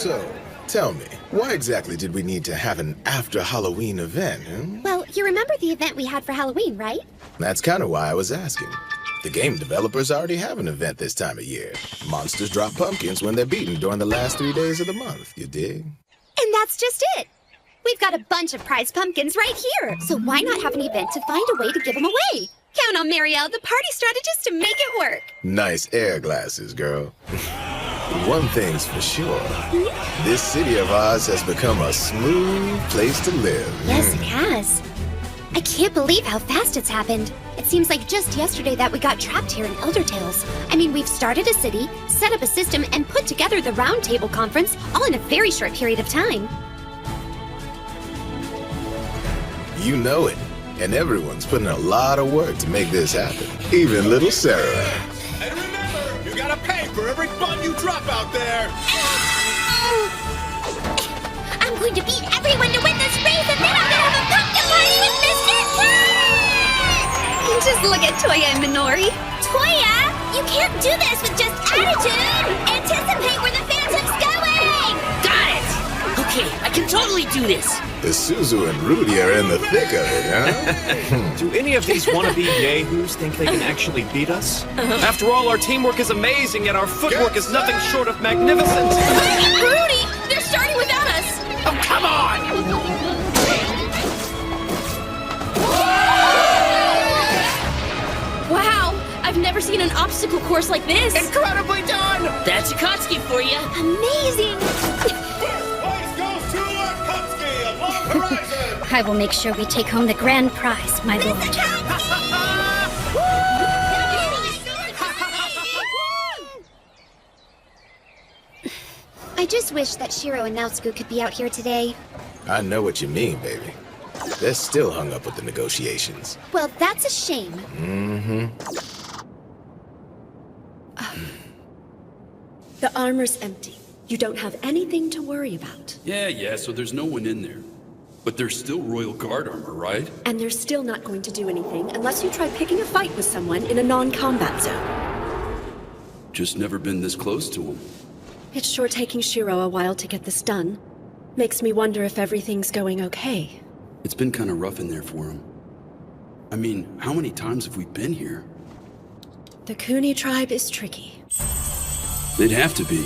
So, tell me, why exactly did we need to have an after-Halloween event, huh? Well, you remember the event we had for Halloween, right? That's kind of why I was asking. The game developers already have an event this time of year. Monsters drop pumpkins when they're beaten during the last 3 days of the month, you dig? And that's just it. We've got a bunch of prize pumpkins right here. So why not have an event to find a way to give them away? Count on Marielle, the party strategist, to make it work. Nice air glasses, girl. One thing's for sure. This city of ours has become a smooth place to live. Yes, it has. I can't believe how fast it's happened. It seems like just yesterday that we got trapped here in Elder Tales. I mean, we've started a city, set up a system, and put together the Roundtable Conference all in a very short period of time. You know it. And everyone's putting a lot of work to make this happen. Even little Sarah. And remember, you gotta pay for every bun you drop out there. I'm going to beat everyone to win this race, and then I'm gonna have a pumpkin party with Mr. Cat! Just look at Toya and Minori. Toya, you can't do this with just attitude! Anticipate where the phantom's going! Got it! Okay, I can totally do this. Isuzu and Rudy are in the thick of it, huh? Do any of these wannabe yahoos think they can actually beat us? After all, our teamwork is amazing, yet our footwork is nothing short of magnificent. Rudy, they're starting without us. Oh, come on! Wow, I've never seen an obstacle course like this. Incredibly done! That's Akatsuki for you. Amazing! Place goes to Akatsuki at Long Horizon. I will make sure we take home the grand prize, my lord. I just wish that Shiro and Naotsuku could be out here today. I know what you mean, baby. They're still hung up with the negotiations. Well, that's a shame. Mm-hmm. The armor's empty. You don't have anything to worry about. Yeah, so there's no one in there. But there's still Royal Guard armor, right? And they're still not going to do anything unless you try picking a fight with someone in a non-combat zone. Just never been this close to him. It's sure taking Shiro a while to get this done. Makes me wonder if everything's going okay. It's been kind of rough in there for him. I mean, how many times have we been here? The Kuni tribe is tricky. They'd have to be.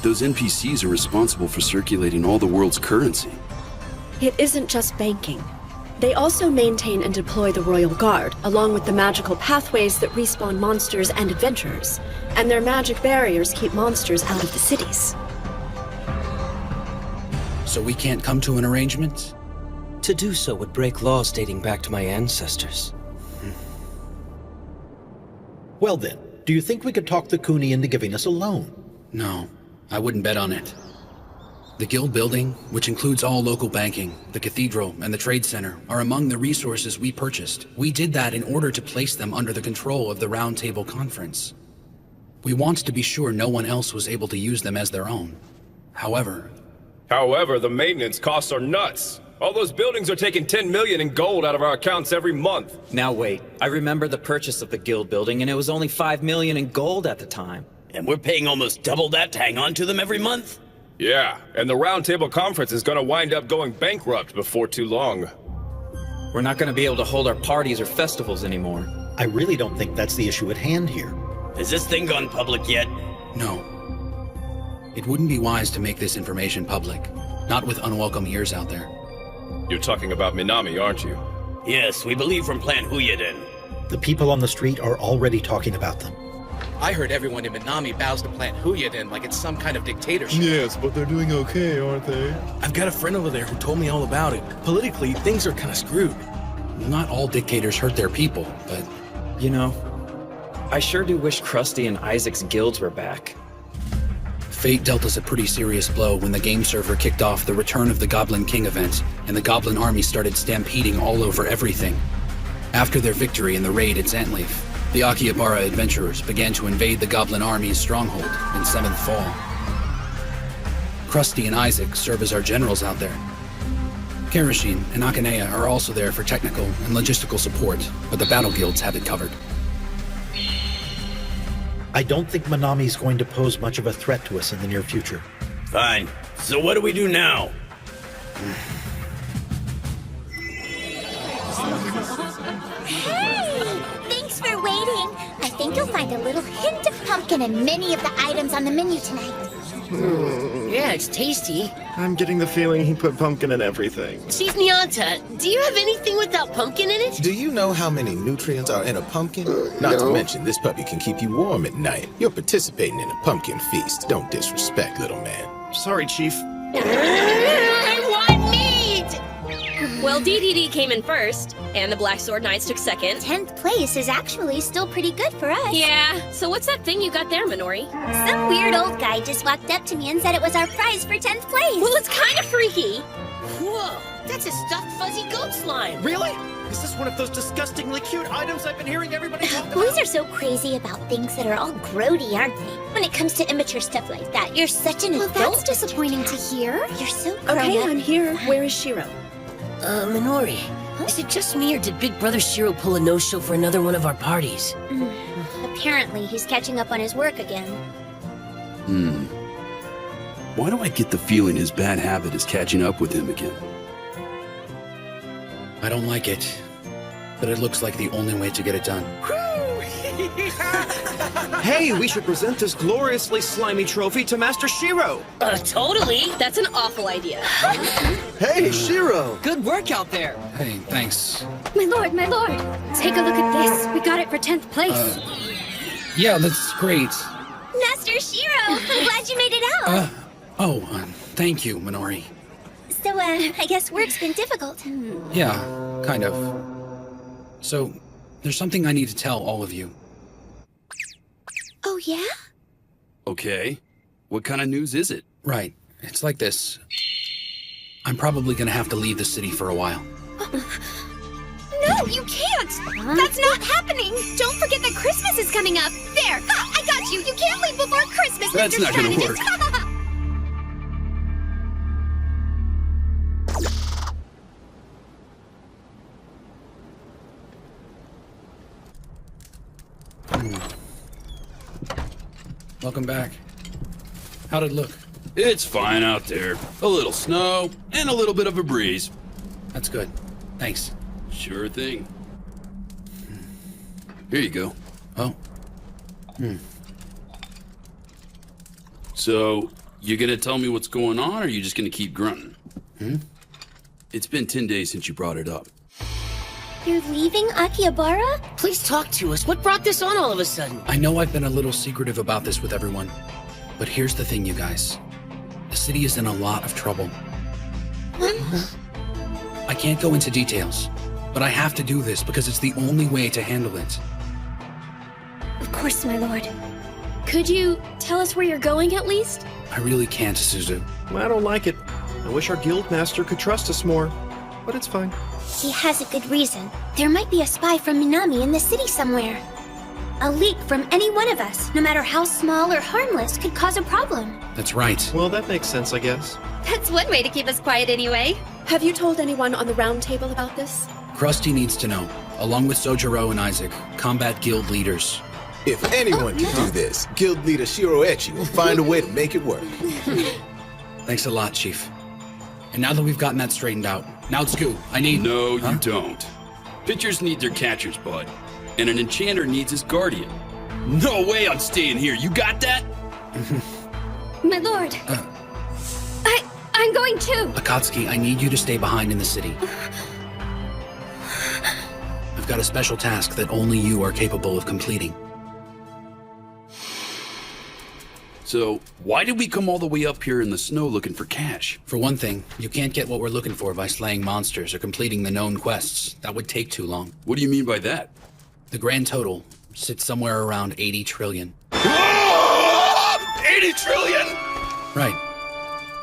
Those NPCs are responsible for circulating all the world's currency. It isn't just banking. They also maintain and deploy the Royal Guard, along with the magical pathways that respawn monsters and adventurers. And their magic barriers keep monsters out of the cities. So we can't come to an arrangement? To do so would break laws dating back to my ancestors. Well then, do you think we could talk the Kuni into giving us a loan? No, I wouldn't bet on it. The guild building, which includes all local banking, the cathedral, and the trade center, are among the resources we purchased. We did that in order to place them under the control of the Roundtable Conference. We wanted to be sure no one else was able to use them as their own. However, the maintenance costs are nuts. All those buildings are taking 10 million in gold out of our accounts every month. Now wait, I remember the purchase of the guild building and it was only 5 million in gold at the time. And we're paying almost double that to hang on to them every month? Yeah, and the Roundtable Conference is gonna wind up going bankrupt before too long. We're not gonna be able to hold our parties or festivals anymore. I really don't think that's the issue at hand here. Has this thing gone public yet? no. It wouldn't be wise to make this information public, not with unwelcome ears out there. You're talking about Minami, aren't you? Yes, we believe from Plan Huyeden. The people on the street are already talking about them. I heard everyone in Minami bows to Plant Huyeden like it's some kind of dictatorship. Yes, but they're doing okay, aren't they? I've got a friend over there who told me all about it. Politically, things are kind of screwed. Not all dictators hurt their people, but... You know, I sure do wish Krusty and Isaac's guilds were back. Fate dealt us a pretty serious blow when the game server kicked off the Return of the Goblin King event, and the Goblin army started stampeding all over everything. After their victory in the raid at Zantleaf, the Akihabara adventurers began to invade the Goblin army's stronghold in 7th Fall. Krusty and Isaac serve as our generals out there. Karashin and Akanea are also there for technical and logistical support, but the battle guilds have it covered. I don't think Minami's going to pose much of a threat to us in the near future. Fine. So what do we do now? Hey! Thanks for waiting. I think you'll find a little hint of pumpkin in many of the items on the menu tonight. Yeah, it's tasty. I'm getting the feeling he put pumpkin in everything. Chief Nyanta, do you have anything without pumpkin in it? Do you know how many nutrients are in a pumpkin? Not to mention, this puppy can keep you warm at night. You're participating in a pumpkin feast. Don't disrespect, little man. Sorry, Chief. I want meat! Well, DDD came in first, and the Black Sword Knights took second. 10th place is actually still pretty good for us. Yeah, so what's that thing you got there, Minori? Some weird old guy just walked up to me and said it was our prize for 10th place. Well, it's kind of freaky. Whoa, that's a stuffed fuzzy goat slime. Really? Is this one of those disgustingly cute items I've been hearing everybody talk about? Boys are so crazy about things that are all grody, aren't they? When it comes to immature stuff like that, you're such an adult. That's disappointing to hear. You're so grown Okay, up. I'm here. Where is Shiro? Minori, is it just me or did Big Brother Shiro pull a no-show for another one of our parties? Apparently, he's catching up on his work again. Why do I get the feeling his bad habit is catching up with him again? I don't like it, but it looks like the only way to get it done. Hey, we should present this gloriously slimy trophy to Master Shiro. Totally. That's an awful idea. Hey, Shiro. Good work out there. Hey, thanks. My lord, take a look at this. We got it for 10th place. Yeah, that's great. Master Shiro, I'm glad you made it out. Thank you, Minori. So, I guess work's been difficult. Yeah, kind of. So, there's something I need to tell all of you. Oh, yeah? Okay. What kind of news is it? Right. It's like this. I'm probably gonna have to leave the city for a while. No, you can't! That's not happening! Don't forget that Christmas is coming up! There! I got you! You can't leave before Christmas, That's Mr. not gonna Strategist. work. Welcome back. How'd it look? It's fine out there. A little snow and a little bit of a breeze. That's good. Thanks. Sure thing. Here you go. Oh. So, you gonna tell me what's going on, or are you just gonna keep grunting? It's been 10 days since you brought it up. You're leaving Akihabara? Please talk to us. What brought this on all of a sudden? I know I've been a little secretive about this with everyone, but here's the thing, you guys. The city is in a lot of trouble. I can't go into details, but I have to do this because it's the only way to handle it. Of course, my lord. Could you tell us where you're going at least? I really can't, Suzu. I don't like it. I wish our guild master could trust us more, but it's fine. He has a good reason. There might be a spy from Minami in the city somewhere. A leak from any one of us, no matter how small or harmless, could cause a problem. That's right. Well, that makes sense, I guess. That's one way to keep us quiet anyway. Have you told anyone on the round table about this? Krusty needs to know, along with Sojiro and Isaac, combat guild leaders. If anyone can do this, Guild Leader Shiroechi will find a way to make it work. Thanks a lot, Chief. And now that we've gotten that straightened out, Naotsku, I need... No, you don't. Pitchers need their catchers, bud. And an enchanter needs his guardian. No way I'm staying here. You got that? My lord. I'm going too. Akatsuki, I need you to stay behind in the city. I've got a special task that only you are capable of completing. So, why did we come all the way up here in the snow looking for cash? For one thing, you can't get what we're looking for by slaying monsters or completing the known quests. That would take too long. What do you mean by that? The grand total sits somewhere around 80 trillion. 80 trillion?! Right.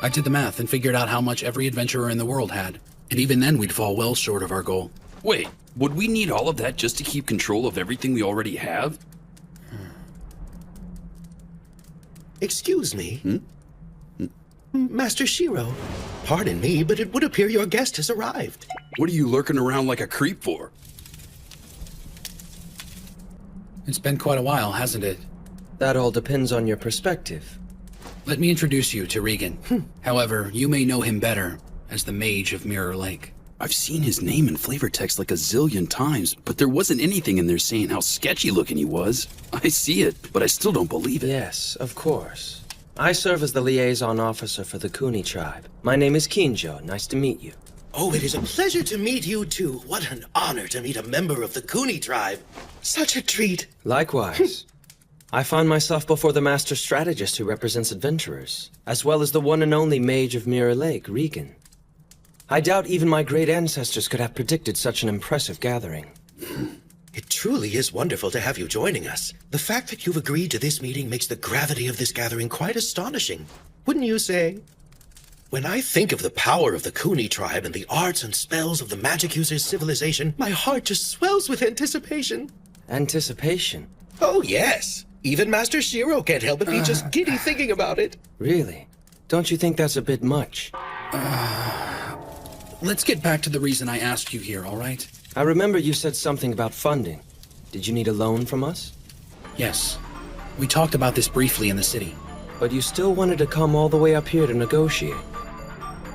I did the math and figured out how much every adventurer in the world had. And even then, we'd fall well short of our goal. Wait, would we need all of that just to keep control of everything we already have? Excuse me? Master Shiro, pardon me, but it would appear your guest has arrived. What are you lurking around like a creep for? It's been quite a while, hasn't it? That all depends on your perspective. Let me introduce you to Regan. However, you may know him better as the Mage of Mirror Lake. I've seen his name in flavor text like a zillion times, but there wasn't anything in there saying how sketchy looking he was. I see it, but I still don't believe it. Yes, of course. I serve as the liaison officer for the Kuni tribe. My name is Kinjo. Nice to meet you. Oh, it is a pleasure to meet you too. What an honor to meet a member of the Kuni tribe. Such a treat. Likewise. I find myself before the master strategist who represents adventurers, as well as the one and only Mage of Mirror Lake, Regan. I doubt even my great ancestors could have predicted such an impressive gathering. It truly is wonderful to have you joining us. The fact that you've agreed to this meeting makes the gravity of this gathering quite astonishing. Wouldn't you say? When I think of the power of the Kuni tribe and the arts and spells of the magic user's civilization, my heart just swells with anticipation. Anticipation? Oh, yes. Even Master Shiro can't help but be just giddy thinking about it. Really? Don't you think that's a bit much? Let's get back to the reason I asked you here, all right? I remember you said something about funding. Did you need a loan from us? Yes. We talked about this briefly in the city. But you still wanted to come all the way up here to negotiate.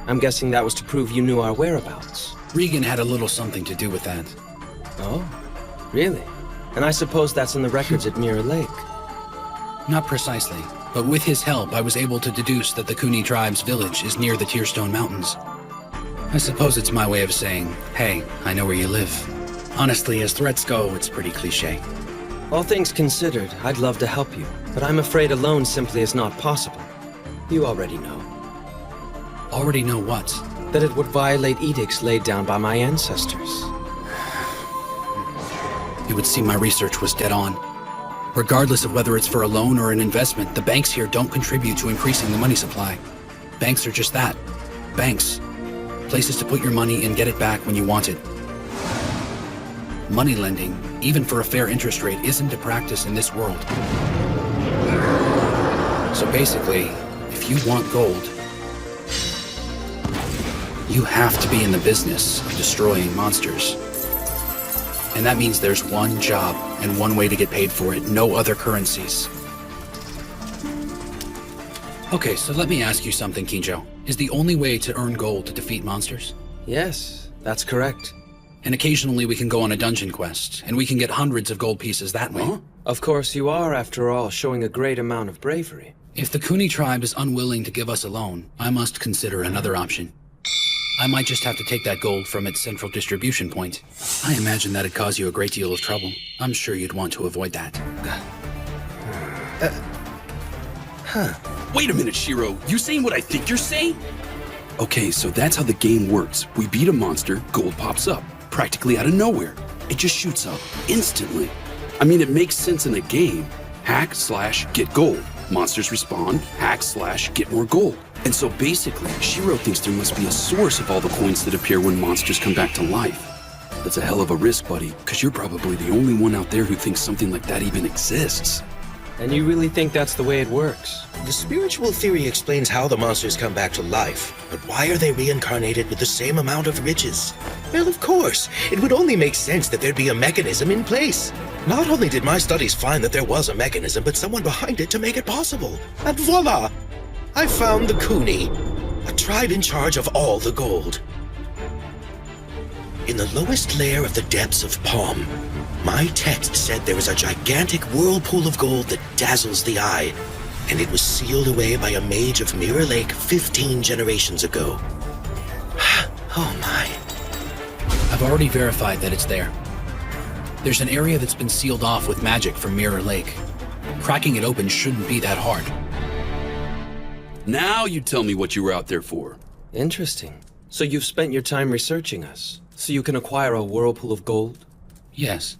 I'm guessing that was to prove you knew our whereabouts. Regan had a little something to do with that. Oh, really? And I suppose that's in the records at Mirror Lake. Not precisely, but with his help, I was able to deduce that the Kuni tribe's village is near the Tearstone Mountains. I suppose it's my way of saying, hey, I know where you live. Honestly, as threats go, it's pretty cliché. All things considered, I'd love to help you, but I'm afraid alone simply is not possible. You already know. Already know what? That it would violate edicts laid down by my ancestors. It would seem my research was dead on. Regardless of whether it's for a loan or an investment, the banks here don't contribute to increasing the money supply. Banks are just that. Banks. Places to put your money and get it back when you want it. Money lending, even for a fair interest rate, isn't a practice in this world. So basically, if you want gold, you have to be in the business of destroying monsters. And that means there's one job and one way to get paid for it, no other currencies. Okay, so let me ask you something, Kinjo. Is the only way to earn gold to defeat monsters? Yes, that's correct. And occasionally we can go on a dungeon quest, and we can get hundreds of gold pieces that way. Huh? Of course you are, after all, showing a great amount of bravery. If the Kuni tribe is unwilling to give us a loan, I must consider another option. I might just have to take that gold from its central distribution point. I imagine that'd cause you a great deal of trouble. I'm sure you'd want to avoid that. Wait a minute, Shiro. You saying what I think you're saying? Okay, so that's how the game works. We beat a monster, gold pops up. Practically out of nowhere. It just shoots up. Instantly. I mean, it makes sense in a game. Hack/get gold. Monsters respawn. Hack/get more gold. And so basically, Shiro thinks there must be a source of all the coins that appear when monsters come back to life. That's a hell of a risk, buddy, because you're probably the only one out there who thinks something like that even exists. And you really think that's the way it works? The spiritual theory explains how the monsters come back to life, but why are they reincarnated with the same amount of riches? Well, of course, it would only make sense that there'd be a mechanism in place. Not only did my studies find that there was a mechanism, but someone behind it to make it possible. And voila! I found the Kuni, a tribe in charge of all the gold. In the lowest layer of the depths of Palm, my text said there is a gigantic whirlpool of gold that dazzles the eye, and it was sealed away by a mage of Mirror Lake 15 generations ago. Oh my. I've already verified that it's there. There's an area that's been sealed off with magic from Mirror Lake. Cracking it open shouldn't be that hard. Now you tell me what you were out there for. Interesting. So you've spent your time researching us, so you can acquire a whirlpool of gold? Yes.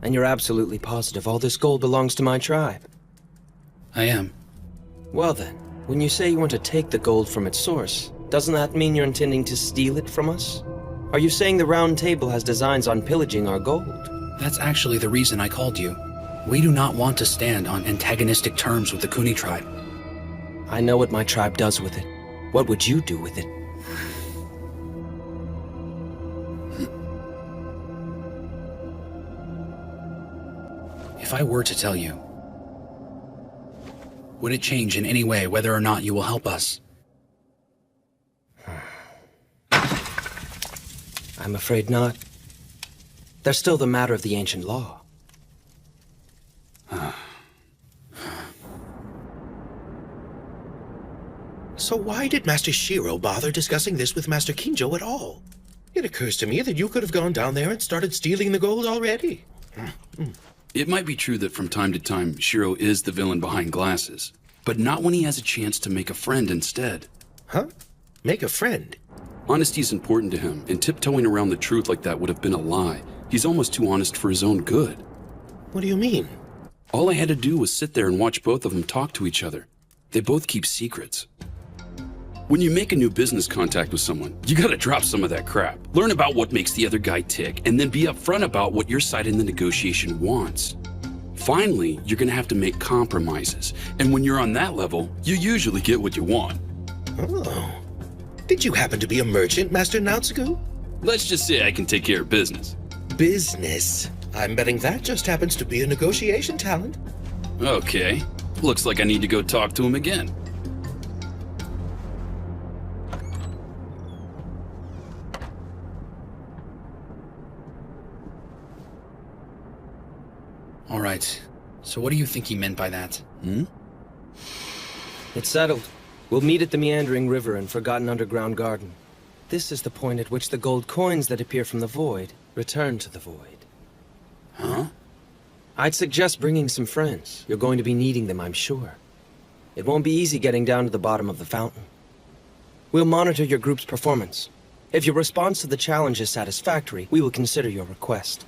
And you're absolutely positive all this gold belongs to my tribe? I am. Well then, when you say you want to take the gold from its source, doesn't that mean you're intending to steal it from us? Are you saying the Round Table has designs on pillaging our gold? That's actually the reason I called you. We do not want to stand on antagonistic terms with the Kuni tribe. I know what my tribe does with it. What would you do with it? If I were to tell you, Would it change in any way whether or not you will help us? I'm afraid not. There's still the matter of the ancient law. So why did Master Shiro bother discussing this with Master Kinjo at all? It occurs to me that you could have gone down there and started stealing the gold already. It might be true that from time to time, Shiro is the villain behind glasses, but not when he has a chance to make a friend instead. Huh? Make a friend? Honesty is important to him, and tiptoeing around the truth like that would have been a lie. He's almost too honest for his own good. What do you mean? All I had to do was sit there and watch both of them talk to each other. They both keep secrets. When you make a new business contact with someone, you gotta drop some of that crap. Learn about what makes the other guy tick, and then be upfront about what your side in the negotiation wants. Finally, you're gonna have to make compromises, and when you're on that level, you usually get what you want. Oh. Did you happen to be a merchant, Master Naotsuku? Let's just say I can take care of business. Business? I'm betting that just happens to be a negotiation talent. Okay. Looks like I need to go talk to him again. All right. So what do you think he meant by that? It's settled. We'll meet at the meandering river and forgotten underground garden. This is the point at which the gold coins that appear from the void return to the void. Huh? I'd suggest bringing some friends. You're going to be needing them, I'm sure. It won't be easy getting down to the bottom of the fountain. We'll monitor your group's performance. If your response to the challenge is satisfactory, we will consider your request.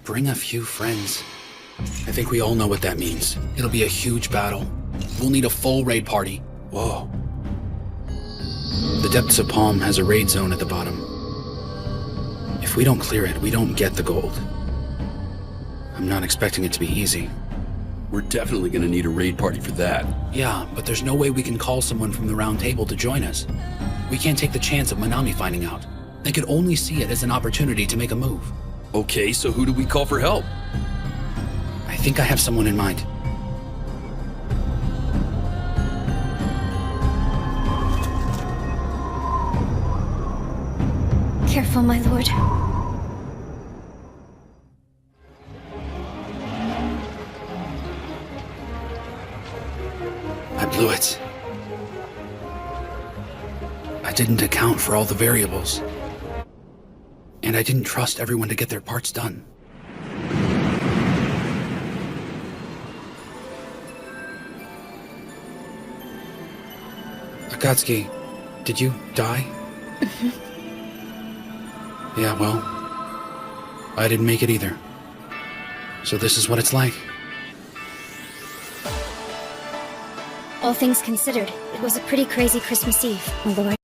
Bring a few friends. I think we all know what that means. It'll be a huge battle. We'll need a full raid party. Whoa. The Depths of Palm has a raid zone at the bottom. If we don't clear it, we don't get the gold. I'm not expecting it to be easy. We're definitely gonna need a raid party for that. Yeah, but there's no way we can call someone from the round table to join us. We can't take the chance of Manami finding out. They could only see it as an opportunity to make a move. Okay, so who do we call for help? I think I have someone in mind. Careful, my lord. I blew it. I didn't account for all the variables. And I didn't trust everyone to get their parts done. Akatsuki, did you die? Yeah, well, I didn't make it either. So this is what it's like. All things considered, it was a pretty crazy Christmas Eve, my lord.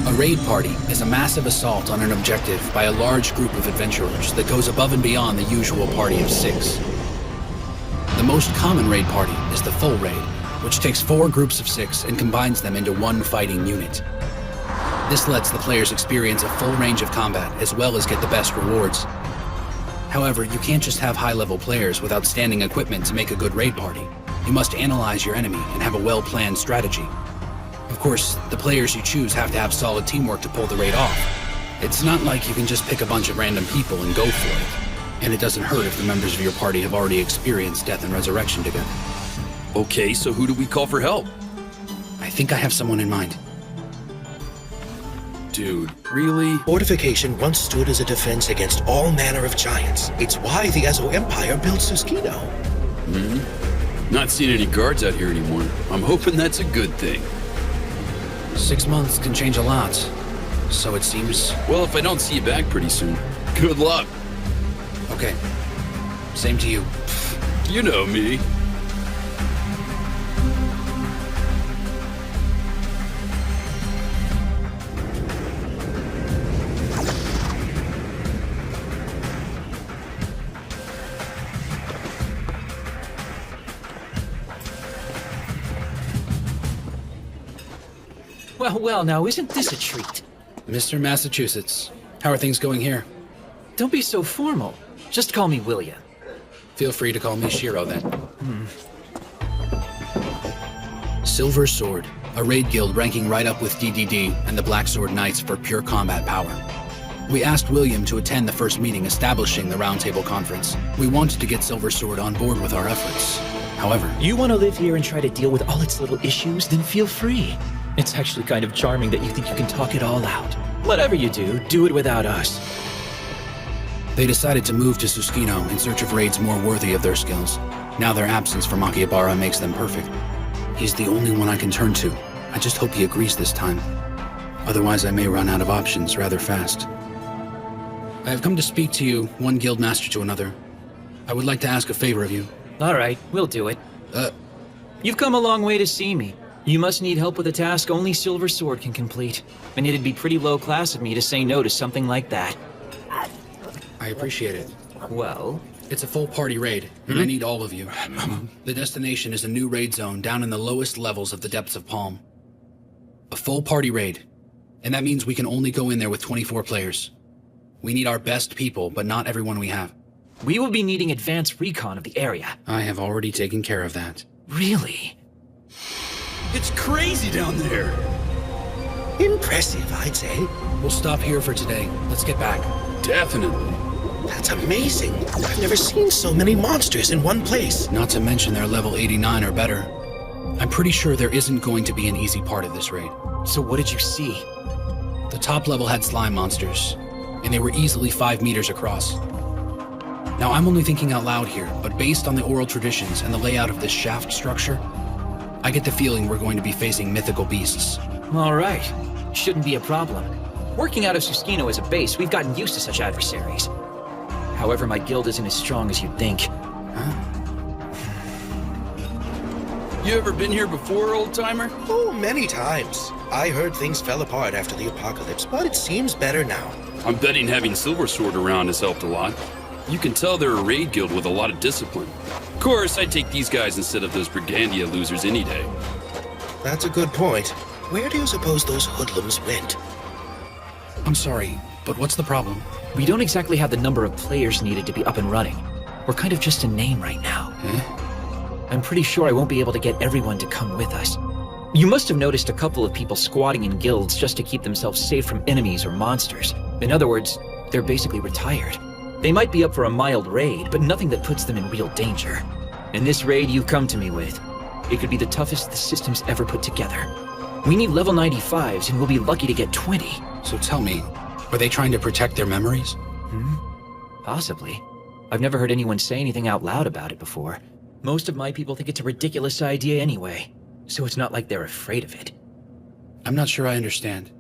A raid party is a massive assault on an objective by a large group of adventurers that goes above and beyond the usual party of 6. The most common raid party is the full raid, which takes 4 groups of 6 and combines them into one fighting unit. This lets the players experience a full range of combat as well as get the best rewards. However, you can't just have high-level players with outstanding equipment to make a good raid party. You must analyze your enemy and have a well-planned strategy. Of course, the players you choose have to have solid teamwork to pull the raid off. It's not like you can just pick a bunch of random people and go for it. And it doesn't hurt if the members of your party have already experienced death and resurrection together. Okay, so who do we call for help? I think I have someone in mind. Dude, really? Fortification once stood as a defense against all manner of giants. It's why the Ezo Empire built Suskino. Not seeing any guards out here anymore. I'm hoping that's a good thing. 6 months can change a lot, so it seems. Well, if I don't see you back pretty soon, good luck. Okay. Same to you. You know me. Well, now isn't this a treat? Mr. Massachusetts, how are things going here? Don't be so formal. Just call me William. Feel free to call me Shiro then. Silver Sword, a raid guild ranking right up with DDD and the Black Sword Knights for pure combat power. We asked William to attend the first meeting establishing the Roundtable Conference. We wanted to get Silver Sword on board with our efforts. However, You want to live here and try to deal with all its little issues? Then feel free. It's actually kind of charming that you think you can talk it all out. Whatever you do it without us. they decided to move to Susukino in search of raids more worthy of their skills. Now their absence from Akihabara makes them perfect. He's the only one I can turn to. I just hope he agrees this time. Otherwise, I may run out of options rather fast. I have come to speak to you, one guild master to another. I would like to ask a favor of you. All right, we'll do it. You've come a long way to see me. You must need help with a task only Silver Sword can complete. And it'd be pretty low class of me to say no to something like that. I appreciate it. Well? It's a full party raid, and I need all of you. The destination is a new raid zone down in the lowest levels of the depths of Palm. A full party raid. And that means we can only go in there with 24 players. We need our best people, but not everyone we have. We will be needing advanced recon of the area. I have already taken care of that. Really? It's crazy down there. Impressive, I'd say. We'll stop here for today. Let's get back. Definitely. That's amazing. I've never seen so many monsters in one place. Not to mention they're level 89 or better. I'm pretty sure there isn't going to be an easy part of this raid. So what did you see? The top level had slime monsters, and they were easily 5 meters across. Now, I'm only thinking out loud here, but based on the oral traditions and the layout of this shaft structure, I get the feeling we're going to be facing mythical beasts. All right. Shouldn't be a problem. Working out of Susukino as a base, we've gotten used to such adversaries. However, my guild isn't as strong as you'd think. You ever been here before, old-timer? Oh, many times. I heard things fell apart after the apocalypse, but it seems better now. I'm betting having Silver Sword around has helped a lot. You can tell they're a raid guild with a lot of discipline. Of course, I'd take these guys instead of those Brigandia losers any day. That's a good point. Where do you suppose those hoodlums went? I'm sorry, but what's the problem? We don't exactly have the number of players needed to be up and running. We're kind of just a name right now. I'm pretty sure I won't be able to get everyone to come with us. You must have noticed a couple of people squatting in guilds just to keep themselves safe from enemies or monsters. In other words, they're basically retired. They might be up for a mild raid, but nothing that puts them in real danger. And this raid you've come to me with, it could be the toughest the system's ever put together. We need level 95s, and we'll be lucky to get 20. So tell me, are they trying to protect their memories? Possibly. I've never heard anyone say anything out loud about it before. Most of my people think it's a ridiculous idea anyway, so it's not like they're afraid of it. I'm not sure I understand.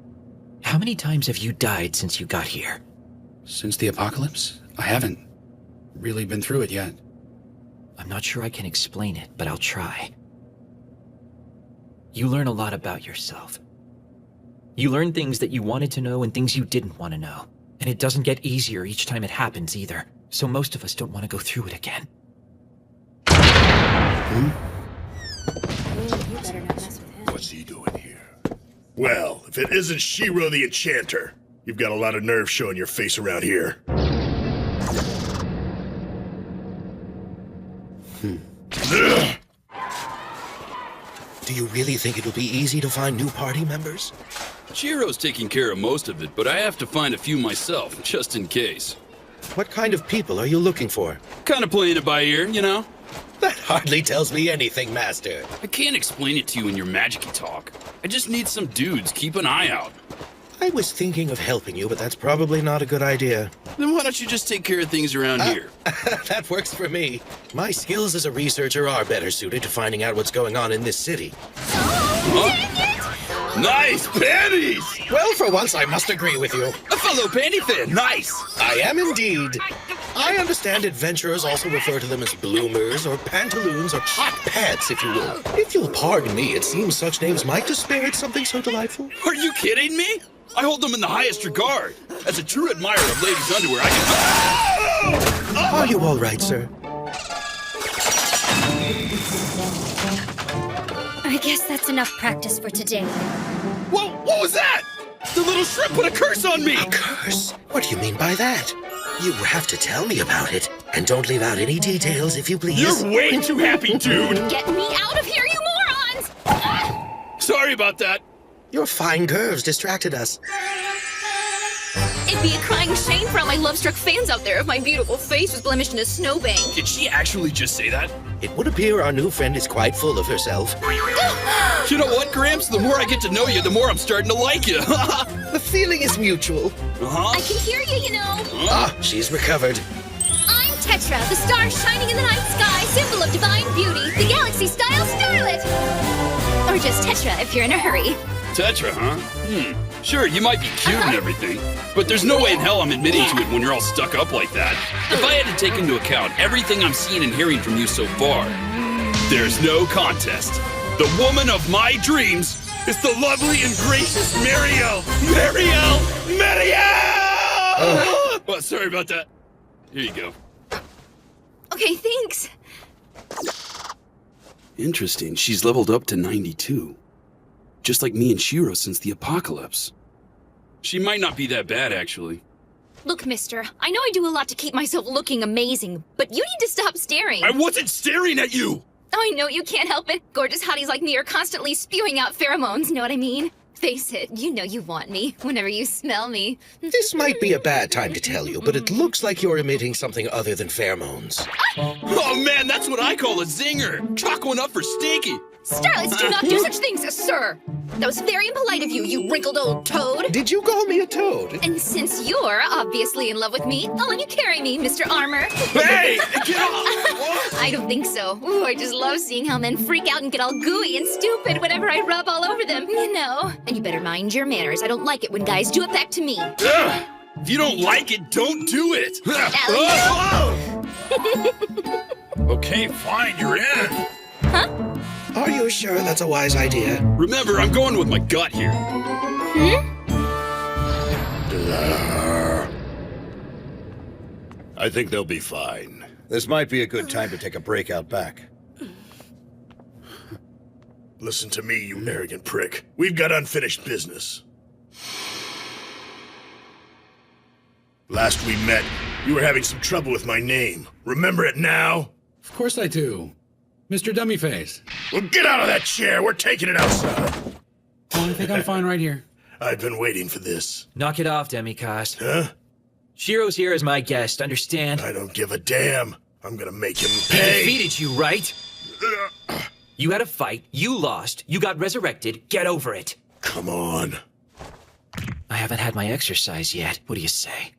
How many times have you died since you got here? Since the apocalypse? I haven't really been through it yet. I'm not sure I can explain it, but I'll try. You learn a lot about yourself. You learn things that you wanted to know and things you didn't want to know. And it doesn't get easier each time it happens either, so most of us don't want to go through it again. What's he doing here? Well, if it isn't Shiro the Enchanter, you've got a lot of nerve showing your face around here. Do you really think it'll be easy to find new party members? Chiro's taking care of most of it, but I have to find a few myself, just in case. What kind of people are you looking for? Kind of playing it by ear, you know? That hardly tells me anything, Master. I can't explain it to you in your magic-y talk. I just need some dudes. Keep an eye out. I was thinking of helping you, but that's probably not a good idea. Then why don't you just take care of things around here? That works for me. My skills as a researcher are better suited to finding out what's going on in this city. Nice panties! Well, for once, I must agree with you. A fellow panty fan, nice! I am indeed. I understand adventurers also refer to them as bloomers or pantaloons or hot pants, if you will. If you'll pardon me, it seems such names might disparage something so delightful. Are you kidding me? I hold them in the highest regard. As a true admirer of ladies' underwear, I can... Are you all right, sir? I guess that's enough practice for today. Whoa, what was that? The little shrimp put a curse on me! A curse? What do you mean by that? You have to tell me about it. And don't leave out any details, if you please. You're way too happy, dude! Get me out of here, you morons! Sorry about that. Your fine curves distracted us. It'd be a crying shame for all my love-struck fans out there if my beautiful face was blemished in a snowbank. Did she actually just say that? It would appear our new friend is quite full of herself. You know what, Gramps? The more I get to know you, the more I'm starting to like you. The feeling is mutual. I can hear you, you know. Ah, she's recovered. I'm Tetra, the star shining in the night sky, symbol of divine beauty, the galaxy-style starlet. Or just Tetra if you're in a hurry. Tetra, huh? Sure, you might be cute and everything, but there's no way in hell I'm admitting to it when you're all stuck up like that. If I had to take into account everything I'm seeing and hearing from you so far, there's no contest. The woman of my dreams is the lovely and gracious Mariel! Mariel! Oh, sorry about that. Here you go. Okay, thanks. Interesting. She's leveled up to 92. Just like me and Shiro since the apocalypse. She might not be that bad, actually. Look, mister, I know I do a lot to keep myself looking amazing, but you need to stop staring. I wasn't staring at you! I know you can't help it. Gorgeous hotties like me are constantly spewing out pheromones, know what I mean? Face it, you know you want me whenever you smell me. This might be a bad time to tell you, but it looks like you're emitting something other than pheromones. Oh man, that's what I call a zinger! Chalk one up for Stinky! Starlets do not do such things, sir! That was very impolite of you, you wrinkled old toad! Did you call me a toad? And since you're obviously in love with me, I'll let you carry me, Mr. Armor. Hey! Get off! I don't think so. Ooh, I just love seeing how men freak out and get all gooey and stupid whenever I rub all over them, you know. And you better mind your manners. I don't like it when guys do it back to me. Ugh. If you don't like it, don't do it! Okay, fine, you're in. Huh? Are you sure that's a wise idea? Remember, I'm going with my gut here. I think they'll be fine. This might be a good time to take a break out back. Listen to me, you arrogant prick. We've got unfinished business. Last we met, you were having some trouble with my name. Remember it now? Of course I do. Mr. Dummyface. Well, get out of that chair! We're taking it outside! Oh, I think I'm fine right here. I've been waiting for this. Knock it off, Demicast. Huh? Shiro's here as my guest, understand? I don't give a damn. I'm gonna make him He pay. defeated you, right? You had a fight, you lost, you got resurrected, get over it. Come on. I haven't had my exercise yet, what do you say?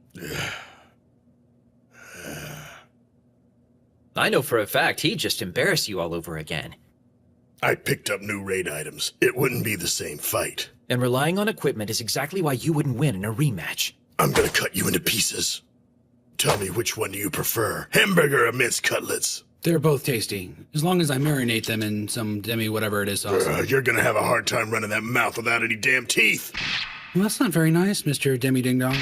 I know for a fact he'd just embarrass you all over again. I picked up new raid items. It wouldn't be the same fight. And relying on equipment is exactly why you wouldn't win in a rematch. I'm gonna cut you into pieces. Tell me, which one do you prefer? Hamburger or minced cutlets? They're both tasty, as long as I marinate them in some demi-whatever-it-is sauce. You're gonna have a hard time running that mouth without any damn teeth. Well, that's not very nice, Mr. Demi-Ding-Dong.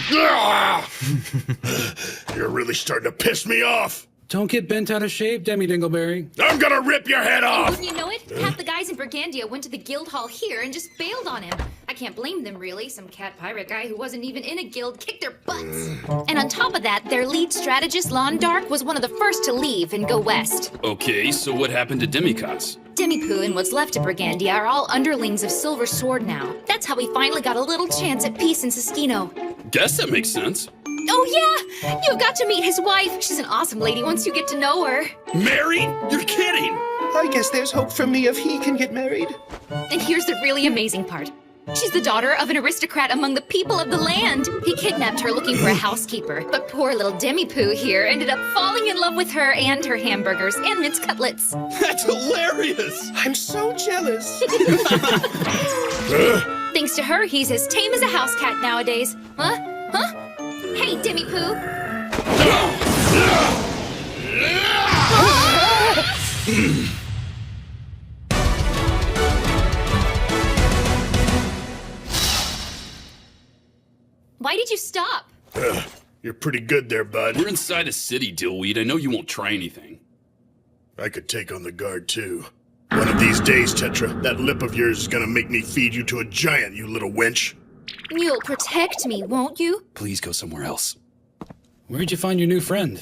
You're really starting to piss me off. Don't get bent out of shape, Demi-Dingleberry. I'm gonna rip your head off! Wouldn't you know it? Half the guys in Brigandia went to the guild hall here and just bailed on him. I can't blame them, really. Some cat pirate guy who wasn't even in a guild kicked their butts. And on top of that, their lead strategist, Lon Dark, was one of the first to leave and go west. Okay, so what happened to Demicots? Demipoo and what's left of Brigandia are all underlings of Silver Sword now. That's how we finally got a little chance at peace in Sestino. Guess that makes sense. Oh yeah! You've got to meet his wife. She's an awesome lady once you get to know her. Married? You're kidding! I guess there's hope for me if he can get married. And here's the really amazing part. She's the daughter of an aristocrat among the people of the land. He kidnapped her looking for a housekeeper, but poor little Demipoo here ended up falling in love with her and her hamburgers and minced cutlets. That's hilarious! I'm so jealous. Thanks to her, he's as tame as a house cat nowadays. Huh? Huh? Hey, Demipoo! Why did you stop? You're pretty good there, bud. We're inside a city, Dillweed. I know you won't try anything. I could take on the guard, too. One of these days, Tetra, that lip of yours is gonna make me feed you to a giant, you little wench. You'll protect me, won't you? Please go somewhere else. Where'd you find your new friend?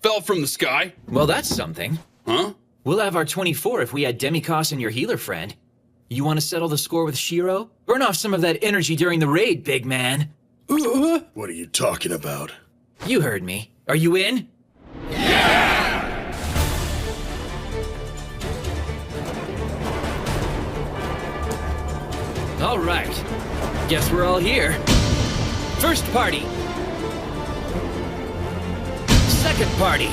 Fell from the sky. Well, that's something. Huh? We'll have our 24 if we add Demikos and your healer friend. You want to settle the score with Shiro? Burn off some of that energy during the raid, big man. What are you talking about? You heard me. Are you in? All right. Guess we're all here. First party. Second party.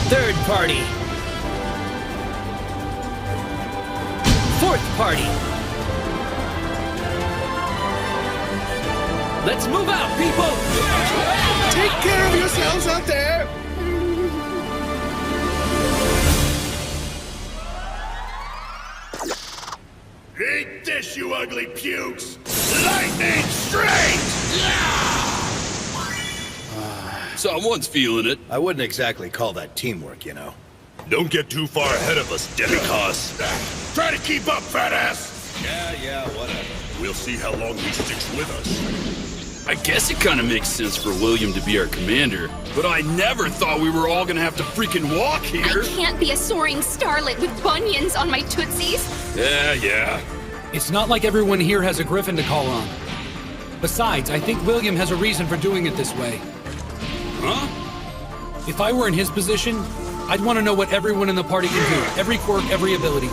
Third party. Fourth party. Let's move out, people! Take care of yourselves out there! Eat this, you ugly pukes! Lightning straight! Someone's feeling it. I wouldn't exactly call that teamwork, you know. Don't get too far ahead of us, Demikos. Try to keep up, fat ass! Yeah, whatever. We'll see how long he sticks with us. I guess it kind of makes sense for William to be our commander, but I never thought we were all gonna have to freaking walk here. I can't be a soaring starlet with bunions on my tootsies. Yeah. It's not like everyone here has a griffin to call on. Besides, I think William has a reason for doing it this way. Huh? If I were in his position, I'd want to know what everyone in the party can do. Every quirk, every ability.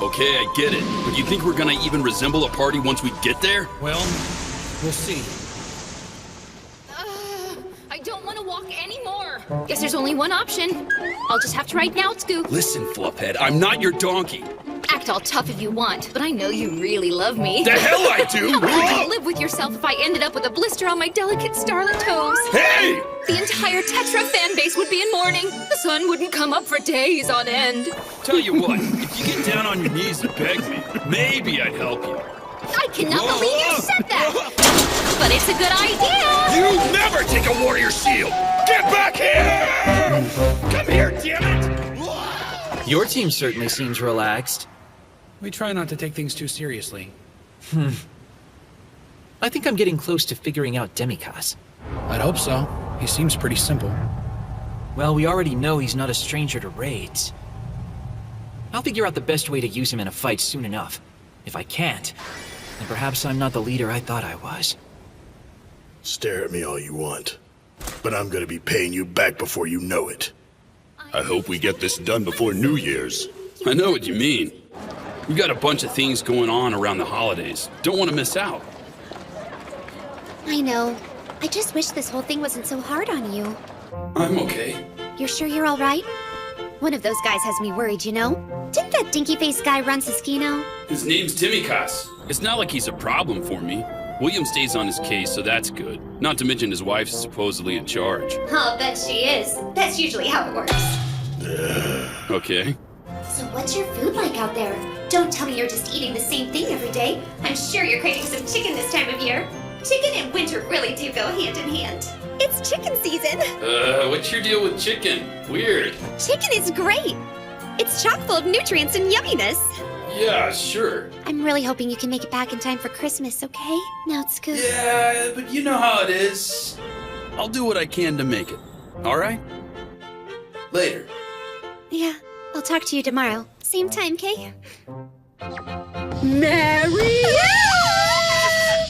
Okay, I get it. But you think we're gonna even resemble a party once we get there? Well, we'll see. I don't want to walk anymore. Guess there's only one option. I'll just have to ride now, Scoop. Listen, Fluphead, I'm not your donkey. Act all tough if you want, but I know you really love me. The hell I do! How could you live with yourself if I ended up with a blister on my delicate starlet toes? Hey! The entire Tetra fan base would be in mourning. The sun wouldn't come up for days on end. Tell you what, if you get down on your knees and beg me, maybe I'd help you. I cannot believe you said that. But it's a good idea. You never take a warrior shield! Get back here! Come here, damn it! Your team certainly seems relaxed. We try not to take things too seriously. I think I'm getting close to figuring out Demikos. I'd hope so. He seems pretty simple. Well, we already know he's not a stranger to raids. I'll figure out the best way to use him in a fight soon enough. If I can't, then perhaps I'm not the leader I thought I was. Stare at me all you want, but I'm gonna be paying you back before you know it. I hope we get this done before New Year's. I know what you mean. We've got a bunch of things going on around the holidays. Don't want to miss out. I know. I just wish this whole thing wasn't so hard on you. I'm okay. You're sure you're all right? One of those guys has me worried, you know? Didn't that dinky-faced guy run Siskino? His name's Demikos. It's not like he's a problem for me. William stays on his case, so that's good. Not to mention his wife's supposedly in charge. I'll bet she is. That's usually how it works. Okay. So what's your food like out there? Don't tell me you're just eating the same thing every day. I'm sure you're craving some chicken this time of year. Chicken and winter really do go hand in hand. It's chicken season. What's your deal with chicken? Weird. Chicken is great. It's chock full of nutrients and yumminess. Yeah, sure. I'm really hoping you can make it back in time for Christmas, okay? Now it's good. Yeah, but you know how it is. I'll do what I can to make it. All right? Later. Yeah, I'll talk to you tomorrow. Same time, Kay? Mary!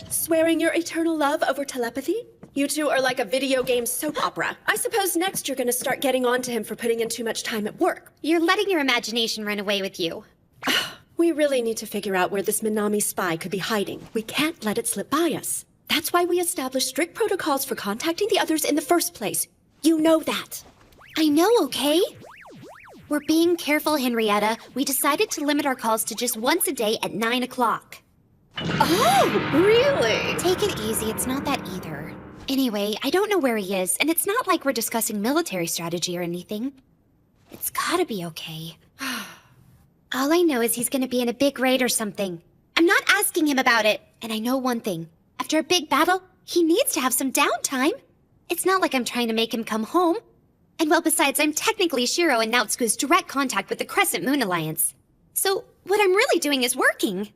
Swearing your eternal love over telepathy? You two are like a video game soap opera. I suppose next you're gonna start getting on to him for putting in too much time at work. You're letting your imagination run away with you. We really need to figure out where this Minami spy could be hiding. We can't let it slip by us. That's why we established strict protocols for contacting the others in the first place. You know that. I know, okay? We're being careful, Henrietta. We decided to limit our calls to just once a day at 9 o'clock. Oh, really? Take it easy, it's not that either. Anyway, I don't know where he is, and it's not like we're discussing military strategy or anything. It's gotta be okay. All I know is he's gonna be in a big raid or something. I'm not asking him about it, and I know one thing. After a big battle, he needs to have some downtime. It's not like I'm trying to make him come home. And well, besides, I'm technically Shiro and Naotsuku's direct contact with the Crescent Moon Alliance. So, what I'm really doing is working.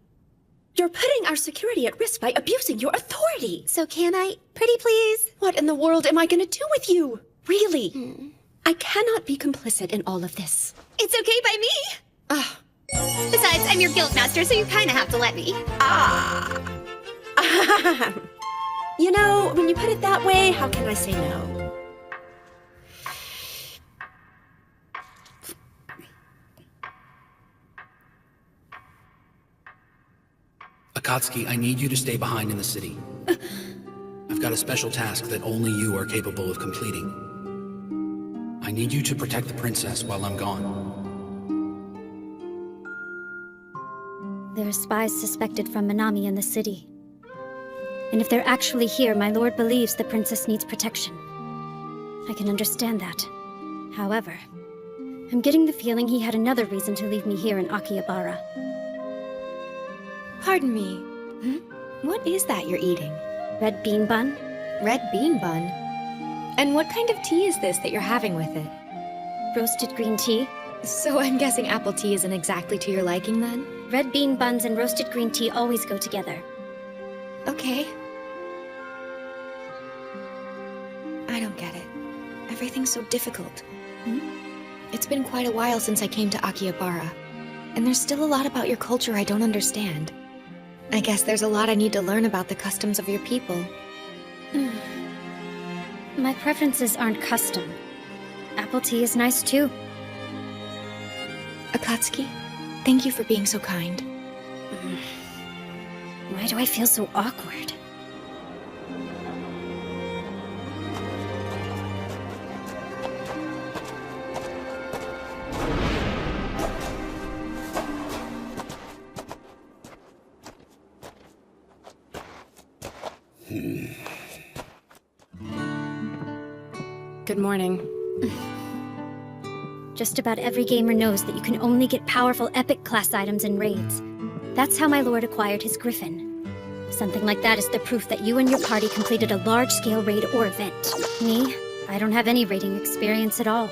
You're putting our security at risk by abusing your authority. So can I, pretty please? What in the world am I gonna do with you? Really? I cannot be complicit in all of this. It's okay by me. Besides, I'm your guildmaster, so you kind of have to let me. You know, when you put it that way, how can I say no? Akatsuki, I need you to stay behind in the city. I've got a special task that only you are capable of completing. I need you to protect the princess while I'm gone. There are spies suspected from Minami in the city. And if they're actually here, my lord believes the princess needs protection. I can understand that. However, I'm getting the feeling he had another reason to leave me here in Akihabara. Pardon me. What is that you're eating? Red bean bun? Red bean bun? And what kind of tea is this that you're having with it? Roasted green tea. So I'm guessing apple tea isn't exactly to your liking then? Red bean buns and roasted green tea always go together. Okay. I don't get it. Everything's so difficult. It's been quite a while since I came to Akihabara, and there's still a lot about your culture I don't understand. I guess there's a lot I need to learn about the customs of your people. My preferences aren't custom. Apple tea is nice too. Akatsuki, thank you for being so kind. Why do I feel so awkward? Good morning. Just about every gamer knows that you can only get powerful epic class items in raids. That's how my lord acquired his griffin. Something like that is the proof that you and your party completed a large-scale raid or event. Me? I don't have any raiding experience at all.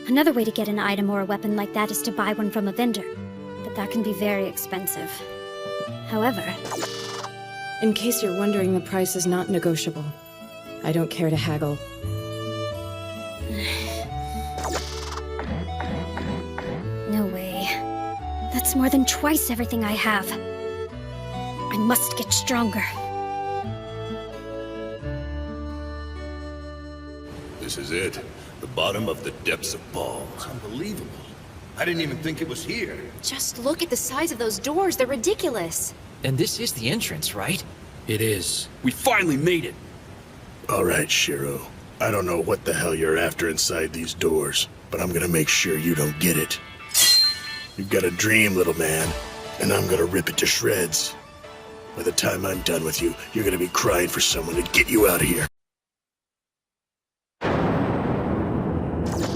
Another way to get an item or a weapon like that is to buy one from a vendor, but that can be very expensive. However... In case you're wondering, the price is not negotiable. I don't care to haggle. No way. That's more than twice everything I have. I must get stronger. This is it. The bottom of the depths of balls. Unbelievable. I didn't even think it was here. Just look at the size of those doors. They're ridiculous. And this is the entrance, right? It is. We finally made it! All right, Shiro. I don't know what the hell you're after inside these doors, but I'm gonna make sure you don't get it. You've got a dream, little man, and I'm gonna rip it to shreds. By the time I'm done with you, you're gonna be crying for someone to get you out of here.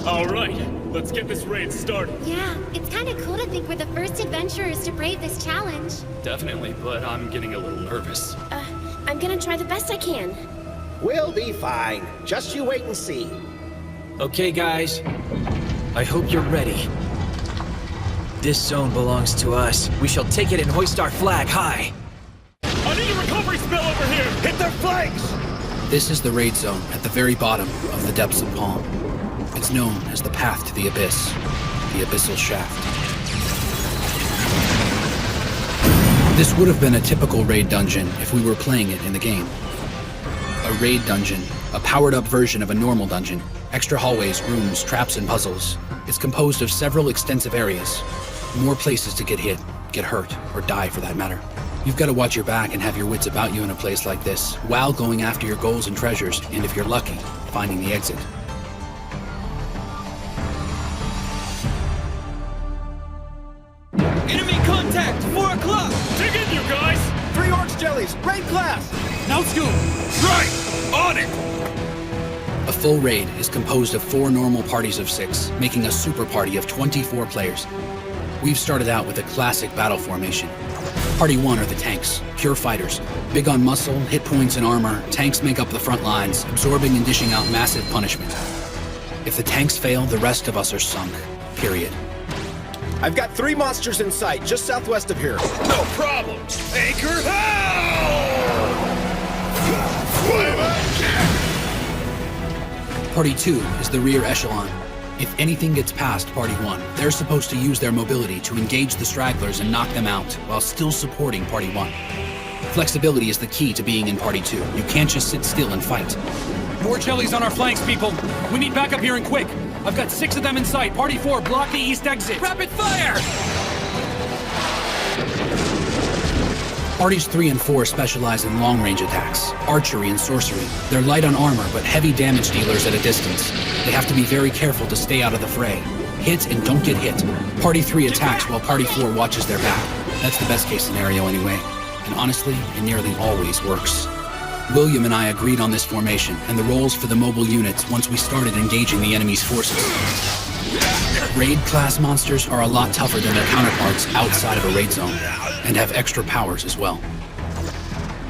All right, let's get this raid started. Yeah, it's kind of cool to think we're the first adventurers to brave this challenge. Definitely, but I'm getting a little nervous. I'm gonna try the best I can. We'll be fine. Just you wait and see. Okay, guys. I hope you're ready. This zone belongs to us. We shall take it and hoist our flag high. I need a recovery spell over here! Hit their flanks! This is the raid zone at the very bottom of the depths of Palm. It's known as the path to the abyss, the abyssal shaft. This would have been a typical raid dungeon if we were playing it in the game. A raid dungeon, a powered-up version of a normal dungeon. Extra hallways, rooms, traps, and puzzles. It's composed of several extensive areas. More places to get hit, get hurt, or die for that matter. You've got to watch your back and have your wits about you in a place like this, while going after your goals and treasures, and if you're lucky, finding the exit. Enemy contact! 4 o'clock! Dig in, you guys! 3 orange jellies, raid class! Now scoop! Right! On it! A full raid is composed of 4 normal parties of 6, making a super party of 24 players. We've started out with a classic battle formation. Party 1 are the tanks, pure fighters. Big on muscle, hit points, and armor, tanks make up the front lines, absorbing and dishing out massive punishment. If the tanks fail, the rest of us are sunk. Period. I've got 3 monsters in sight, just southwest of here. No problem. Anchor hell! Party 2 is the rear echelon. If anything gets past Party 1, they're supposed to use their mobility to engage the stragglers and knock them out, while still supporting Party 1. Flexibility is the key to being in Party 2. You can't just sit still and fight. More jellies on our flanks, people. We need backup here and quick. I've got 6 of them in sight. Party 4, block the east exit. Rapid fire! Parties 3 and 4 specialize in long-range attacks, archery and sorcery. They're light on armor, but heavy damage dealers at a distance. They have to be very careful to stay out of the fray. Hit and don't get hit. Party 3 attacks while Party 4 watches their back. That's the best case scenario anyway. And honestly, it nearly always works. William and I agreed on this formation and the roles for the mobile units once we started engaging the enemy's forces. Raid-class monsters are a lot tougher than their counterparts outside of a raid zone, and have extra powers as well.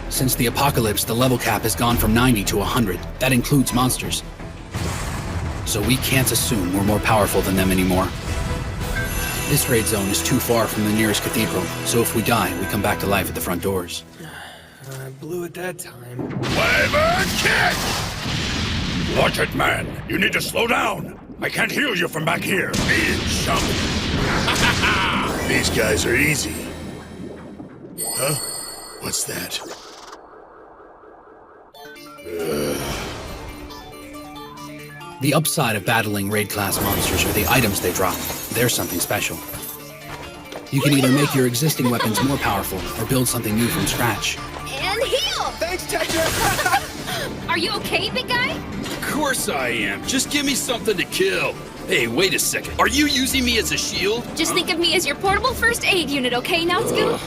Since the apocalypse, the level cap has gone from 90 to 100. That includes monsters. So we can't assume we're more powerful than them anymore. This raid zone is too far from the nearest cathedral, so if we die, we come back to life at the front doors. I blew it that time. Wyvern kick! Watch it, man. You need to slow down. I can't heal you from back here. Being chump. These guys are easy. Huh? What's that? The upside of battling raid-class monsters are the items they drop. They're something special. You can either make your existing weapons more powerful or build something new from scratch. And heal! Thanks, Tetra! Are you okay, big guy? Of course I am. Just give me something to kill. Hey, wait a second. Are you using me as a shield? Just think of me as your portable first aid unit, okay, now Scoot?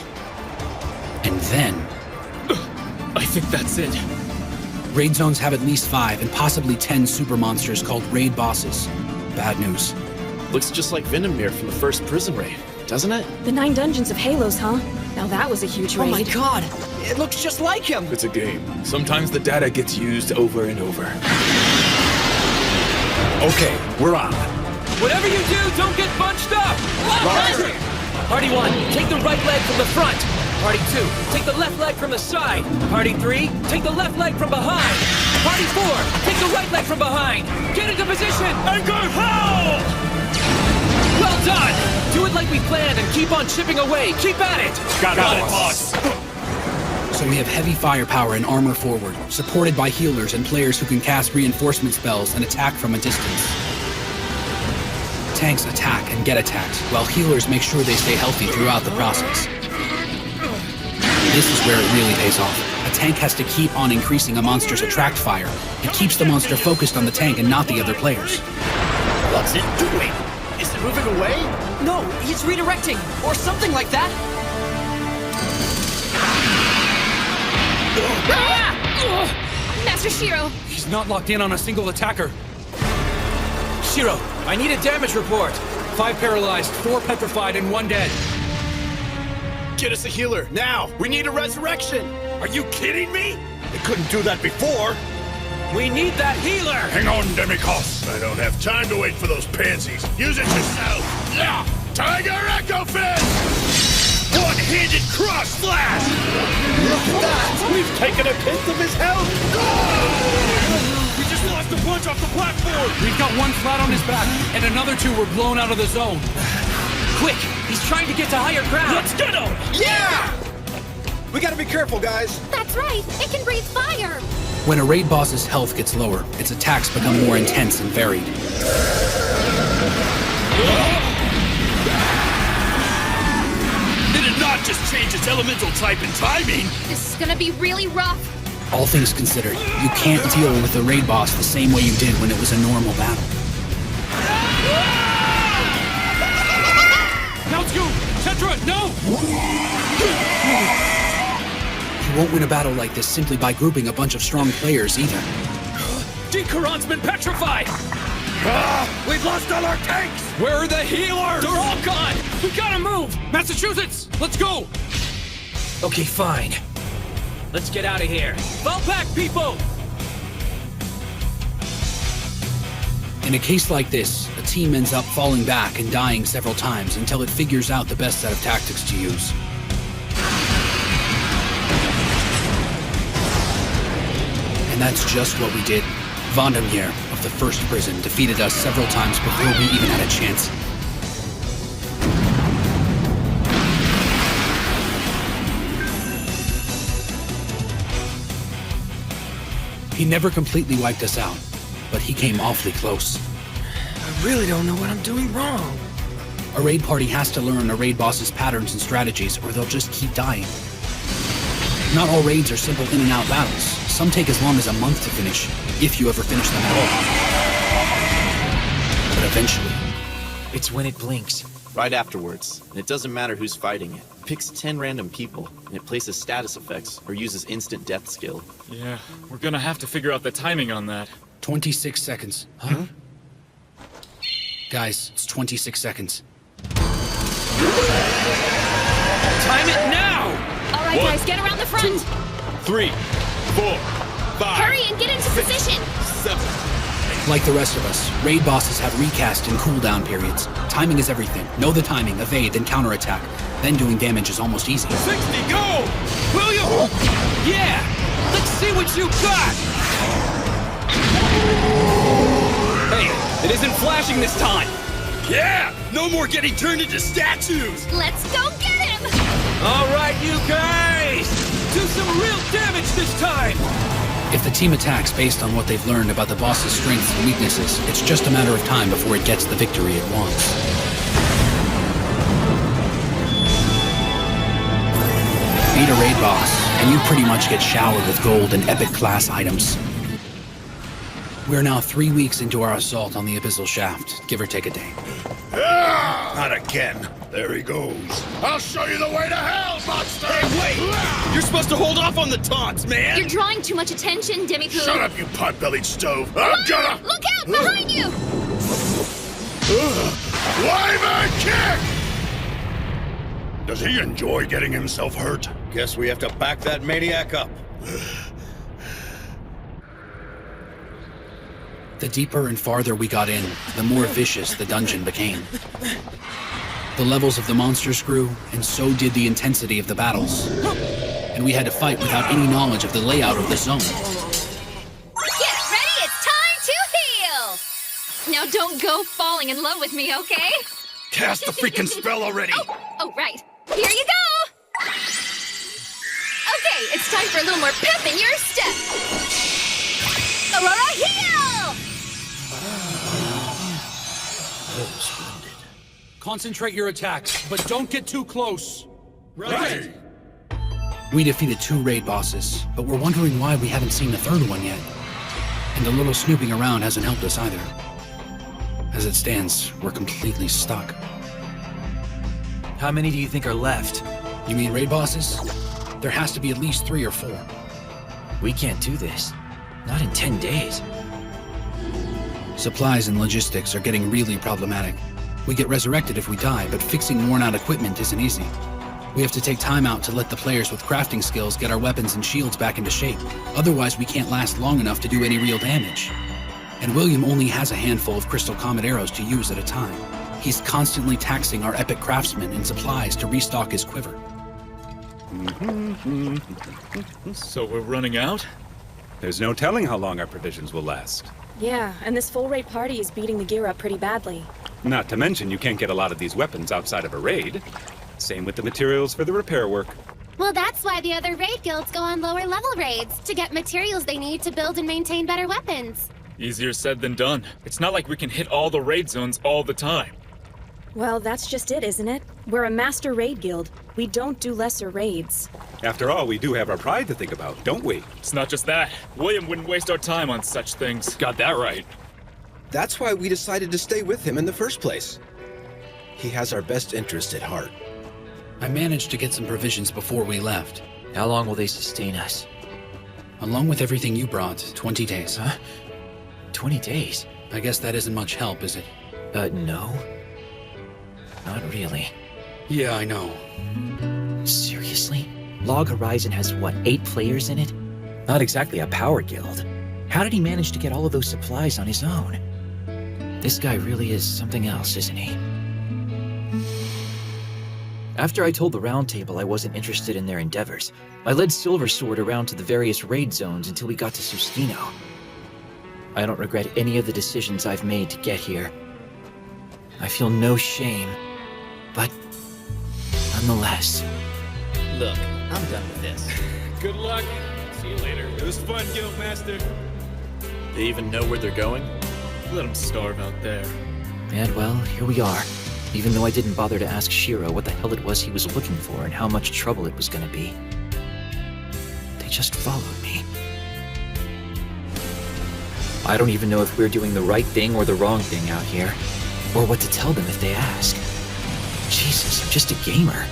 And then... I think that's it. Raid zones have at least 5 and possibly 10 super monsters called raid bosses. Bad news. Looks just like Venomir from the first prison raid, doesn't it? The 9 dungeons of Halos, huh? Now that was a huge raid. Oh my god! It looks just like him! It's a game. Sometimes the data gets used over and over. Okay, we're on. Whatever you do, don't get bunched up! Roger! Party 1, take the right leg from the front. Party 2, take the left leg from the side. Party 3, take the left leg from behind. Party 4, take the right leg from behind. Get into position and go hell! Well done! Do it like we planned and keep on chipping away. Keep at it! Got it, boss. So we have heavy firepower and armor forward, supported by healers and players who can cast reinforcement spells and attack from a distance. Tanks attack and get attacked, while healers make sure they stay healthy throughout the process. This is where it really pays off. A tank has to keep on increasing a monster's attract fire. It keeps the monster focused on the tank and not the other players. What's it doing? Is it moving away? No, he's redirecting, or something like that. Master Shiro! He's not locked in on a single attacker. Shiro, I need a damage report. 5 paralyzed, 4 petrified, and 1 dead. Get us a healer, now! We need a resurrection! Are you kidding me? They couldn't do that before. We need that healer! Hang on, Demikos. I don't have time to wait for those pansies. Use it yourself. Yeah! Tiger Echo Fist! One-handed cross slash! Look at that! We've taken a tenth of his health! We just lost a bunch off the platform! We've got 1 flat on his back, and another 2 were blown out of the zone. Quick! He's trying to get to higher ground! Let's get him! Yeah! We gotta be careful, guys. That's right! It can breathe fire! When a raid boss's health gets lower, its attacks become more intense and varied. Did it not just change its elemental type and timing? This is gonna be really rough. All things considered, you can't deal with the raid boss the same way you did when it was a normal battle. Now let's go! Tetra, no! You won't win a battle like this simply by grouping a bunch of strong players either. Dikaron's been petrified! We've lost all our tanks! Where are the healers? They're all gone! We gotta move! Massachusetts, let's go! Okay, fine. Let's get out of here. Fall back, people! In a case like this, a team ends up falling back and dying several times until it figures out the best set of tactics to use. And that's just what we did. Vandermeer of the first prison defeated us several times before we even had a chance. He never completely wiped us out, but he came awfully close. I really don't know what I'm doing wrong. A raid party has to learn a raid boss's patterns and strategies, or they'll just keep dying. Not all raids are simple in and out battles. Some take as long as a month to finish, if you ever finish them at all. But eventually... It's when it blinks. Right afterwards. And it doesn't matter who's fighting it. It picks 10 random people, and it places status effects, or uses instant death skill. Yeah, we're gonna have to figure out the timing on that. 26 seconds. Huh? Guys, it's 26 seconds. Time it now! All right, guys, get around the front. 3, 4, 5. Hurry and get into position. 7. Like the rest of us, raid bosses have recast and cooldown periods. Timing is everything. Know the timing, evade, then counterattack. Then doing damage is almost easy. 60, go! Will you? Yeah! Let's see what you got! Hey, it isn't flashing this time! Yeah! No more getting turned into statues! Let's go get him! All right, you guys! Do some real damage this time! If the team attacks based on what they've learned about the boss's strengths and weaknesses, it's just a matter of time before it gets the victory it wants. Beat a raid boss, and you pretty much get showered with gold and epic class items. We're now 3 weeks into our assault on the Abyssal Shaft, give or take a day. Not again. There he goes. I'll show you the way to hell, monster! Hey, wait! You're supposed to hold off on the taunts, man! You're drawing too much attention, Demi-Poo. Shut up, you pot-bellied stove! I'm gonna... Look out! Behind you! Wyvern kick! Does he enjoy getting himself hurt? Guess we have to back that maniac up. The deeper and farther we got in, the more vicious the dungeon became. The levels of the monsters grew, and so did the intensity of the battles. And we had to fight without any knowledge of the layout of the zone. Get ready, it's time to heal! Now don't go falling in love with me, okay? Cast the freaking spell already! Oh, right. Here you go! Okay, it's time for a little more pep in your step! Aurora, heal! Concentrate your attacks, but don't get too close. Right! We defeated 2 raid bosses, but we're wondering why we haven't seen the third one yet. And a little snooping around hasn't helped us either. As it stands, we're completely stuck. How many do you think are left? You mean raid bosses? There has to be at least 3 or 4. We can't do this. Not in 10 days. Supplies and logistics are getting really problematic. We get resurrected if we die, but fixing worn-out equipment isn't easy. We have to take time out to let the players with crafting skills get our weapons and shields back into shape. Otherwise, we can't last long enough to do any real damage. And William only has a handful of Crystal Comet arrows to use at a time. He's constantly taxing our epic craftsmen and supplies to restock his quiver. So we're running out? There's no telling how long our provisions will last. Yeah, and this full raid party is beating the gear up pretty badly. Not to mention you can't get a lot of these weapons outside of a raid. Same with the materials for the repair work. Well, that's why the other raid guilds go on lower level raids, to get materials they need to build and maintain better weapons. Easier said than done. It's not like we can hit all the raid zones all the time. Well, that's just it, isn't it? We're a master raid guild. We don't do lesser raids. After all, we do have our pride to think about, don't we? It's not just that. William wouldn't waste our time on such things. Got that right. That's why we decided to stay with him in the first place. He has our best interest at heart. I managed to get some provisions before we left. How long will they sustain us? Along with everything you brought, 20 days. Huh? 20 days? I guess that isn't much help, is it? No. Not really. Yeah, I know. Seriously? Log Horizon has, what, 8 players in it? Not exactly a power guild. How did he manage to get all of those supplies on his own? This guy really is something else, isn't he? After I told the Round Table I wasn't interested in their endeavors, I led Silver Sword around to the various raid zones until we got to Sustino. I don't regret any of the decisions I've made to get here. I feel no shame, but nonetheless. Look, I'm done with this. Good luck. See you later. It was fun, Guildmaster. They even know where they're going? Let them starve out there. And well, here we are. Even though I didn't bother to ask Shiro what the hell it was he was looking for and how much trouble it was gonna be. They just followed me. I don't even know if we're doing the right thing or the wrong thing out here, or what to tell them if they ask. Jesus, I'm just a gamer.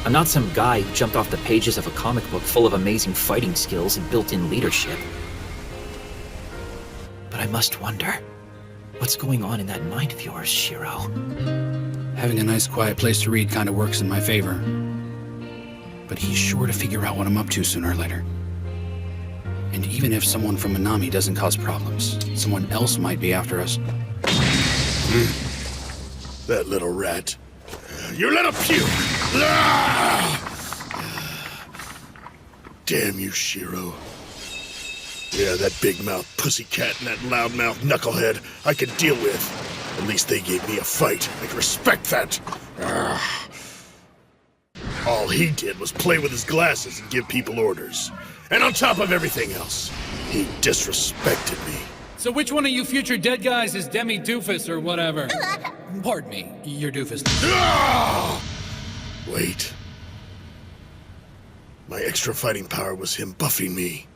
I'm not some guy who jumped off the pages of a comic book full of amazing fighting skills and built-in leadership. But I must wonder, what's going on in that mind of yours, Shiro? Having a nice quiet place to read kind of works in my favor. But he's sure to figure out what I'm up to sooner or later. And even if someone from Minami doesn't cause problems, someone else might be after us. That little rat. You little puke! Damn you, Shiro. Yeah, that big-mouth pussycat and that loud-mouth knucklehead I could deal with. At least they gave me a fight. I can respect that. All he did was play with his glasses and give people orders. And on top of everything else, he disrespected me. So which one of you future dead guys is Demi Doofus or whatever? Pardon me, you're Doofus. Wait. My extra fighting power was him buffing me.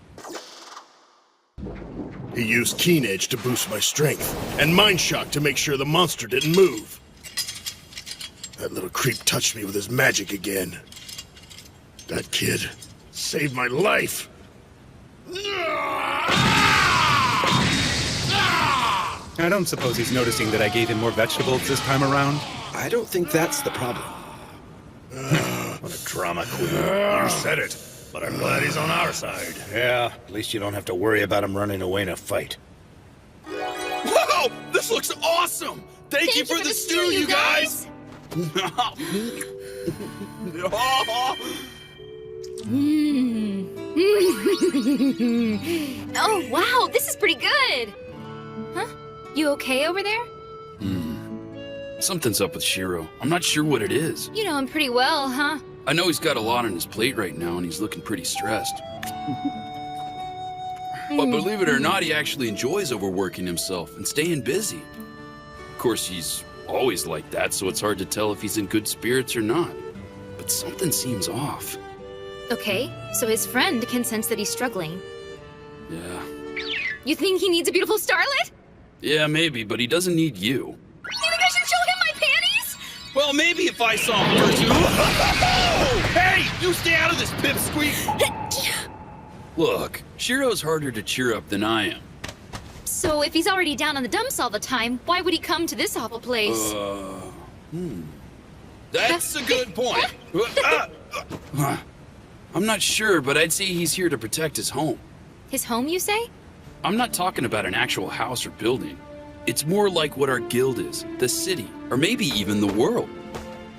He used Keen Edge to boost my strength, and Mind Shock to make sure the monster didn't move. That little creep touched me with his magic again. That kid saved my life. I don't suppose he's noticing that I gave him more vegetables this time around? I don't think that's the problem. What a drama queen. You said it, but I'm glad he's on our side. Yeah, at least you don't have to worry about him running away in a fight. Whoa! This looks awesome! Thank you for the stew, you guys! Oh, wow, this is pretty good. Huh? You okay over there? Something's up with Shiro. I'm not sure what it is. You know him pretty well, huh? I know he's got a lot on his plate right now and he's looking pretty stressed. But believe it or not, he actually enjoys overworking himself and staying busy. Of course, he's always like that, so it's hard to tell if he's in good spirits or not. But something seems off. Okay, so his friend can sense that he's struggling. Yeah. You think he needs a beautiful starlet? Yeah, maybe, but he doesn't need you. You think I should show him my panties? Well, maybe if I saw him first. Hey, you stay out of this, pipsqueak! Look, Shiro's harder to cheer up than I am. So if he's already down on the dumps all the time, why would he come to this awful place? That's a good point. I'm not sure, but I'd say he's here to protect his home. His home, you say? I'm not talking about an actual house or building. It's more like what our guild is, the city, or maybe even the world.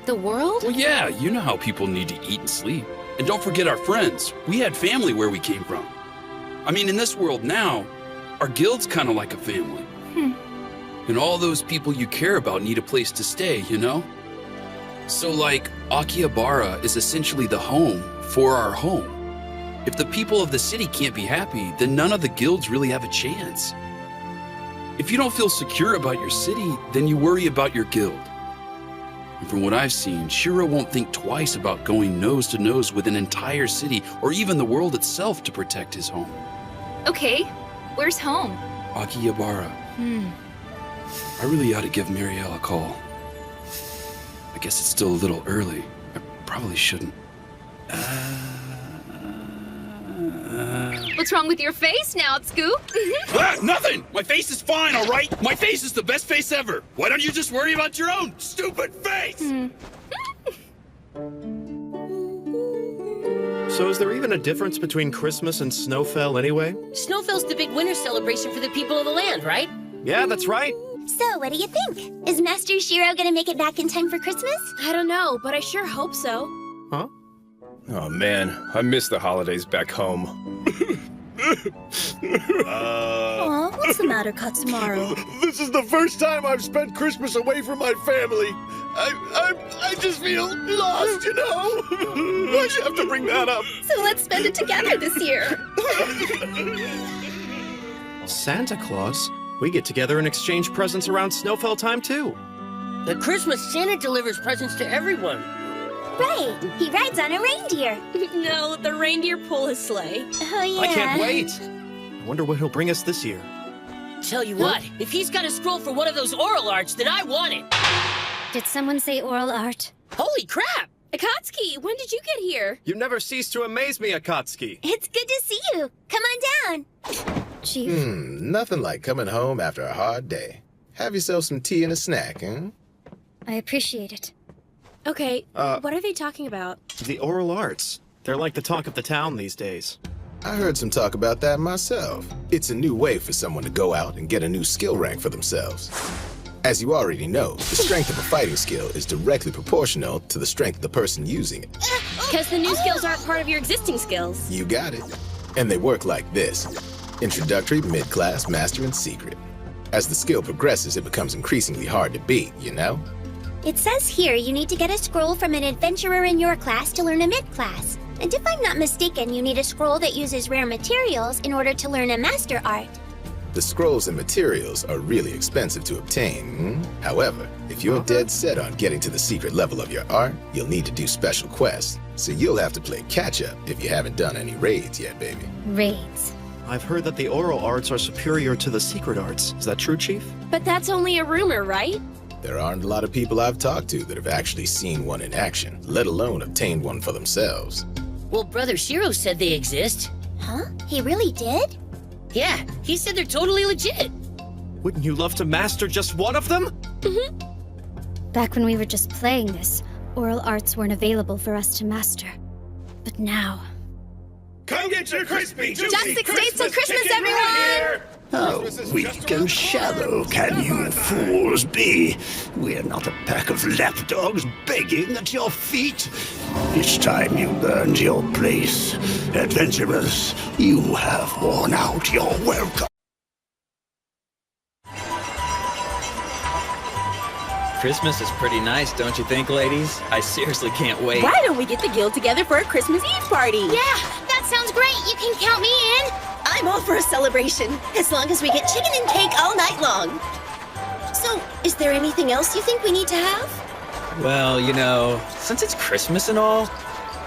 The world? Well, yeah, you know how people need to eat and sleep. And don't forget our friends. We had family where we came from. I mean, in this world now, our guild's kind of like a family. And all those people you care about need a place to stay, you know? So like, Akihabara is essentially the home for our home. If the people of the city can't be happy, then none of the guilds really have a chance. If you don't feel secure about your city, then you worry about your guild. And from what I've seen, Shiro won't think twice about going nose to nose with an entire city or even the world itself to protect his home. Okay, where's home? Akihabara. I really ought to give Marielle a call. I guess it's still a little early. I probably shouldn't. What's wrong with your face now, Scoop? Nothing! My face is fine, all right? My face is the best face ever. Why don't you just worry about your own stupid face? So is there even a difference between Christmas and Snowfell anyway? Snowfell's the big winter celebration for the people of the land, right? Yeah, that's right. So, what do you think? Is Master Shiro gonna make it back in time for Christmas? I don't know, but I sure hope so. Huh? Oh man, I miss the holidays back home. Aw, what's the matter, Katsumaru? This is the first time I've spent Christmas away from my family. I just feel lost, you know? Why'd you have to bring that up? So let's spend it together this year. Santa Claus? We get together and exchange presents around Snowfell time too. At Christmas, Santa delivers presents to everyone. Right, he rides on a reindeer. No, the reindeer pull his sleigh. Oh yeah. I can't wait. I wonder what he'll bring us this year. Tell you what, if he's got a scroll for one of those oral arts, then I want it. Did someone say oral art? Holy crap! Akatsuki, when did you get here? You never cease to amaze me, Akatsuki. It's good to see you. Come on down. Chief. Nothing like coming home after a hard day. Have yourself some tea and a snack, huh? I appreciate it. Okay, what are they talking about? The oral arts. They're like the talk of the town these days. I heard some talk about that myself. It's a new way for someone to go out and get a new skill rank for themselves. As you already know, the strength of a fighting skill is directly proportional to the strength of the person using it. Because the new skills aren't part of your existing skills. You got it. And they work like this. Introductory, mid-class, master, and secret. As the skill progresses, it becomes increasingly hard to beat, you know? It says here you need to get a scroll from an adventurer in your class to learn a mid-class. And if I'm not mistaken, you need a scroll that uses rare materials in order to learn a master art. The scrolls and materials are really expensive to obtain. However, if you're dead set on getting to the secret level of your art, you'll need to do special quests. So you'll have to play catch-up if you haven't done any raids yet, baby. Raids. I've heard that the oral arts are superior to the secret arts. Is that true, Chief? But that's only a rumor, right? There aren't a lot of people I've talked to that have actually seen one in action, let alone obtained one for themselves. Well, Brother Shiro said they exist. Huh? He really did? Yeah, he said they're totally legit. Wouldn't you love to master just one of them? Back when we were just playing this, oral arts weren't available for us to master. But now... Come get your crispy, juicy Just 6 days till Christmas, everyone! How weak and shallow can you fools be? We're not a pack of lapdogs begging at your feet. It's time you learned your place. Adventurers, you have worn out your welcome. Christmas is pretty nice, don't you think, ladies? I seriously can't wait. Why don't we get the guild together for a Christmas Eve party? Yeah, that sounds great. You can count me in. I'm all for a celebration, as long as we get chicken and cake all night long. So, is there anything else you think we need to have? Well, you know, since it's Christmas and all,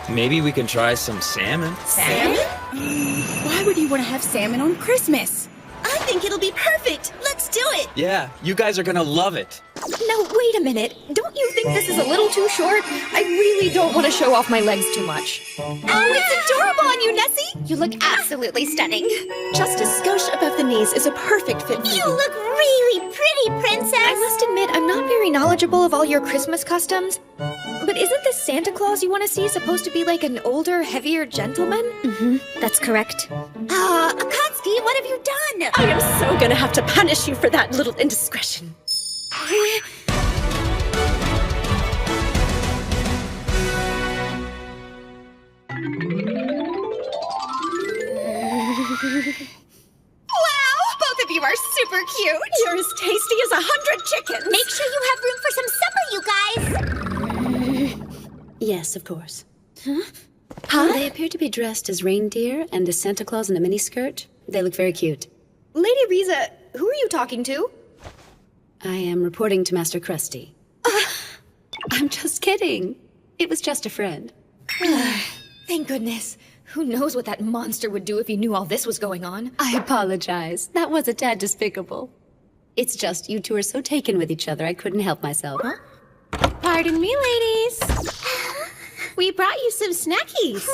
maybe we can try some salmon. Salmon? Why would you want to have salmon on Christmas? I think it'll be perfect. Let's do it. Yeah, you guys are gonna love it. No, wait a minute. Don't you think this is a little too short? I really don't want to show off my legs too much. Oh, it's adorable on you, Nessie. You look absolutely stunning. Just a skosh above the knees is a perfect fit for you. You look really pretty, princess. I must admit, I'm not very knowledgeable of all your Christmas customs. But isn't this Santa Claus you want to see supposed to be like an older, heavier gentleman? That's correct. Akatsuki, what have you done? I am so gonna have to punish you for that little indiscretion. Wow, both of you are super cute. You're as tasty as 100 chickens. Make sure you have room for some supper, you guys. Yes, of course. Huh? They appear to be dressed as reindeer and as Santa Claus in a miniskirt. They look very cute. Lady Riza, who are you talking to? I am reporting to Master Krusty. I'm just kidding. It was just a friend. Thank goodness. Who knows what that monster would do if he knew all this was going on? I apologize. That was a tad despicable. It's just you two are so taken with each other, I couldn't help myself. Pardon me, ladies. We brought you some snackies.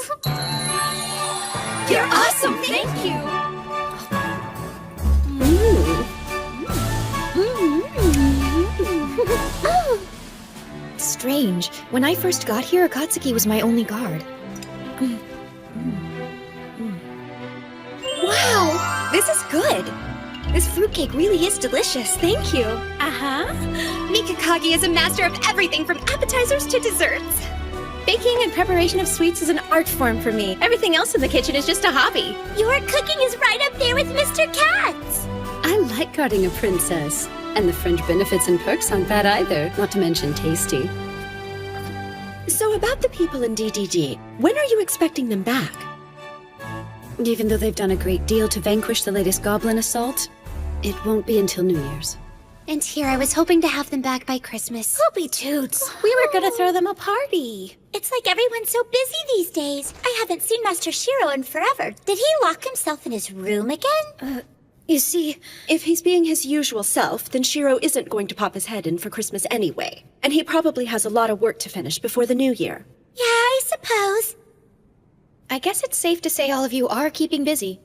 You're awesome, thank you. Strange. When I first got here, Akatsuki was my only guard. Wow! This is good. This fruitcake really is delicious. Thank you. Uh-huh. Mikakagi is a master of everything from appetizers to desserts. Baking and preparation of sweets is an art form for me. Everything else in the kitchen is just a hobby. Your cooking is right up there with Mr. Cat's. I like guarding a princess. And the fringe benefits and perks aren't bad either, not to mention tasty. So about the people in DDD, when are you expecting them back? Even though they've done a great deal to vanquish the latest goblin assault, it won't be until New Year's. And here I was hoping to have them back by Christmas. Poopy toots. We were gonna throw them a party. It's like everyone's so busy these days. I haven't seen Master Shiro in forever. Did he lock himself in his room again? You see, if he's being his usual self, then Shiro isn't going to pop his head in for Christmas anyway. And he probably has a lot of work to finish before the new year. Yeah, I suppose. I guess it's safe to say all of you are keeping busy.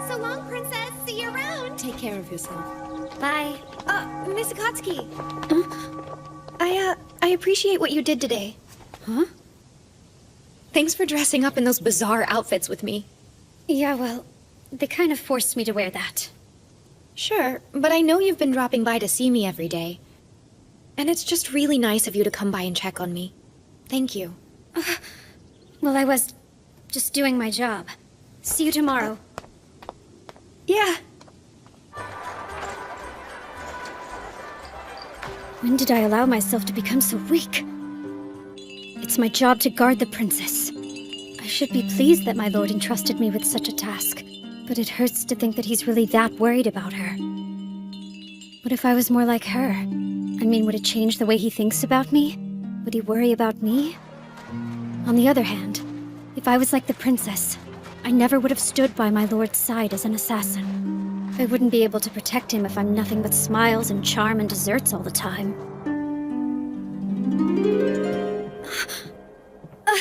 So long, princess. See you around. Take care of yourself. Bye. Miss Akatsuki. I appreciate what you did today. Huh? Thanks for dressing up in those bizarre outfits with me. Yeah, well, they kind of forced me to wear that. Sure, but I know you've been dropping by to see me every day. And it's just really nice of you to come by and check on me. Thank you. Well, I was just doing my job. See you tomorrow. Yeah. When did I allow myself to become so weak? It's my job to guard the princess. I should be pleased that my lord entrusted me with such a task, but it hurts to think that he's really that worried about her. What if I was more like her? I mean, would it change the way he thinks about me? Would he worry about me? On the other hand, if I was like the princess, I never would have stood by my lord's side as an assassin. I wouldn't be able to protect him if I'm nothing but smiles and charm and desserts all the time.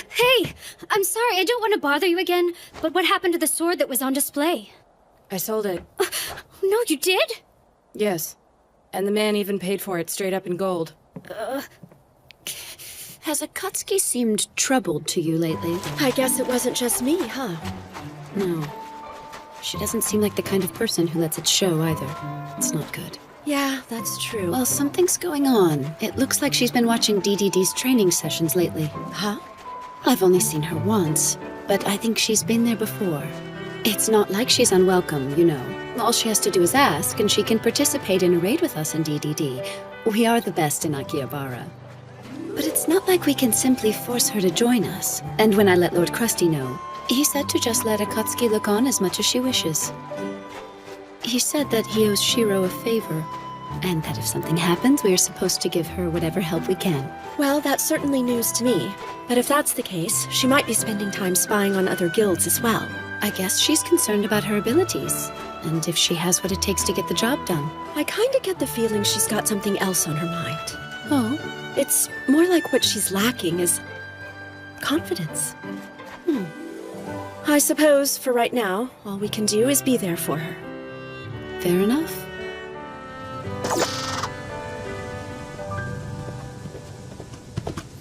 Hey! I'm sorry, I don't want to bother you again, but what happened to the sword that was on display? I sold it. No, you did? Yes. And the man even paid for it straight up in gold. Has Akatsuki seemed troubled to you lately? I guess it wasn't just me, huh? No. She doesn't seem like the kind of person who lets it show either. It's not good. Yeah, that's true. Well, something's going on. It looks like she's been watching DDD's training sessions lately. Huh? I've only seen her once, but I think she's been there before. It's not like she's unwelcome, you know. All she has to do is ask, and she can participate in a raid with us in DDD. We are the best in Akihabara. But it's not like we can simply force her to join us. And when I let Lord Krusty know, he said to just let Akatsuki look on as much as she wishes. He said that he owes Shiro a favor, and that if something happens, we are supposed to give her whatever help we can. Well, that's certainly news to me. But if that's the case, she might be spending time spying on other guilds as well. I guess she's concerned about her abilities, and if she has what it takes to get the job done. I kinda get the feeling she's got something else on her mind. Oh? It's more like what she's lacking is confidence. I suppose, for right now, all we can do is be there for her. Fair enough.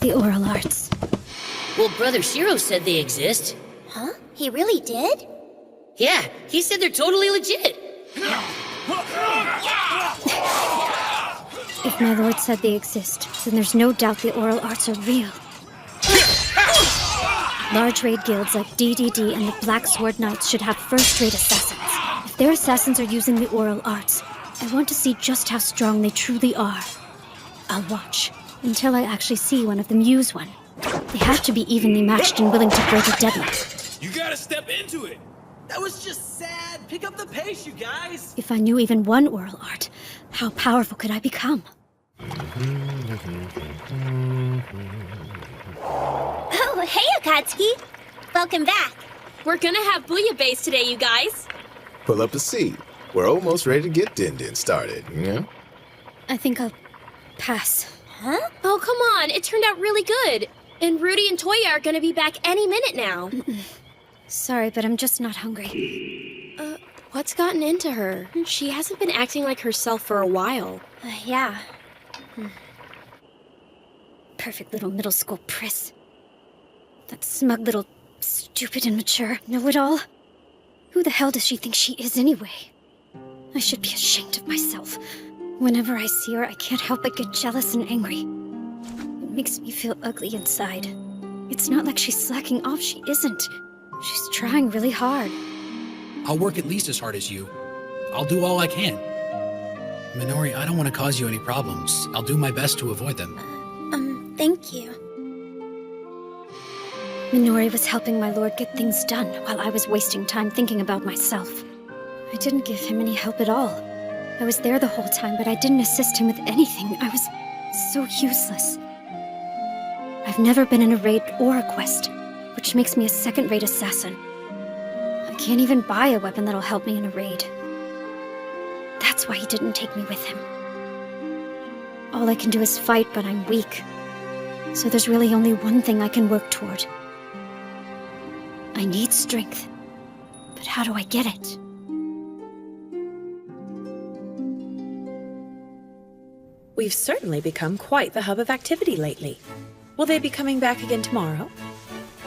The oral arts. Well, Brother Shiro said they exist. Huh? He really did? Yeah, he said they're totally legit. If my lord said they exist, then there's no doubt the oral arts are real. Large raid guilds like DDD and the Black Sword Knights should have first-rate assassins. If their assassins are using the oral arts, I want to see just how strong they truly are. I'll watch until I actually see one of them use one. They have to be evenly matched and willing to break a deadlock. You gotta step into it. That was just sad. Pick up the pace, you guys. If I knew even one oral art, how powerful could I become? Oh, hey, Akatsuki! Welcome back. We're gonna have bouillabaisse today, you guys. Pull up a seat. We're almost ready to get Din started, you know? I think I'll pass. Huh? Oh, come on. It turned out really good. And Rudy and Toya are gonna be back any minute now. Sorry, but I'm just not hungry. What's gotten into her? She hasn't been acting like herself for a while. Yeah. Perfect little middle school priss. That smug little stupid and mature know-it-all. Who the hell does she think she is anyway? I should be ashamed of myself. Whenever I see her, I can't help but get jealous and angry. It makes me feel ugly inside. It's not like she's slacking off, she isn't. She's trying really hard. I'll work at least as hard as you. I'll do all I can. Minori, I don't want to cause you any problems. I'll do my best to avoid them. Thank you. Minori was helping my lord get things done while I was wasting time thinking about myself. I didn't give him any help at all. I was there the whole time, but I didn't assist him with anything. I was so useless. I've never been in a raid or a quest, which makes me a second-rate assassin. I can't even buy a weapon that'll help me in a raid. That's why he didn't take me with him. All I can do is fight, but I'm weak. So there's really only one thing I can work toward. I need strength. But how do I get it? We've certainly become quite the hub of activity lately. Will they be coming back again tomorrow?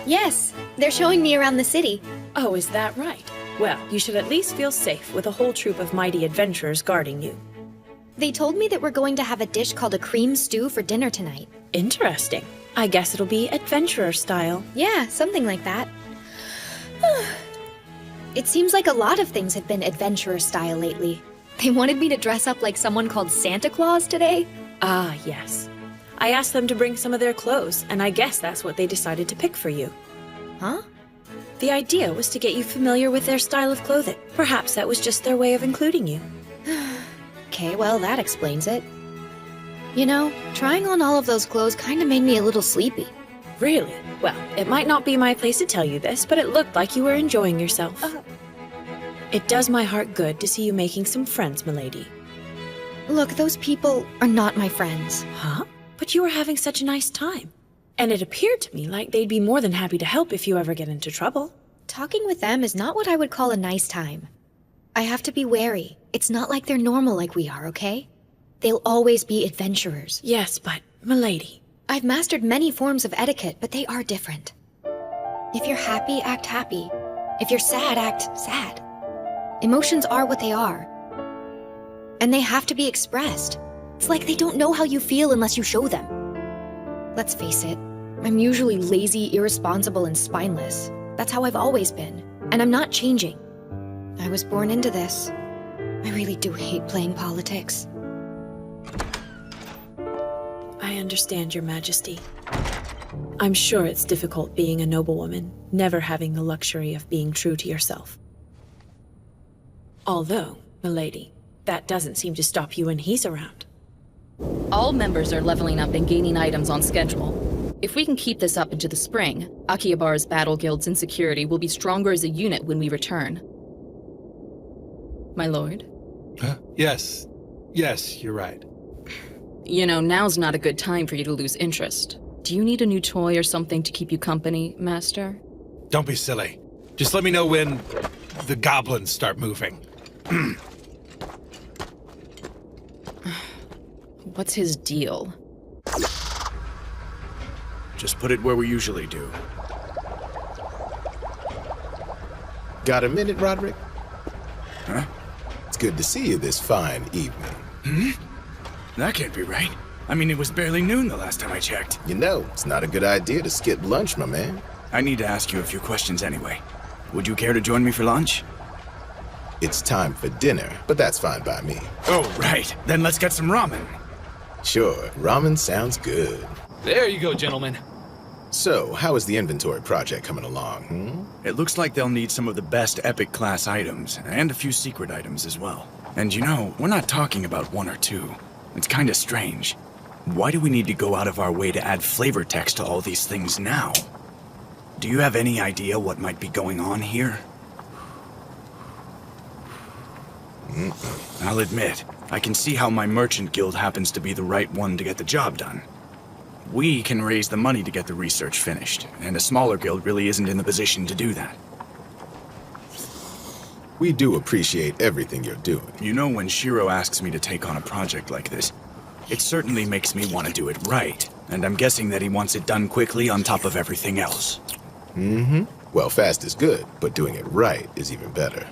Yes, they're showing me around the city. Oh, is that right? Well, you should at least feel safe with a whole troop of mighty adventurers guarding you. They told me that we're going to have a dish called a cream stew for dinner tonight. Interesting. I guess it'll be adventurer style. Yeah, something like that. It seems like a lot of things have been adventurer style lately. They wanted me to dress up like someone called Santa Claus today. Ah, yes. I asked them to bring some of their clothes, and I guess that's what they decided to pick for you. Huh? The idea was to get you familiar with their style of clothing. Perhaps that was just their way of including you. Okay, well, that explains it. You know, trying on all of those clothes kind of made me a little sleepy. Really? Well, it might not be my place to tell you this, but it looked like you were enjoying yourself. It does my heart good to see you making some friends, milady. Look, those people are not my friends. Huh? But you were having such a nice time. And it appeared to me like they'd be more than happy to help if you ever get into trouble. Talking with them is not what I would call a nice time. I have to be wary. It's not like they're normal like we are, okay? They'll always be adventurers. Yes, but, milady... I've mastered many forms of etiquette, but they are different. If you're happy, act happy. If you're sad, act sad. Emotions are what they are. And they have to be expressed. It's like they don't know how you feel unless you show them. Let's face it, I'm usually lazy, irresponsible, and spineless. That's how I've always been, and I'm not changing. I was born into this. I really do hate playing politics. I understand, Your Majesty. I'm sure it's difficult being a noblewoman, never having the luxury of being true to yourself. Although, milady, that doesn't seem to stop you when he's around. All members are leveling up and gaining items on schedule. If we can keep this up into the spring, Akihabara's battle guilds and security will be stronger as a unit when we return. My lord? Yes. Yes, you're right. You know, now's not a good time for you to lose interest. Do you need a new toy or something to keep you company, Master? Don't be silly. Just let me know when the goblins start moving. What's his deal? Just put it where we usually do. Got a minute, Roderick? Huh? It's good to see you this fine evening. Hmm? That can't be right. I mean, it was barely noon the last time I checked. You know, it's not a good idea to skip lunch, my man. I need to ask you a few questions anyway. Would you care to join me for lunch? It's time for dinner, but that's fine by me. Oh, right. Then let's get some ramen. Sure, ramen sounds good. There you go, gentlemen. So, how is the inventory project coming along, It looks like they'll need some of the best epic class items, and a few secret items as well. And you know, we're not talking about one or two. It's kinda strange. Why do we need to go out of our way to add flavor text to all these things now? Do you have any idea what might be going on here? I'll admit, I can see how my merchant guild happens to be the right one to get the job done. We can raise the money to get the research finished, and a smaller guild really isn't in the position to do that. We do appreciate everything you're doing. You know, when Shiro asks me to take on a project like this, it certainly makes me want to do it right, and I'm guessing that he wants it done quickly on top of everything else. Mm-hmm. Well, fast is good, but doing it right is even better.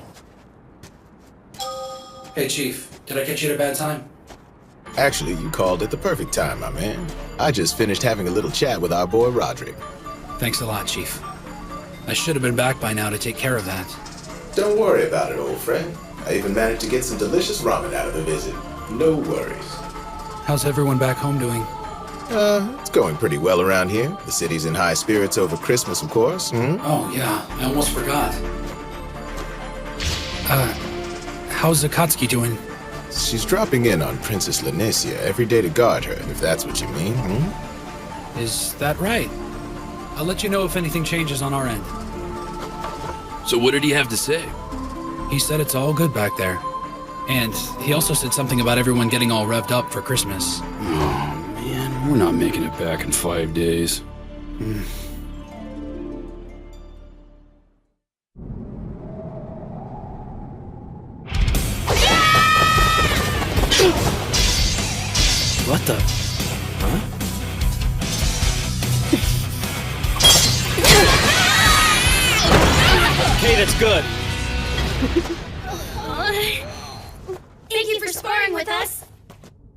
Hey, Chief. Did I catch you at a bad time? Actually, you called at the perfect time, my man. I just finished having a little chat with our boy Roderick. Thanks a lot, Chief. I should have been back by now to take care of that. Don't worry about it, old friend. I even managed to get some delicious ramen out of the visit. No worries. How's everyone back home doing? It's going pretty well around here. The city's in high spirits over Christmas, of course. Oh, yeah. I almost forgot. How's Akatsuki doing? She's dropping in on Princess Lanesia every day to guard her, if that's what you mean, Is that right? I'll let you know if anything changes on our end. So what did he have to say? He said it's all good back there. And he also said something about everyone getting all revved up for Christmas. Oh, man, we're not making it back in 5 days. What the? Huh? Okay, that's good. Thank you for sparring with us.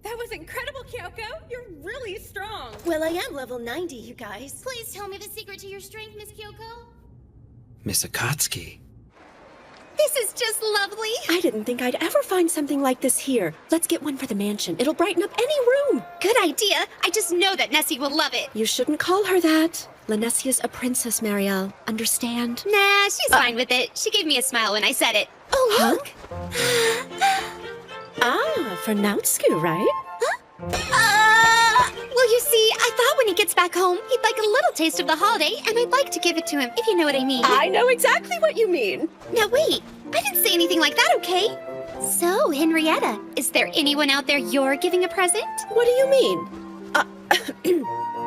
That was incredible, Kyoko. You're really strong. Well, I am level 90, you guys. Please tell me the secret to your strength, Miss Kyoko. Miss Akatsuki. This is just lovely. I didn't think I'd ever find something like this here. Let's get one for the mansion. It'll brighten up any room. Good idea. I just know that Nessie will love it. You shouldn't call her that. Lanesia's a princess, Marielle. Understand? Nah, she's fine with it. She gave me a smile when I said it. Oh, look. For Nautsu, right? Well, you see, I thought when he gets back home, he'd like a little taste of the holiday, and I'd like to give it to him, if you know what I mean. I know exactly what you mean. Now wait, I didn't say anything like that, okay? So, Henrietta, is there anyone out there you're giving a present? What do you mean?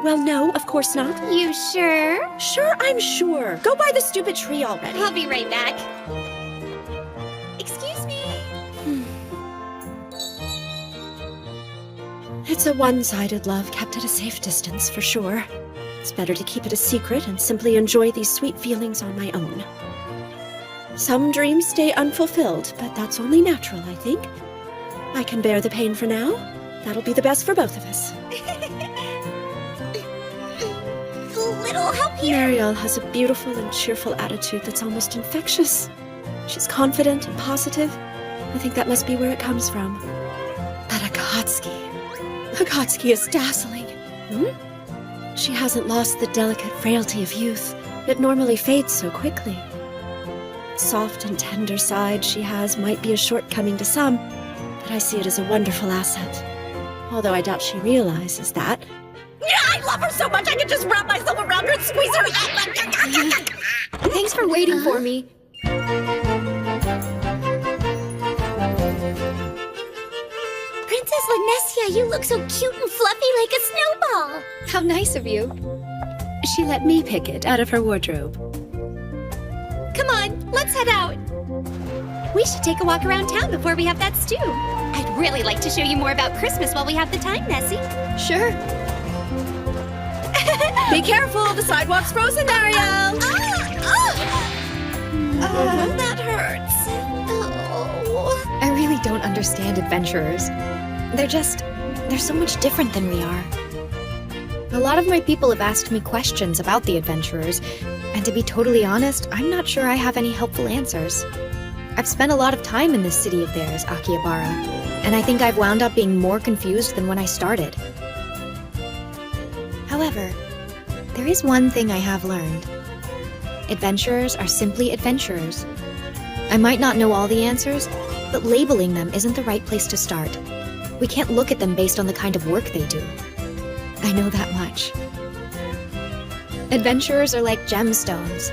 Well, no, of course not. You sure? Sure, I'm sure. Go buy the stupid tree already. I'll be right back. Excuse me. It's a one-sided love kept at a safe distance, for sure. It's better to keep it a secret and simply enjoy these sweet feelings on my own. Some dreams stay unfulfilled, but that's only natural, I think. I can bear the pain for now. That'll be the best for both of us. Little help here. Marielle has a beautiful and cheerful attitude that's almost infectious. She's confident and positive. I think that must be where it comes from. But Akatsuki is dazzling. She hasn't lost the delicate frailty of youth. It normally fades so quickly. Soft and tender side she has might be a shortcoming to some, but I see it as a wonderful asset. Although I doubt she realizes that. I love her so much I could just wrap myself around her and squeeze her head. Thanks for waiting for me. Princess Lanesia, you look so cute and fluffy like a snowball. How nice of you. She let me pick it out of her wardrobe. Come on, let's head out. We should take a walk around town before we have that stew. I'd really like to show you more about Christmas while we have the time, Nessie. Sure. Be careful, the sidewalk's frozen, Marielle! That hurts. Oh. I really don't understand adventurers. They're so much different than we are. A lot of my people have asked me questions about the adventurers, and to be totally honest, I'm not sure I have any helpful answers. I've spent a lot of time in this city of theirs, Akihabara, and I think I've wound up being more confused than when I started. However, there is one thing I have learned. Adventurers are simply adventurers. I might not know all the answers, but labeling them isn't the right place to start. We can't look at them based on the kind of work they do. I know that much. Adventurers are like gemstones.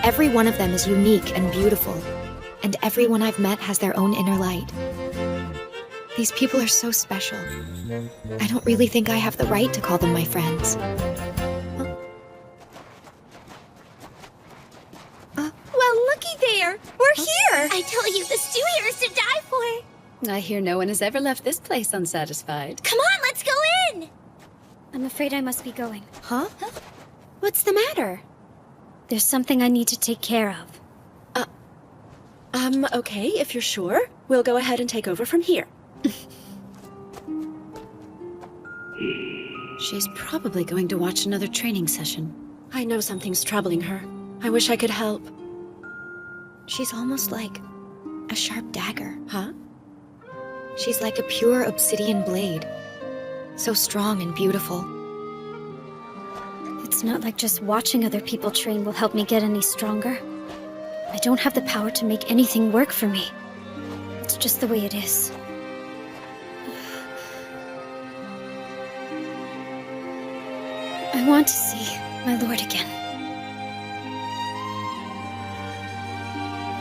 Every one of them is unique and beautiful, and everyone I've met has their own inner light. These people are so special. I don't really think I have the right to call them my friends. Well, looky there. We're here. I tell you, the stew here is to die for. I hear no one has ever left this place unsatisfied. Come on, let's go in. I'm afraid I must be going. Huh? What's the matter? There's something I need to take care of. Okay, if you're sure. We'll go ahead and take over from here. She's probably going to watch another training session. I know something's troubling her. I wish I could help. She's almost like a sharp dagger. Huh? She's like a pure obsidian blade. So strong and beautiful. It's not like just watching other people train will help me get any stronger. I don't have the power to make anything work for me. It's just the way it is. I want to see my lord again.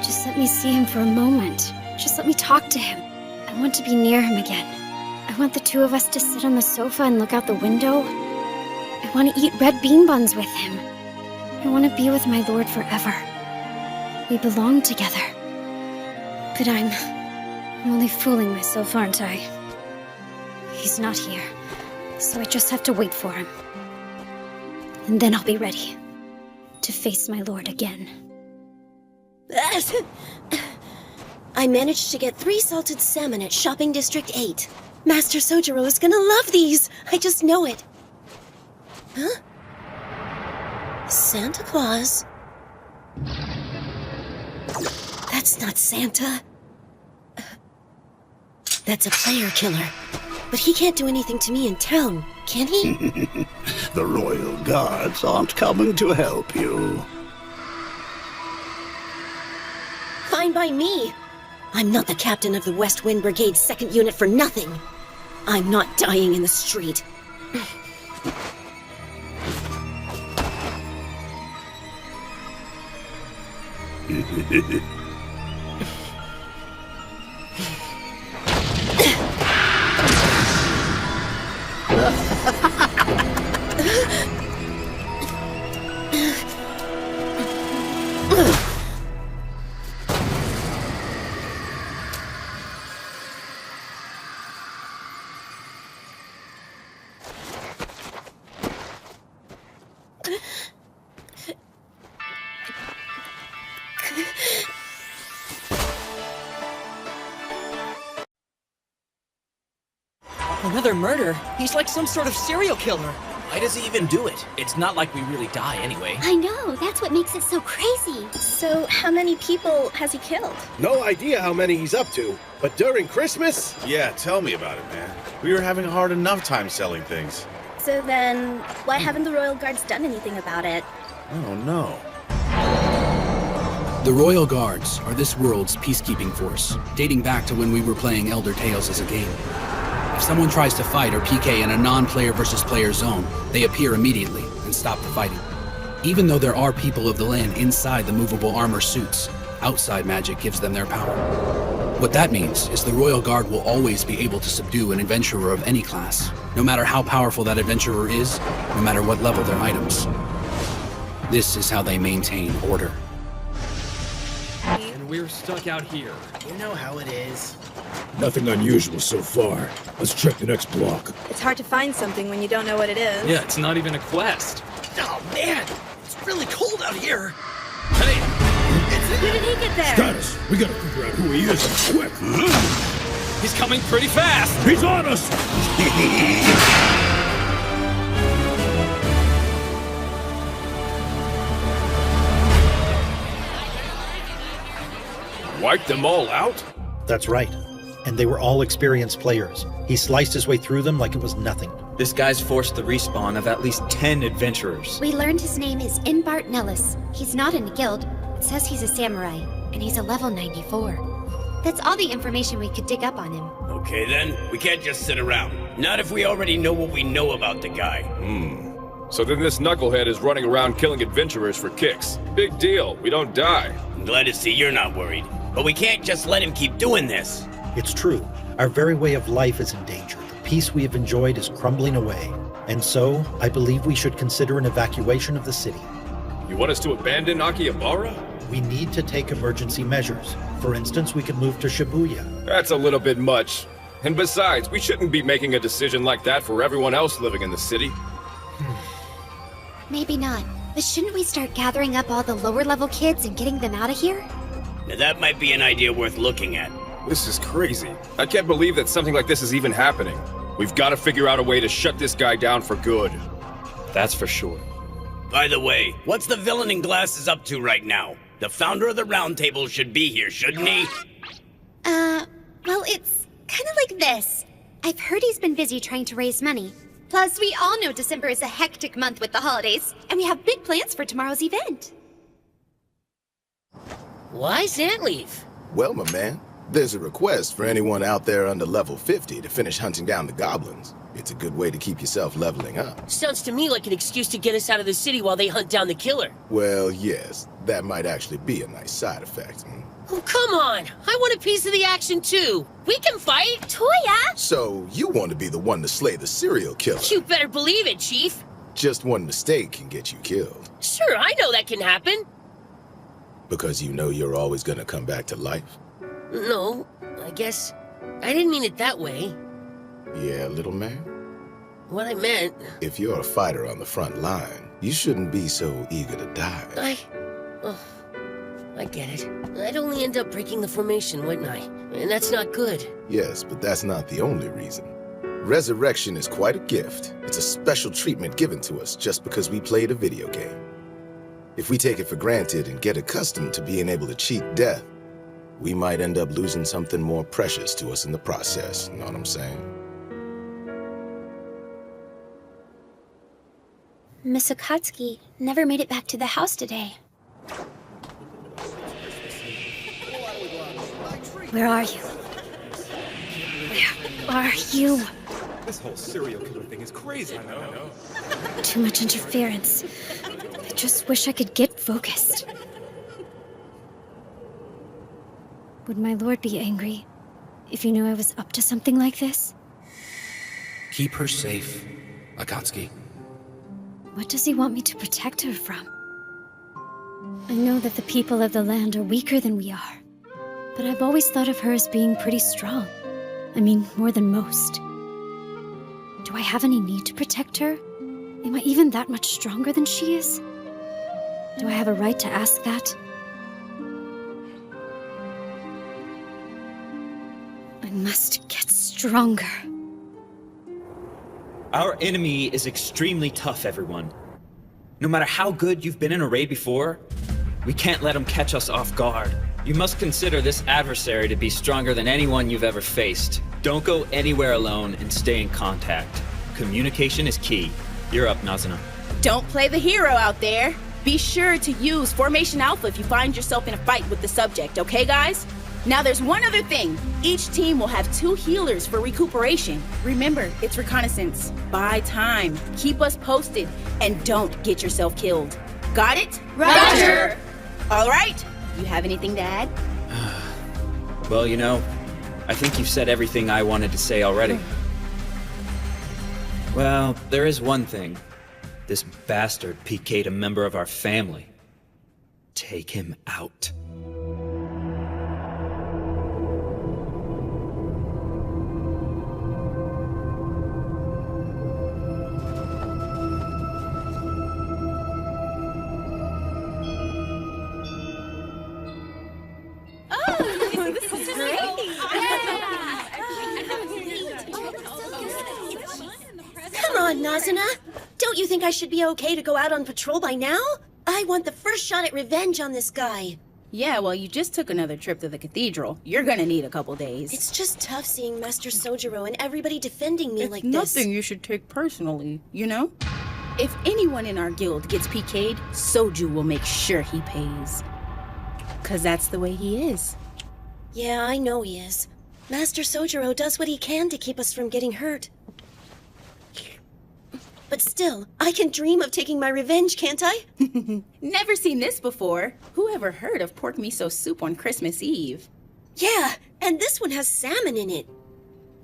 Just let me see him for a moment. Just let me talk to him. I want to be near him again. I want the two of us to sit on the sofa and look out the window. I want to eat red bean buns with him. I want to be with my lord forever. We belong together. But I'm only fooling myself, aren't I? He's not here, so I just have to wait for him. And then I'll be ready to face my lord again. I managed to get 3 salted salmon at Shopping District 8. Master Sojiro is gonna love these! I just know it. Huh? Santa Claus? That's not Santa. That's a player killer. But he can't do anything to me in town, can he? The Royal Guards aren't coming to help you. Fine by me. I'm not the captain of the West Wind Brigade's 2nd unit for nothing. I'm not dying in the street. Another murder? He's like some sort of serial killer. Why does he even do it? It's not like we really die anyway. I know, that's what makes it so crazy. So, how many people has he killed? No idea how many he's up to, but during Christmas? Yeah, tell me about it, man. We were having a hard enough time selling things. So then, why haven't the Royal Guards done anything about it? Oh, no. The Royal Guards are this world's peacekeeping force, dating back to when we were playing Elder Tales as a game. If someone tries to fight or PK in a non-player versus player zone, they appear immediately and stop the fighting. Even though there are people of the land inside the movable armor suits, outside magic gives them their power. What that means is the Royal Guard will always be able to subdue an adventurer of any class, no matter how powerful that adventurer is, no matter what level their items. This is how they maintain order. And we're stuck out here. You know how it is. Nothing unusual so far. Let's check the next block. It's hard to find something when you don't know what it is. Yeah, it's not even a quest. Oh, man! It's really cold out here! Hey! When did he get there? Status! We gotta figure out who he is, quick! He's coming pretty fast! He's on us! Wiped them all out? That's right. And they were all experienced players. He sliced his way through them like it was nothing. This guy's forced the respawn of at least 10 adventurers. We learned his name is Inbart Nellis. He's not in a guild. It says he's a samurai, and he's a level 94. That's all the information we could dig up on him. Okay then, we can't just sit around. Not if we already know what we know about the guy. So then this knucklehead is running around killing adventurers for kicks. Big deal, we don't die. I'm glad to see you're not worried. But we can't just let him keep doing this. It's true. Our very way of life is in danger. The peace we have enjoyed is crumbling away. And so, I believe we should consider an evacuation of the city. You want us to abandon Akihabara? We need to take emergency measures. For instance, we could move to Shibuya. That's a little bit much. And besides, we shouldn't be making a decision like that for everyone else living in the city. Maybe not. But shouldn't we start gathering up all the lower level kids and getting them out of here? Now that might be an idea worth looking at. This is crazy. I can't believe that something like this is even happening. We've got to figure out a way to shut this guy down for good. That's for sure. By the way, what's the villain in glasses up to right now? The founder of the Round Table should be here, shouldn't he? Well, it's kind of like this. I've heard he's been busy trying to raise money. Plus, we all know December is a hectic month with the holidays, and we have big plans for tomorrow's event. Why's that leave? Well, my man, there's a request for anyone out there under level 50 to finish hunting down the goblins. It's a good way to keep yourself leveling up. Sounds to me like an excuse to get us out of the city while they hunt down the killer. Well, yes, that might actually be a nice side effect. Oh, come on! I want a piece of the action too! We can fight! Toya! So, you want to be the one to slay the serial killer? You better believe it, Chief! Just one mistake can get you killed. Sure, I know that can happen! Because you know you're always gonna come back to life? No, I guess... I didn't mean it that way. Yeah, little man? What I meant... If you're a fighter on the front line, you shouldn't be so eager to die. I get it. I'd only end up breaking the formation, wouldn't I? And that's not good. Yes, but that's not the only reason. Resurrection is quite a gift. It's a special treatment given to us just because we played a video game. If we take it for granted and get accustomed to being able to cheat death, we might end up losing something more precious to us in the process, you know what I'm saying? Miss Akatsuki never made it back to the house today. Where are you? Where are you? This whole serial killer thing is crazy. I know. Too much interference. I just wish I could get focused. Would my lord be angry if he knew I was up to something like this? Keep her safe, Akatsuki. What does he want me to protect her from? I know that the people of the land are weaker than we are, but I've always thought of her as being pretty strong. I mean, more than most. Do I have any need to protect her? Am I even that much stronger than she is? Do I have a right to ask that? I must get stronger. Our enemy is extremely tough, everyone. No matter how good you've been in a raid before, we can't let them catch us off guard. You must consider this adversary to be stronger than anyone you've ever faced. Don't go anywhere alone and stay in contact. Communication is key. You're up, Nazuna. Don't play the hero out there. Be sure to use Formation Alpha if you find yourself in a fight with the subject, okay guys? Now there's one other thing. Each team will have 2 healers for recuperation. Remember, it's reconnaissance. Buy time, keep us posted, and don't get yourself killed. Got it? Roger! All right, you have anything to add? Well, you know, I think you've said everything I wanted to say already. Well, there is one thing. This bastard PK'd a member of our family. Take him out. Come on, Nazuna. Don't you think I should be okay to go out on patrol by now? I want the first shot at revenge on this guy. Yeah, well, you just took another trip to the cathedral. You're gonna need a couple days. It's just tough seeing Master Sojiro and everybody defending me like this. Nothing you should take personally, you know? If anyone in our guild gets PK'd, Soju will make sure he pays. 'Cause that's the way he is. Yeah, I know he is. Master Sojiro does what he can to keep us from getting hurt. But still, I can dream of taking my revenge, can't I? Never seen this before. Who ever heard of pork miso soup on Christmas Eve? Yeah, and this one has salmon in it.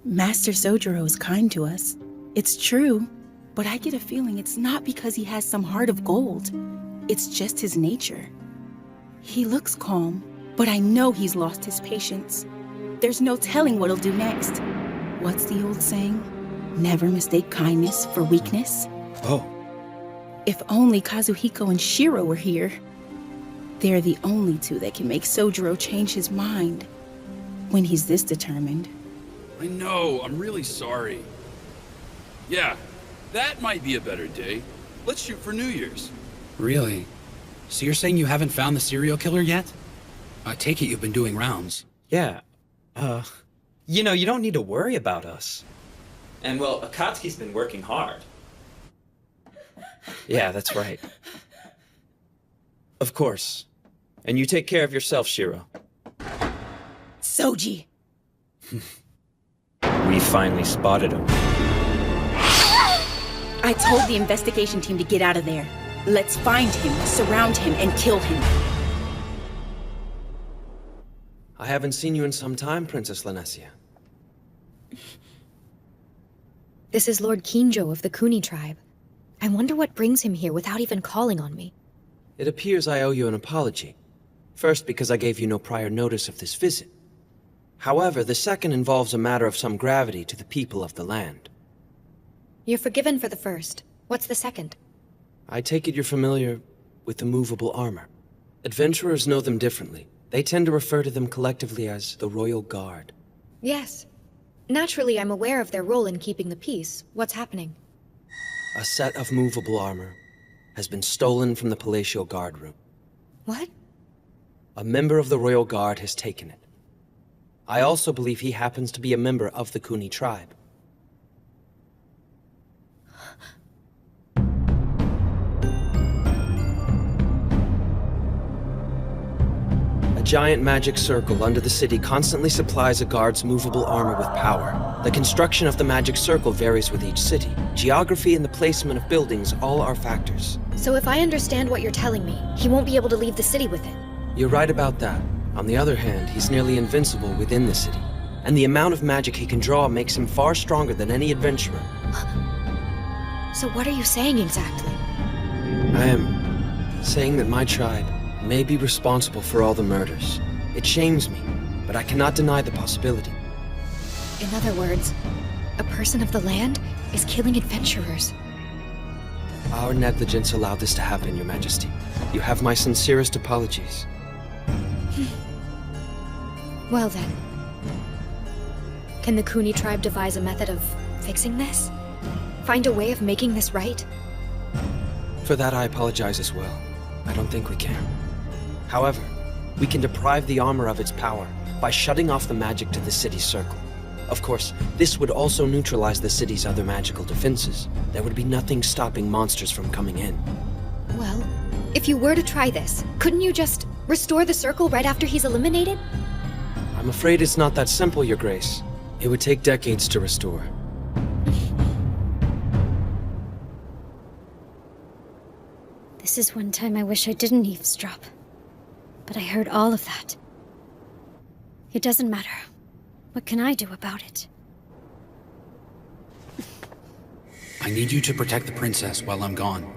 Master Sojiro is kind to us. It's true, but I get a feeling it's not because he has some heart of gold. It's just his nature. He looks calm, but I know he's lost his patience. There's no telling what he'll do next. What's the old saying? Never mistake kindness for weakness. Oh, If only Kazuhiko and Shiro were here. They're the only two that can make Sojiro change his mind when he's this determined. I know, I'm really sorry. Yeah, that might be a better day. Let's shoot for New Year's. Really? So you're saying you haven't found the serial killer yet? I take it you've been doing rounds. Yeah. You know, you don't need to worry about us. And well, Akatsuki's been working hard. Yeah, that's right. Of course. And you take care of yourself, Shiro. Soji! We finally spotted him. I told the investigation team to get out of there. Let's find him, surround him, and kill him. I haven't seen you in some time, Princess Lanessia. This is Lord Kinjo of the Kuni tribe. I wonder what brings him here without even calling on me. It appears I owe you an apology. First, because I gave you no prior notice of this visit. However, the second involves a matter of some gravity to the people of the land. You're forgiven for the first. What's the second? I take it you're familiar with the movable armor. Adventurers know them differently. They tend to refer to them collectively as the Royal Guard. Yes. Naturally, I'm aware of their role in keeping the peace. What's happening? A set of movable armor has been stolen from the Palatial Guard room. What? A member of the Royal Guard has taken it. I also believe he happens to be a member of the Kuni tribe. A giant magic circle under the city constantly supplies a guard's movable armor with power. The construction of the magic circle varies with each city. Geography and the placement of buildings all are factors. So if I understand what you're telling me, he won't be able to leave the city with it. You're right about that. On the other hand, he's nearly invincible within the city. And the amount of magic he can draw makes him far stronger than any adventurer. So what are you saying exactly? I am saying that my tribe may be responsible for all the murders. It shames me, but I cannot deny the possibility. In other words, a person of the land is killing adventurers. Our negligence allowed this to happen, Your Majesty. You have my sincerest apologies. Well then. Can the Kuni tribe devise a method of fixing this? Find a way of making this right? For that I apologize as well. I don't think we can. However, we can deprive the armor of its power by shutting off the magic to the city's circle. Of course, this would also neutralize the city's other magical defenses. There would be nothing stopping monsters from coming in. Well, if you were to try this, couldn't you just restore the circle right after he's eliminated? I'm afraid it's not that simple, Your Grace. It would take decades to restore. This is one time I wish I didn't eavesdrop. But I heard all of that. It doesn't matter. What can I do about it? I need you to protect the princess while I'm gone.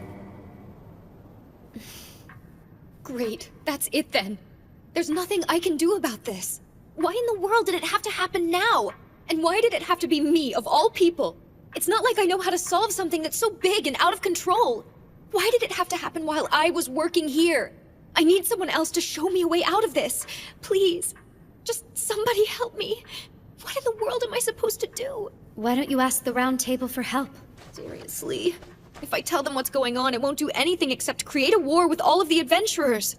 Great, that's it then. There's nothing I can do about this. Why in the world did it have to happen now? And why did it have to be me, of all people? It's not like I know how to solve something that's so big and out of control. Why did it have to happen while I was working here? I need someone else to show me a way out of this. Please, just somebody help me. What in the world am I supposed to do? Why don't you ask the round table for help? Seriously? If I tell them what's going on, it won't do anything except create a war with all of the adventurers.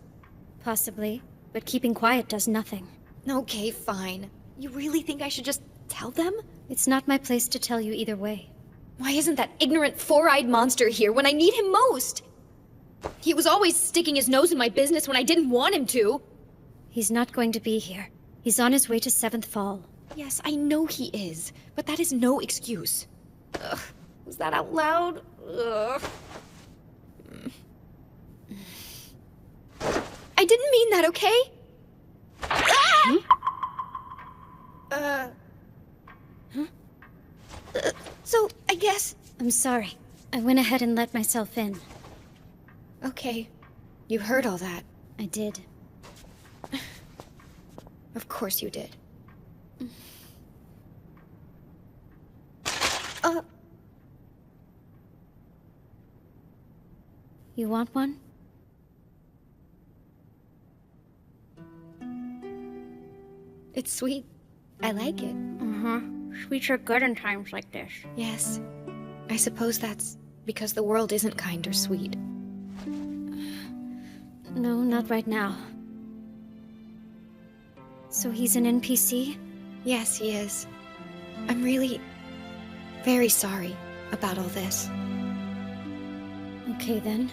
Possibly, but keeping quiet does nothing. Okay, fine. You really think I should just tell them? It's not my place to tell you either way. Why isn't that ignorant four-eyed monster here when I need him most? He was always sticking his nose in my business when I didn't want him to. He's not going to be here. He's on his way to 7th Fall. Yes, I know he is, but that is no excuse. Ugh, was that out loud? Ugh. I didn't mean that, okay? Ah! So, I guess... I'm sorry. I went ahead and let myself in. Okay. You heard all that. I did. Of course you did. You want one? It's sweet. I like it. Sweets are good in times like this. Yes. I suppose that's because the world isn't kind or sweet. No, not right now. So he's an NPC? Yes, he is. I'm really very sorry about all this. Okay then.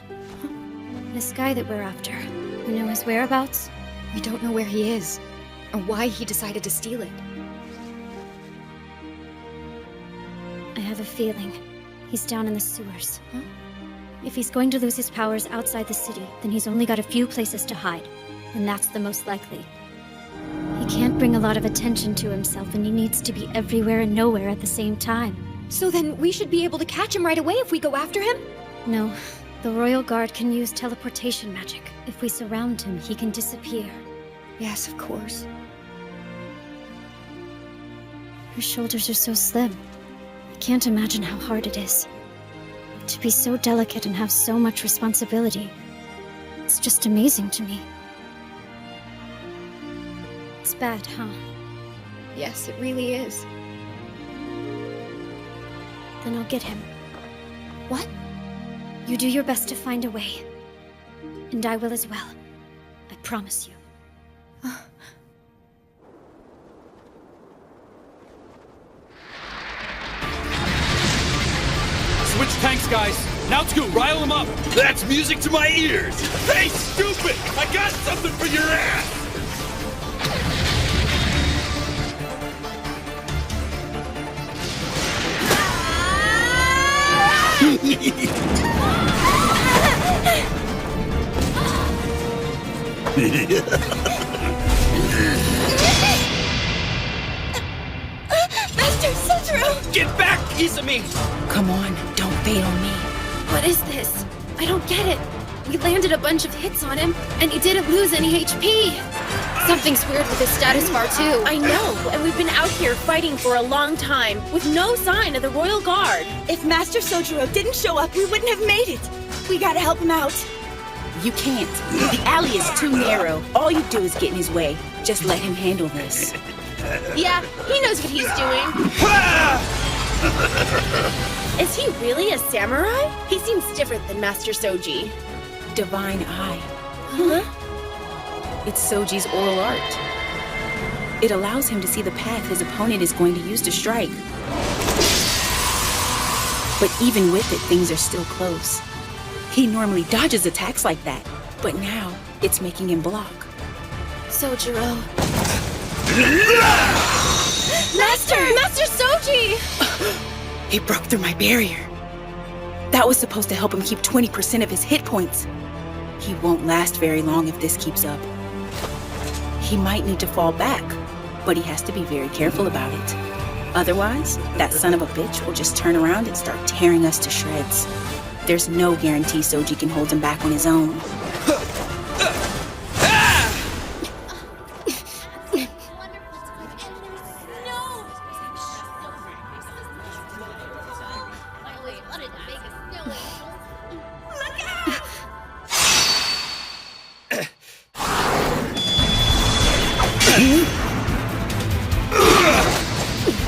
This guy that we're after, you know his whereabouts? We don't know where he is, or why he decided to steal it. I have a feeling he's down in the sewers. If he's going to lose his powers outside the city, then he's only got a few places to hide, and that's the most likely. He can't bring a lot of attention to himself, and he needs to be everywhere and nowhere at the same time. So then we should be able to catch him right away if we go after him? No. The Royal Guard can use teleportation magic. If we surround him, he can disappear. Yes, of course. Her shoulders are so slim. I can't imagine how hard it is. To be so delicate and have so much responsibility. It's just amazing to me. It's bad, huh? Yes, it really is. Then I'll get him. What? You do your best to find a way. And I will as well. I promise you. Switch tanks, guys. Now Scoot, rile them up. That's music to my ears. Hey, stupid! I got something for your ass! Master Sojiro! Get back, Izumi! Come on, don't bait on me. What is this? I don't get it. We landed a bunch of hits on him, and he didn't lose any HP. Something's weird with his status bar, too. I know, and we've been out here fighting for a long time, with no sign of the Royal Guard. If Master Sojiro didn't show up, we wouldn't have made it. We gotta help him out. You can't. The alley is too narrow. All you do is get in his way. Just let him handle this. Yeah, he knows what he's doing. Is he really a samurai? He seems different than Master Soji. Divine Eye. Huh? It's Soji's oral art. It allows him to see the path his opponent is going to use to strike. But even with it, things are still close. He normally dodges attacks like that, but now it's making him block. Sojiro. Master Soji! He broke through my barrier. That was supposed to help him keep 20% of his hit points. He won't last very long if this keeps up. He might need to fall back, but he has to be very careful about it. Otherwise, that son of a bitch will just turn around and start tearing us to shreds. There's no guarantee Soji can hold him back on his own.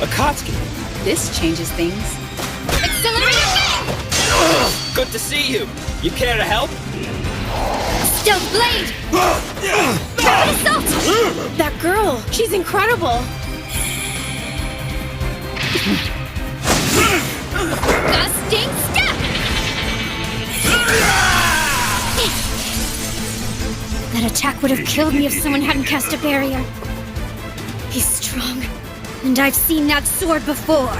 Akatsuki! This changes things. Good to see you. You care to help? Stealth Blade! Assault! That girl, she's incredible! Gusting Step! That attack would have killed me if someone hadn't cast a barrier. He's strong, and I've seen that sword before.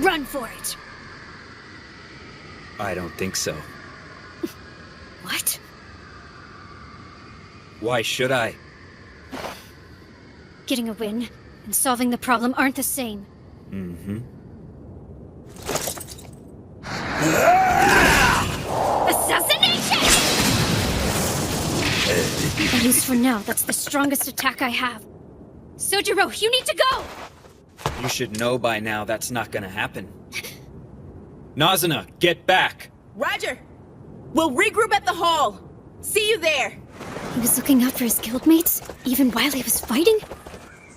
Run for it! I don't think so. What? Why should I? Getting a win and solving the problem aren't the same. Mm-hmm. Assassination! At least for now, that's the strongest attack I have. Sojiro, you need to go! You should know by now that's not gonna happen. Nazuna, get back! Roger! We'll regroup at the hall. See you there. He was looking out for his guildmates, even while he was fighting?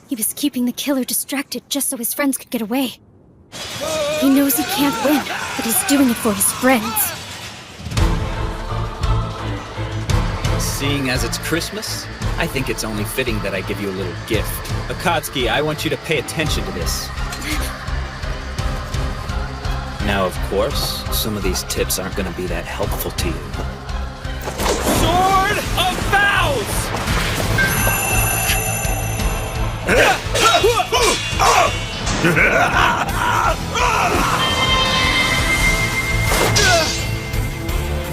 He was keeping the killer distracted just so his friends could get away. He knows he can't win, but he's doing it for his friends. Seeing as it's Christmas, I think it's only fitting that I give you a little gift. Akatsuki, I want you to pay attention to this. Now, of course, some of these tips aren't going to be that helpful to you. Sword of Vows!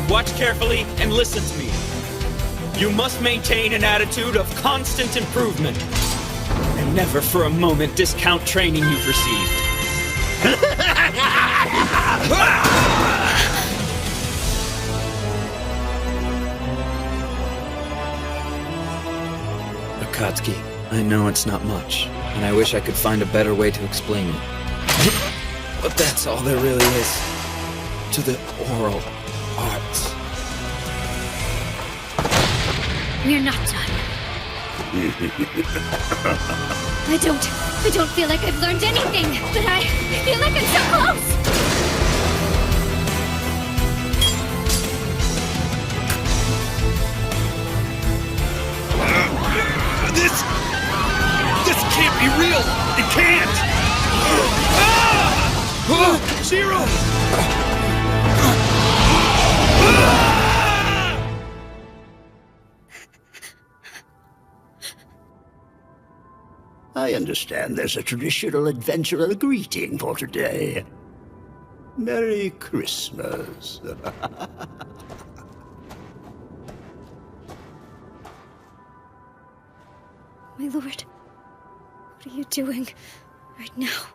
Watch carefully and listen to me. You must maintain an attitude of constant improvement. And never for a moment discount training you've received. Akatsuki, I know it's not much, and I wish I could find a better way to explain it. But that's all there really is to the oral arts. We're not done. I don't feel like I've learned anything, but I feel like I'm so close! This can't be real! It can't! Zero! I understand there's a traditional adventurer greeting for today. Merry Christmas. My lord, what are you doing right now?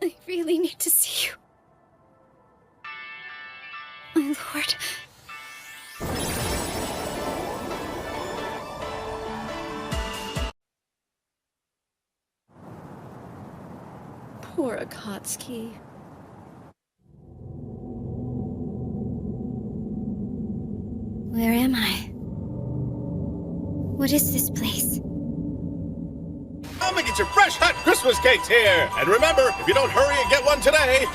I really need to see you. My lord. Poor Akatsuki. Where am I? What is this place? Come and get your fresh, hot Christmas cakes here! And remember, if you don't hurry and get one today,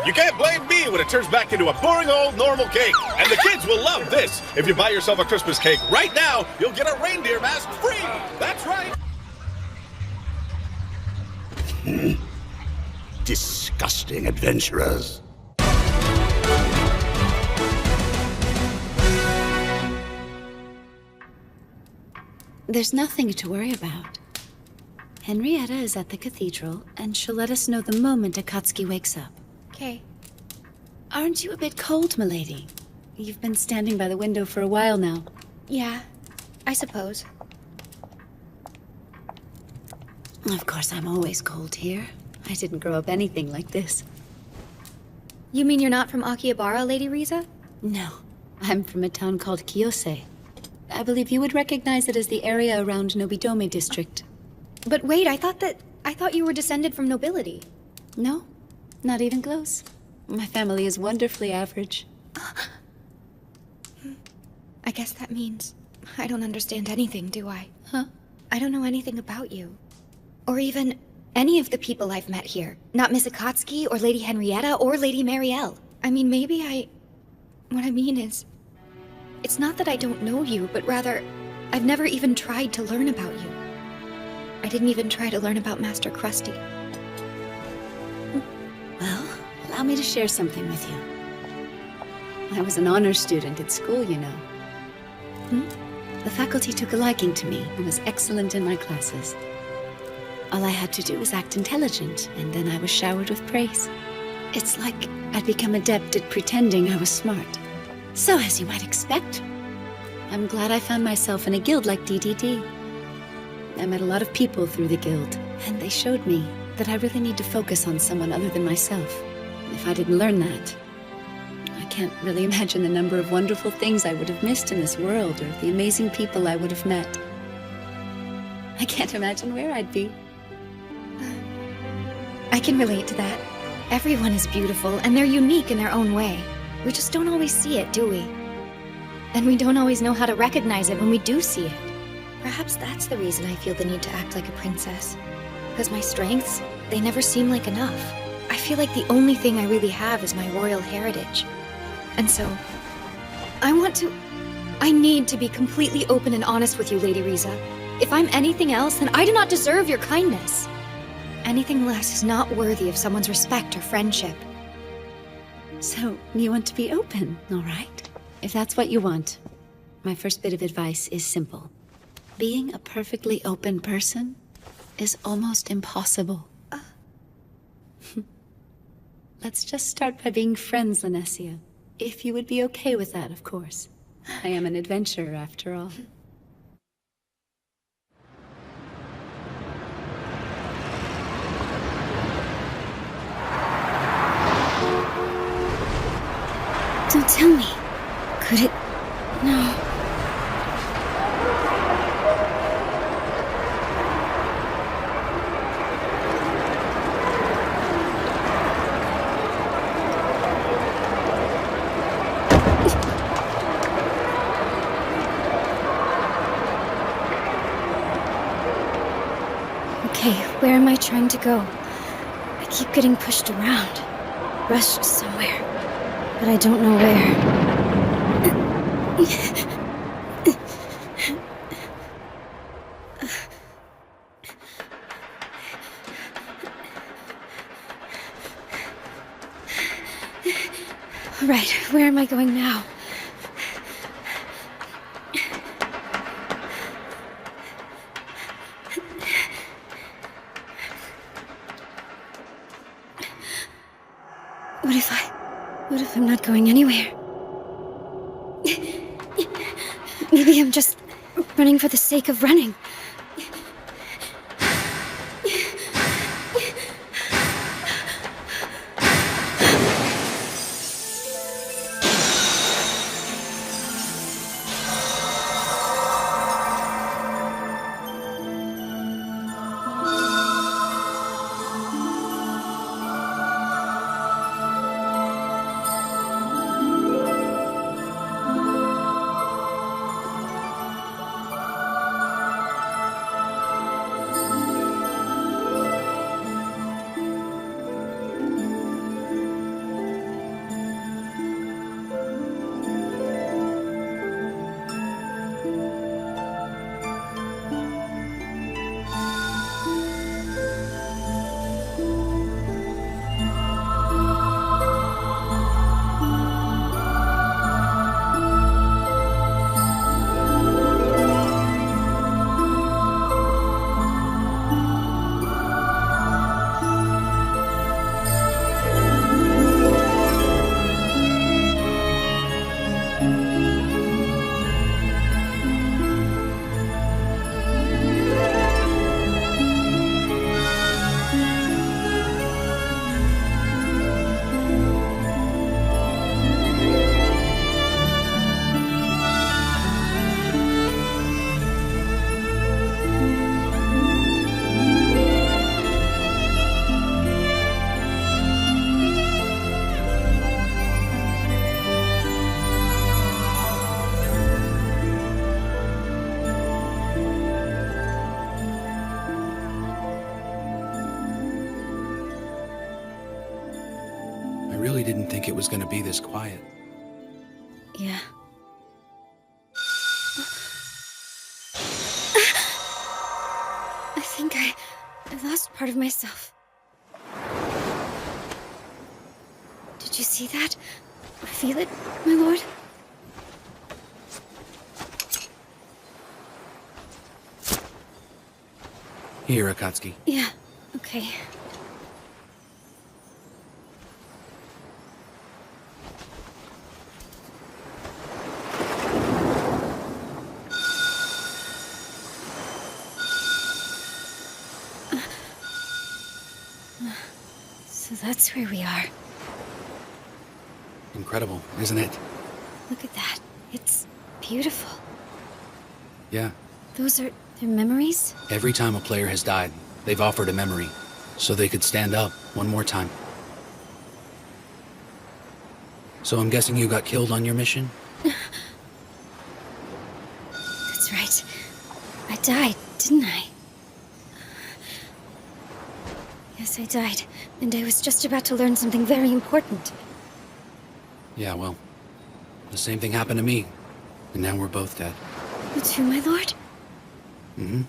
you can't blame me when it turns back into a boring old normal cake. And the kids will love this. If you buy yourself a Christmas cake right now, you'll get a reindeer mask free! That's right! Disgusting adventurers. There's nothing to worry about. Henrietta is at the cathedral, and she'll let us know the moment Akatsuki wakes up. Okay. Aren't you a bit cold, milady? You've been standing by the window for a while now. Yeah, I suppose. Of course, I'm always cold here. I didn't grow up anything like this. You mean you're not from Akihabara, Lady Riza? No, I'm from a town called Kiyose. I believe you would recognize it as the area around Nobidome district. But wait, I thought you were descended from nobility. No, not even close. My family is wonderfully average. I guess that means I don't understand anything, do I? Huh? I don't know anything about you. Or even any of the people I've met here. Not Miss Akatsuki, or Lady Henrietta, or Lady Marielle. I mean, what I mean is, it's not that I don't know you, but rather, I've never even tried to learn about you. I didn't even try to learn about Master Krusty. Well, allow me to share something with you. I was an honor student at school, you know. The faculty took a liking to me and was excellent in my classes. All I had to do was act intelligent, and then I was showered with praise. It's like I'd become adept at pretending I was smart. So, as you might expect, I'm glad I found myself in a guild like DDD. I met a lot of people through the guild, and they showed me that I really need to focus on someone other than myself. If I didn't learn that, I can't really imagine the number of wonderful things I would have missed in this world, or the amazing people I would have met. I can't imagine where I'd be. I can relate to that. Everyone is beautiful, and they're unique in their own way. We just don't always see it, do we? And we don't always know how to recognize it when we do see it. Perhaps that's the reason I feel the need to act like a princess. Because my strengths, they never seem like enough. I feel like the only thing I really have is my royal heritage. And so, I need to be completely open and honest with you, Lady Riza. If I'm anything else, then I do not deserve your kindness. Anything less is not worthy of someone's respect or friendship. So, you want to be open, all right? If that's what you want, my first bit of advice is simple. Being a perfectly open person is almost impossible. Let's just start by being friends, Linesia. If you would be okay with that, of course. I am an adventurer, after all. Don't tell me. Could it... No. Okay, where am I trying to go? I keep getting pushed around. Rushed somewhere. But I don't know where. All right, where am I going now? What if I'm not going anywhere? Maybe I'm just running for the sake of running. I really didn't think it was going to be this quiet. Yeah. I think I lost part of myself. Did you see that? Or feel it, my lord? Here, Akatsuki. Yeah, okay. So that's where we are. Incredible, isn't it? Look at that. It's beautiful. Yeah. Those are their memories? Every time a player has died, they've offered a memory, so they could stand up one more time. So I'm guessing you got killed on your mission? That's right. I died, didn't I? Yes, I died. And I was just about to learn something very important. Yeah, well, the same thing happened to me. And now we're both dead. You too, my lord? Mm-hmm.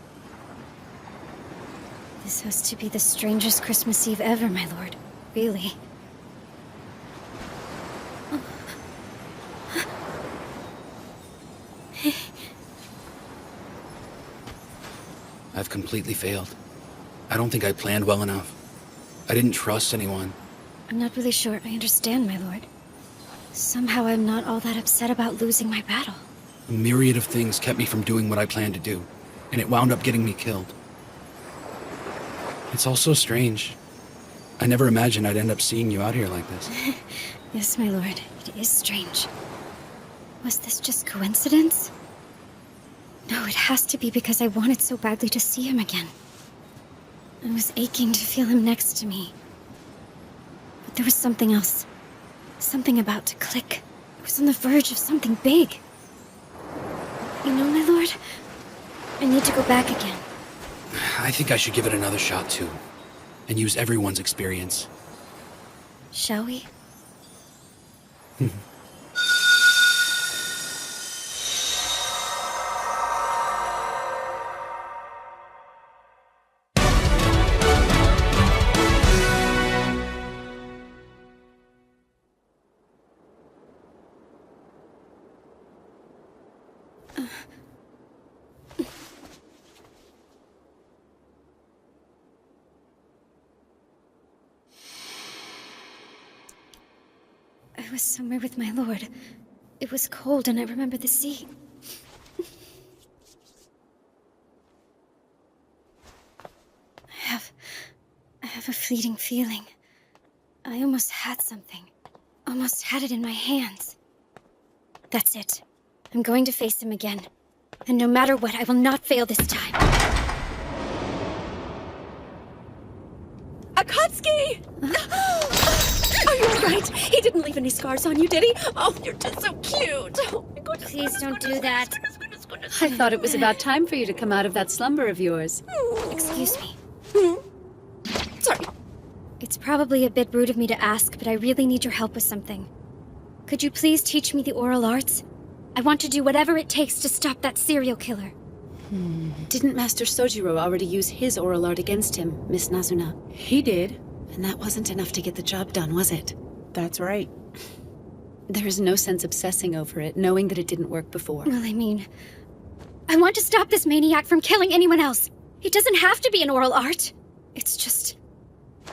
This has to be the strangest Christmas Eve ever, my lord. Really. I've completely failed. I don't think I planned well enough. I didn't trust anyone. I'm not really sure I understand, my lord. Somehow I'm not all that upset about losing my battle. A myriad of things kept me from doing what I planned to do, and it wound up getting me killed. It's all so strange. I never imagined I'd end up seeing you out here like this. Yes, my lord. It is strange. Was this just coincidence? No, it has to be because I wanted so badly to see him again. I was aching to feel him next to me. But there was something else. Something about to click. I was on the verge of something big. You know, my lord, I need to go back again. I think I should give it another shot, too. And use everyone's experience. Shall we? I was somewhere with my lord. It was cold and I remember the sea. I have a fleeting feeling. I almost had something. Almost had it in my hands. That's it. I'm going to face him again. And no matter what, I will not fail this time. Akatsuki! Are you alright? He didn't leave any scars on you, did he? Oh, you're just so cute. Oh, my goodness. Please don't do that. I thought it was about time for you to come out of that slumber of yours. Excuse me. Sorry. It's probably a bit rude of me to ask, but I really need your help with something. Could you please teach me the oral arts? I want to do whatever it takes to stop that serial killer. Didn't Master Sojiro already use his oral art against him, Miss Nazuna? He did. And that wasn't enough to get the job done, was it? That's right. There is no sense obsessing over it, knowing that it didn't work before. Well, I mean, I want to stop this maniac from killing anyone else. It doesn't have to be an oral art. It's just...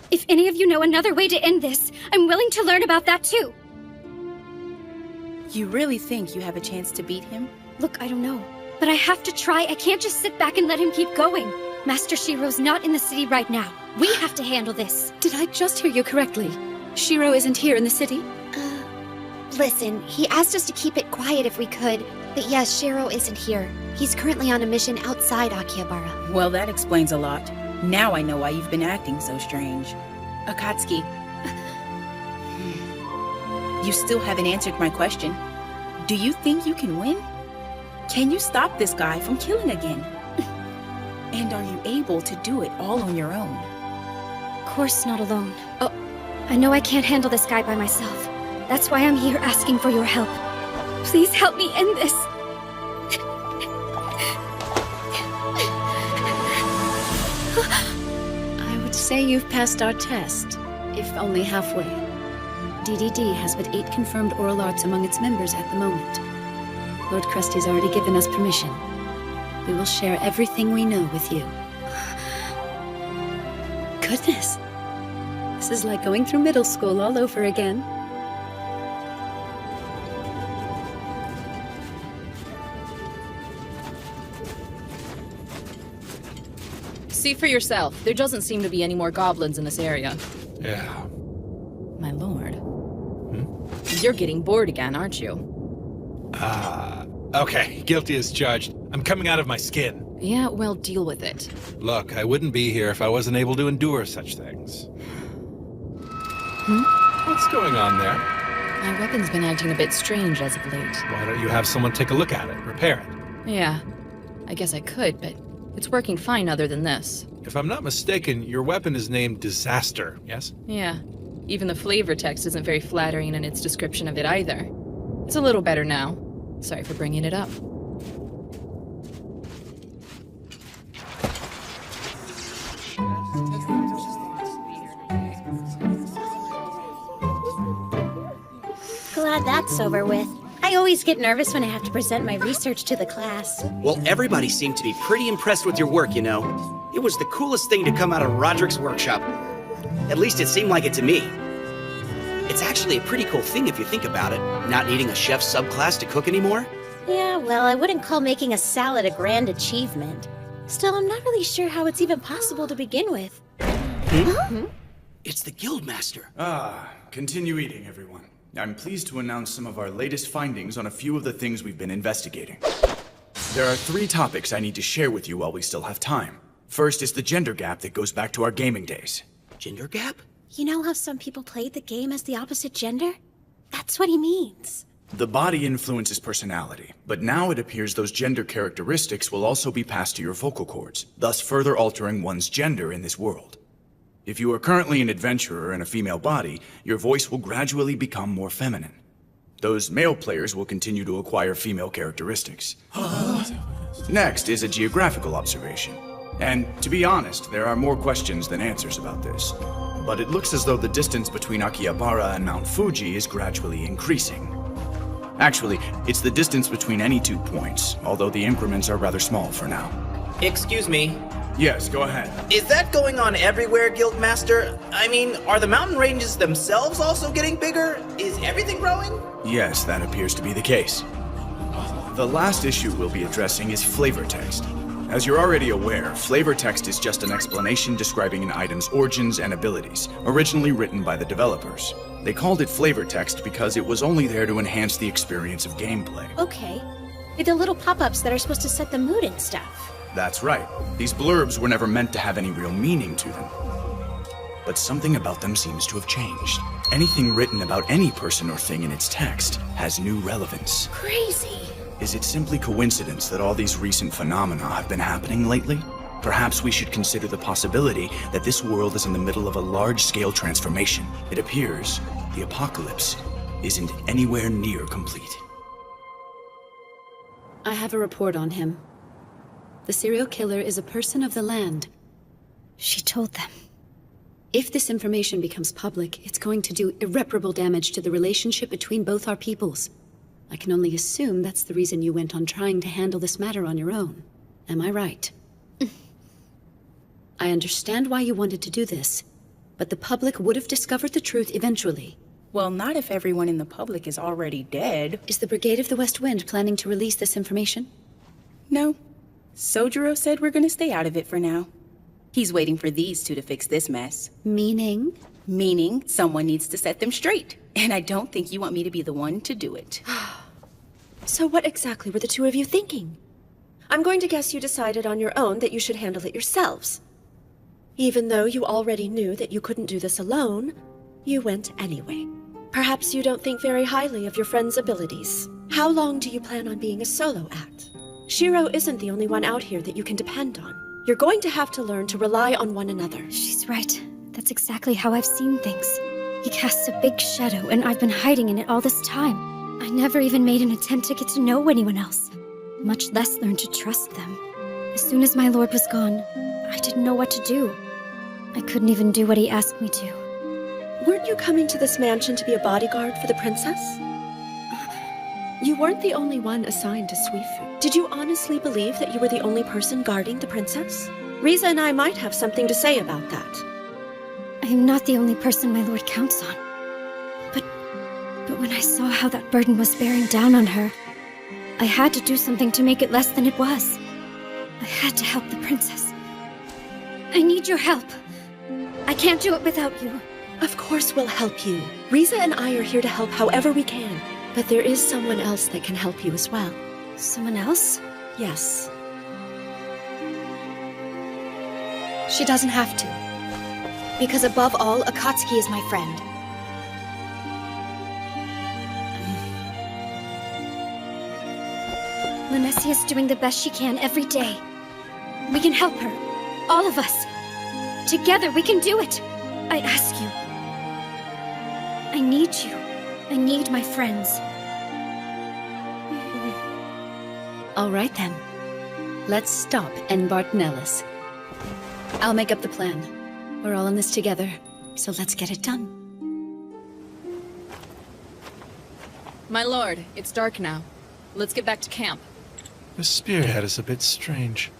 If any of you know another way to end this, I'm willing to learn about that too. You really think you have a chance to beat him? Look, I don't know. But I have to try. I can't just sit back and let him keep going. Master Shiro's not in the city right now. We have to handle this. Did I just hear you correctly? Shiro isn't here in the city? Listen, he asked us to keep it quiet if we could. But yes, Shiro isn't here. He's currently on a mission outside Akihabara. Well, that explains a lot. Now I know why you've been acting so strange. Akatsuki. You still haven't answered my question. Do you think you can win? Can you stop this guy from killing again? And are you able to do it all on your own? Of course not alone. Oh, I know I can't handle this guy by myself. That's why I'm here asking for your help. Please help me end this. I would say you've passed our test, if only halfway. DDD has but 8 confirmed oral arts among its members at the moment. Lord Krusty's already given us permission. We will share everything we know with you. Goodness. This is like going through middle school all over again. See for yourself. There doesn't seem to be any more goblins in this area. Yeah. My lord. You're getting bored again, aren't you? Okay, guilty as charged. I'm coming out of my skin. Yeah, well, deal with it. Look, I wouldn't be here if I wasn't able to endure such things. What's going on there? My weapon's been acting a bit strange as of late. Why don't you have someone take a look at it, repair it? Yeah, I guess I could, but it's working fine other than this. If I'm not mistaken, your weapon is named Disaster, yes? Yeah, even the flavor text isn't very flattering in its description of it either. It's a little better now. Sorry for bringing it up. Glad that's over with. I always get nervous when I have to present my research to the class. Well, everybody seemed to be pretty impressed with your work, you know. It was the coolest thing to come out of Roderick's workshop. At least it seemed like it to me. It's actually a pretty cool thing if you think about it, not needing a chef subclass to cook anymore. Yeah, well, I wouldn't call making a salad a grand achievement. Still, I'm not really sure how it's even possible to begin with. It's the Guildmaster. Ah, continue eating, everyone. I'm pleased to announce some of our latest findings on a few of the things we've been investigating. There are 3 topics I need to share with you while we still have time. First is the gender gap that goes back to our gaming days. Gender gap? You know how some people played the game as the opposite gender? That's what he means. The body influences personality, but now it appears those gender characteristics will also be passed to your vocal cords, thus further altering one's gender in this world. If you are currently an adventurer in a female body, your voice will gradually become more feminine. Those male players will continue to acquire female characteristics. Next is a geographical observation. And to be honest, there are more questions than answers about this. But it looks as though the distance between Akihabara and Mount Fuji is gradually increasing. Actually, it's the distance between any 2 points, although the increments are rather small for now. Excuse me. Yes, go ahead. Is that going on everywhere, Guildmaster? I mean, are the mountain ranges themselves also getting bigger? Is everything growing? Yes, that appears to be the case. The last issue we'll be addressing is flavor text. As you're already aware, flavor text is just an explanation describing an item's origins and abilities, originally written by the developers. They called it flavor text because it was only there to enhance the experience of gameplay. Okay. The little pop-ups that are supposed to set the mood and stuff. That's right. These blurbs were never meant to have any real meaning to them. But something about them seems to have changed. Anything written about any person or thing in its text has new relevance. Crazy. Is it simply coincidence that all these recent phenomena have been happening lately? Perhaps we should consider the possibility that this world is in the middle of a large-scale transformation. It appears the apocalypse isn't anywhere near complete. I have a report on him. The serial killer is a person of the land. She told them. If this information becomes public, it's going to do irreparable damage to the relationship between both our peoples. I can only assume that's the reason you went on trying to handle this matter on your own. Am I right? I understand why you wanted to do this, but the public would have discovered the truth eventually. Well, not if everyone in the public is already dead. Is the Brigade of the West Wind planning to release this information? No. Sojiro said we're gonna stay out of it for now. He's waiting for these 2 to fix this mess. Meaning? Meaning someone needs to set them straight. And I don't think you want me to be the one to do it. So what exactly were the 2 of you thinking? I'm going to guess you decided on your own that you should handle it yourselves. Even though you already knew that you couldn't do this alone, you went anyway. Perhaps you don't think very highly of your friend's abilities. How long do you plan on being a solo act? Shiro isn't the only one out here that you can depend on. You're going to have to learn to rely on one another. She's right. That's exactly how I've seen things. He casts a big shadow, and I've been hiding in it all this time. I never even made an attempt to get to know anyone else, much less learn to trust them. As soon as my lord was gone, I didn't know what to do. I couldn't even do what he asked me to. Weren't you coming to this mansion to be a bodyguard for the princess? You weren't the only one assigned to Suifu. Did you honestly believe that you were the only person guarding the princess? Riza and I might have something to say about that. I am not the only person my lord counts on. But when I saw how that burden was bearing down on her, I had to do something to make it less than it was. I had to help the princess. I need your help. I can't do it without you. Of course we'll help you. Riza and I are here to help however we can. But there is someone else that can help you as well. Someone else? Yes. She doesn't have to. Because above all, Akatsuki is my friend. Lanessia is doing the best she can every day. We can help her. All of us. Together, we can do it. I ask you. I need you. I need my friends. All right then. Let's stop Enbart Nellis. I'll make up the plan. We're all in this together, so let's get it done. My lord, it's dark now. Let's get back to camp. The spearhead is a bit strange.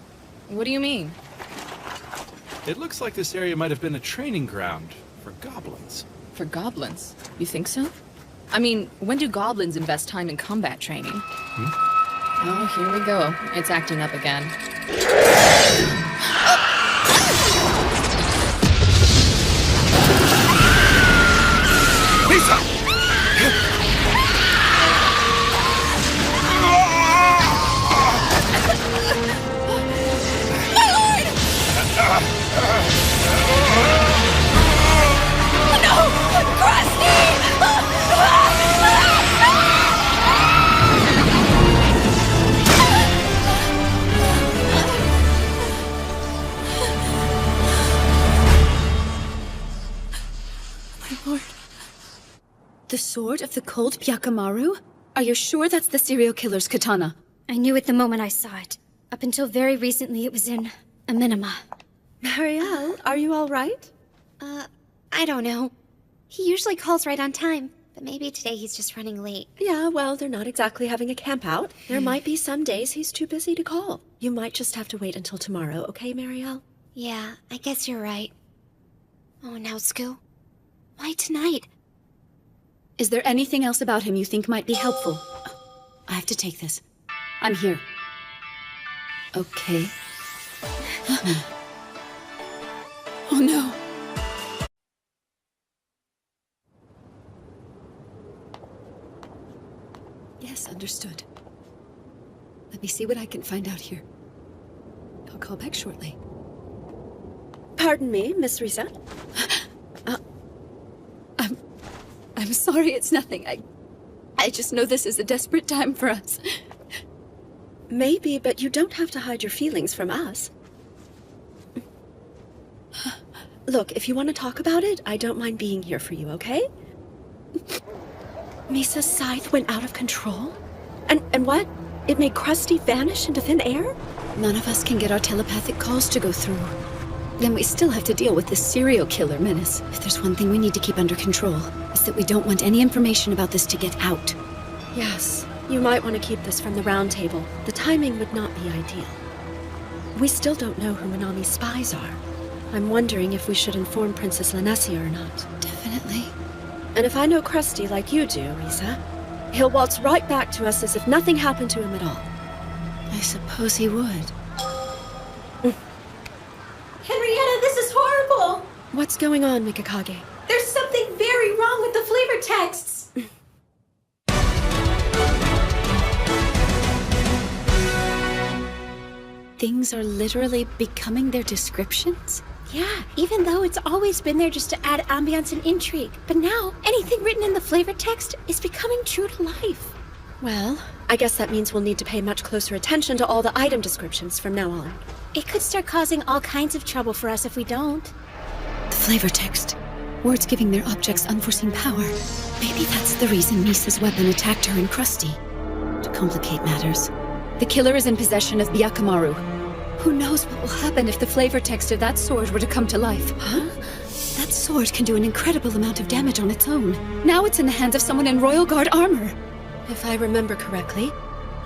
What do you mean? It looks like this area might have been a training ground for goblins. For goblins? You think so? I mean, when do goblins invest time in combat training? Oh, here we go. It's acting up again. Lisa! The sword of the cold Byakamaru? Are you sure that's the serial killer's katana? I knew it the moment I saw it. Up until very recently, it was in a minima. Marielle, are you all right? I don't know. He usually calls right on time, but maybe today he's just running late. Yeah, well, they're not exactly having a camp out. There might be some days he's too busy to call. You might just have to wait until tomorrow, okay, Marielle? Yeah, I guess you're right. Oh, now, Skoo. Why tonight? Is there anything else about him you think might be helpful? I have to take this. I'm here. Okay. Oh no. Yes, understood. Let me see what I can find out here. I'll call back shortly. Pardon me, Miss Risa? I'm sorry, it's nothing. I just know this is a desperate time for us. Maybe, but you don't have to hide your feelings from us. Look, if you want to talk about it, I don't mind being here for you, okay? Misa's scythe went out of control? And what? It made Krusty vanish into thin air? None of us can get our telepathic calls to go through. Then we still have to deal with this serial killer menace. If there's one thing we need to keep under control, it's that we don't want any information about this to get out. Yes, you might want to keep this from the round table. The timing would not be ideal. We still don't know who Minami's spies are. I'm wondering if we should inform Princess Lanessia or not. Definitely. And if I know Krusty like you do, Risa, he'll waltz right back to us as if nothing happened to him at all. I suppose he would. Henrietta, this is horrible! What's going on, Mikakage? There's something very wrong with the flavor texts! Things are literally becoming their descriptions? Yeah, even though it's always been there just to add ambiance and intrigue. But now, anything written in the flavor text is becoming true to life. Well, I guess that means we'll need to pay much closer attention to all the item descriptions from now on. It could start causing all kinds of trouble for us if we don't. The flavor text. Words giving their objects unforeseen power. Maybe that's the reason Misa's weapon attacked her and Krusty. To complicate matters, the killer is in possession of Byakamaru. Who knows what will happen if the flavor text of that sword were to come to life? Huh? That sword can do an incredible amount of damage on its own. Now it's in the hands of someone in Royal Guard armor. If I remember correctly,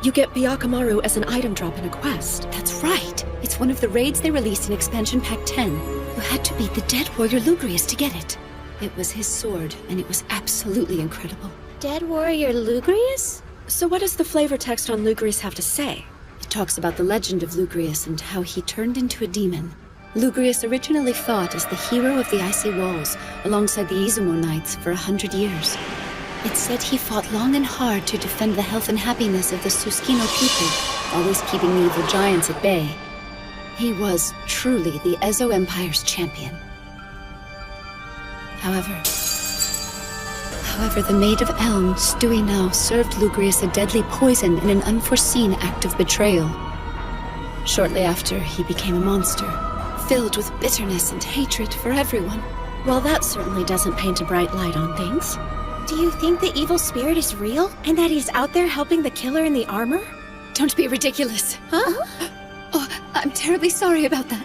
you get Byakamaru as an item drop in a quest. That's right. It's one of the raids they released in Expansion Pack 10. You had to beat the dead warrior Lugrius to get it. It was his sword, and it was absolutely incredible. Dead warrior Lugrius? So what does the flavor text on Lugrius have to say? It talks about the legend of Lugrius and how he turned into a demon. Lugrius originally fought as the hero of the Icy Walls, alongside the Izumo Knights for 100 years. It said he fought long and hard to defend the health and happiness of the Suskino people, always keeping the evil giants at bay. He was truly the Ezo Empire's champion. However, However, the Maid of Elm, Stewie now, served Lugrius a deadly poison in an unforeseen act of betrayal. Shortly after, he became a monster, filled with bitterness and hatred for everyone. Well, that certainly doesn't paint a bright light on things. Do you think the evil spirit is real? And that he's out there helping the killer in the armor? Don't be ridiculous. Huh? Oh, I'm terribly sorry about that.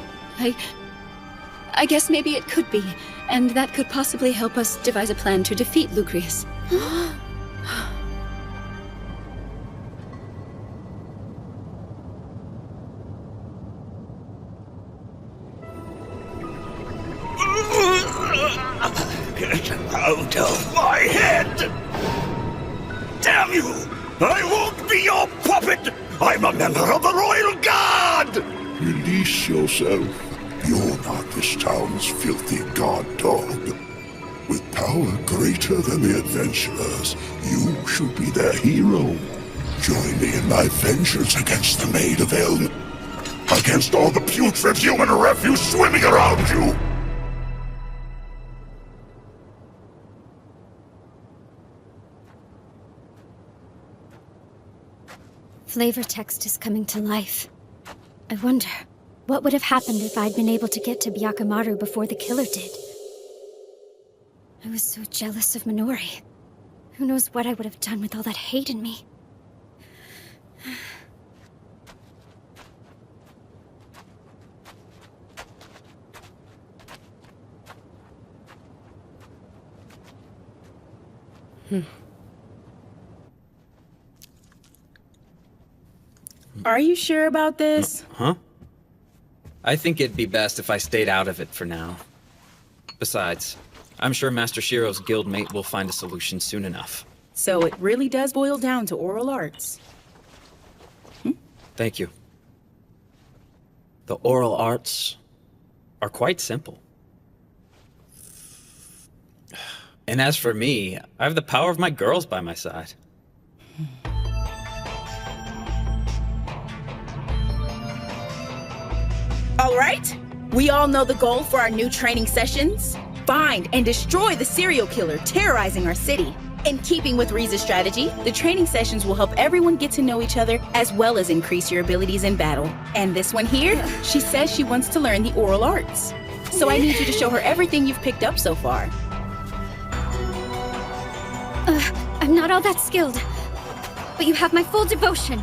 I guess maybe it could be, and that could possibly help us devise a plan to defeat Lugrius. Get out of my head! Damn you! I won't be your puppet! I'm a member of the Royal Guard! Release yourself. You're not this town's filthy guard dog. With power greater than the adventurers, you should be their hero. Join me in my vengeance against the Maid of Elm. Against all the putrid human refuse swimming around you! Flavor text is coming to life. I wonder, what would have happened if I'd been able to get to Byakumaru before the killer did? I was so jealous of Minori. Who knows what I would have done with all that hate in me? Are you sure about this? Huh? I think it'd be best if I stayed out of it for now. Besides, I'm sure Master Shiro's guildmate will find a solution soon enough. So it really does boil down to oral arts. Thank you. The oral arts are quite simple. And as for me, I have the power of my girls by my side. All right, we all know the goal for our new training sessions. Find and destroy the serial killer terrorizing our city. In keeping with Riza's strategy, the training sessions will help everyone get to know each other as well as increase your abilities in battle. And this one here, she says she wants to learn the oral arts. So I need you to show her everything you've picked up so far. I'm not all that skilled, but you have my full devotion.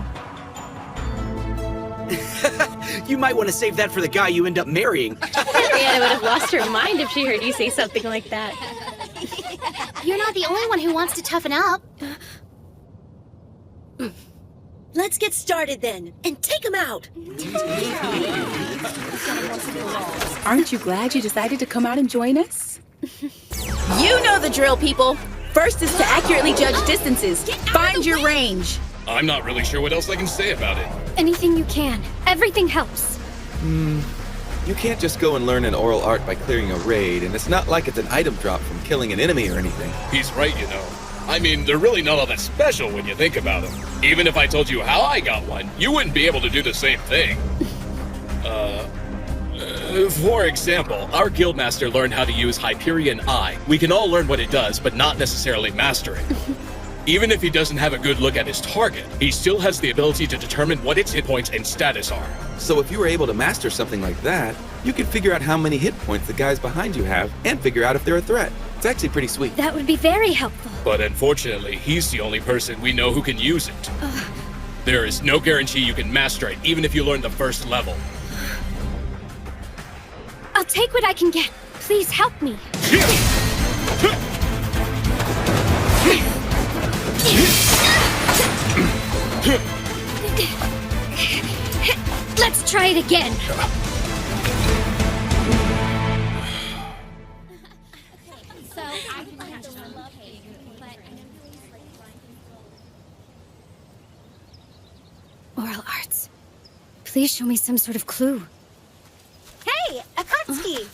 You might want to save that for the guy you end up marrying. Henrietta would have lost her mind if she heard you say something like that. You're not the only one who wants to toughen up. Let's get started then, and take him out! Aren't you glad you decided to come out and join us? You know the drill, people! First is to accurately judge distances. Find your range. I'm not really sure what else I can say about it. Anything you can. Everything helps. You can't just go and learn an oral art by clearing a raid, and it's not like it's an item drop from killing an enemy or anything. He's right, you know. I mean, they're really not all that special when you think about them. Even if I told you how I got one, you wouldn't be able to do the same thing. For example, our guildmaster learned how to use Hyperion Eye. We can all learn what it does, but not necessarily master it. Even if he doesn't have a good look at his target, he still has the ability to determine what its hit points and status are. So if you were able to master something like that, you could figure out how many hit points the guys behind you have, and figure out if they're a threat. It's actually pretty sweet. That would be very helpful. But unfortunately, he's the only person we know who can use it. There is no guarantee you can master it, even if you learn the first level. I'll take what I can get. Please help me. Let's try it again. Oral arts. Please show me some sort of clue. Hey, Akatsuki!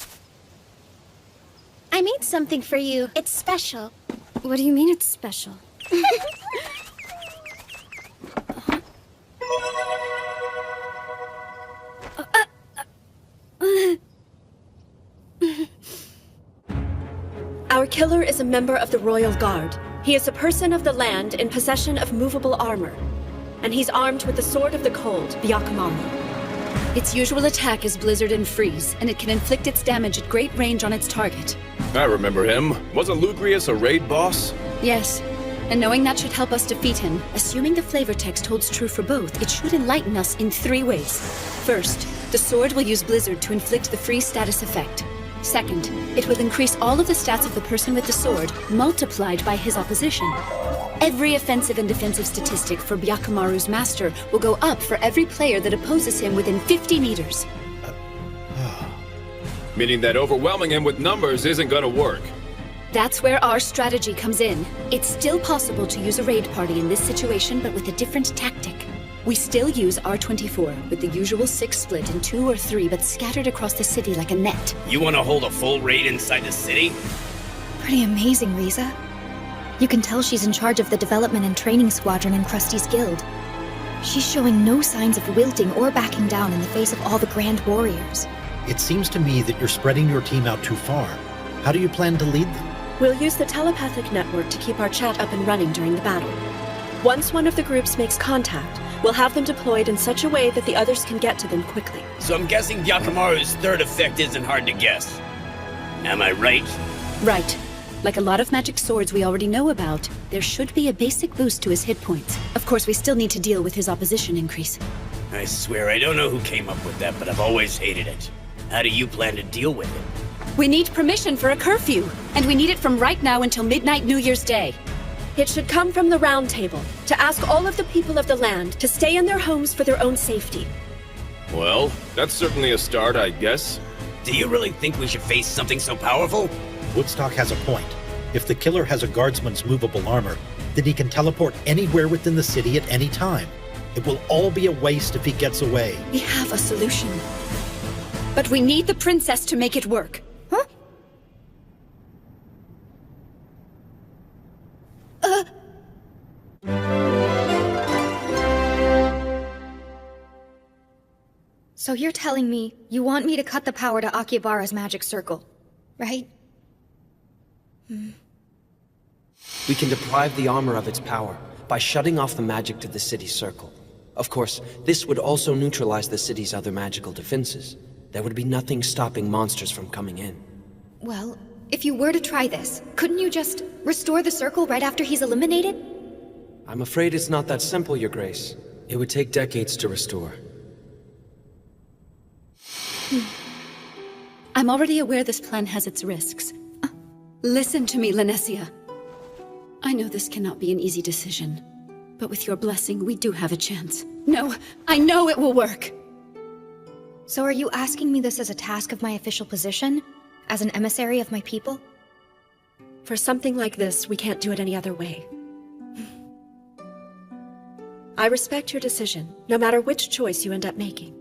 I made something for you. It's special. What do you mean it's special? Our killer is a member of the Royal Guard. He is a person of the land in possession of movable armor, and he's armed with the Sword of the Cold, Byakumaru. Its usual attack is Blizzard and Freeze, and it can inflict its damage at great range on its target. I remember him. Wasn't Lugrius a raid boss? Yes. And knowing that should help us defeat him, assuming the flavor text holds true for both, it should enlighten us in 3 ways. First, the sword will use Blizzard to inflict the freeze status effect. Second, it will increase all of the stats of the person with the sword, multiplied by his opposition. Every offensive and defensive statistic for Byakumaru's master will go up for every player that opposes him within 50 meters. Meaning that overwhelming him with numbers isn't gonna work. That's where our strategy comes in. It's still possible to use a raid party in this situation, but with a different tactic. We still use R24, with the usual 6 split in 2 or 3, but scattered across the city like a net. You want to hold a full raid inside the city? Pretty amazing, Riza. You can tell she's in charge of the development and training squadron in Krusty's guild. She's showing no signs of wilting or backing down in the face of all the grand warriors. It seems to me that you're spreading your team out too far. How do you plan to lead them? We'll use the telepathic network to keep our chat up and running during the battle. Once one of the groups makes contact, we'll have them deployed in such a way that the others can get to them quickly. So I'm guessing Byakumaru's third effect isn't hard to guess. Am I right? Right. Like a lot of magic swords we already know about, there should be a basic boost to his hit points. Of course, we still need to deal with his opposition increase. I swear I don't know who came up with that, but I've always hated it. How do you plan to deal with it? We need permission for a curfew, and we need it from right now until midnight New Year's Day. It should come from the Round Table, to ask all of the people of the land to stay in their homes for their own safety. Well, that's certainly a start, I guess. Do you really think we should face something so powerful? Woodstock has a point. If the killer has a guardsman's movable armor, then he can teleport anywhere within the city at any time. It will all be a waste if he gets away. We have a solution. But we need the princess to make it work. Huh? So you're telling me you want me to cut the power to Akihabara's magic circle, right? We can deprive the armor of its power by shutting off the magic to the city circle. Of course, this would also neutralize the city's other magical defenses. There would be nothing stopping monsters from coming in. Well, if you were to try this, couldn't you just restore the circle right after he's eliminated? I'm afraid it's not that simple, Your Grace. It would take decades to restore. I'm already aware this plan has its risks. Listen to me, Linesia. I know this cannot be an easy decision, but with your blessing, we do have a chance. No, I know it will work! So are you asking me this as a task of my official position? As an emissary of my people? For something like this, we can't do it any other way. I respect your decision, no matter which choice you end up making.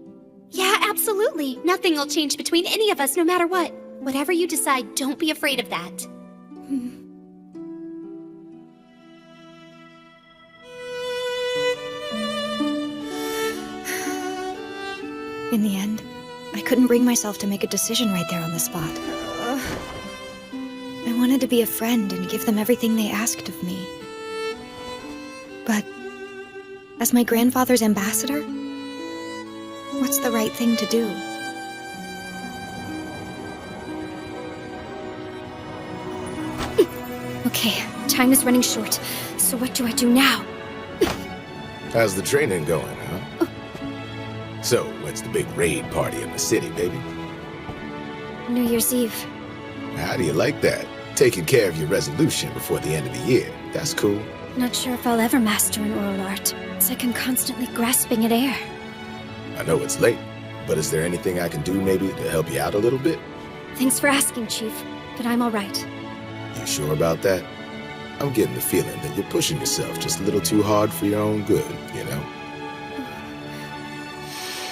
Yeah, absolutely. Nothing will change between any of us, no matter what. Whatever you decide, don't be afraid of that. In the end, I couldn't bring myself to make a decision right there on the spot. I wanted to be a friend and give them everything they asked of me. But, as my grandfather's ambassador, what's the right thing to do? Okay, time is running short. So what do I do now? How's the training going, huh? So, what's the big raid party in the city, baby? New Year's Eve. How do you like that? Taking care of your resolution before the end of the year. That's cool. Not sure if I'll ever master an oral art. It's like I'm constantly grasping at air. I know it's late, but is there anything I can do maybe to help you out a little bit? Thanks for asking, Chief, but I'm all right. You sure about that? I'm getting the feeling that you're pushing yourself just a little too hard for your own good, you know?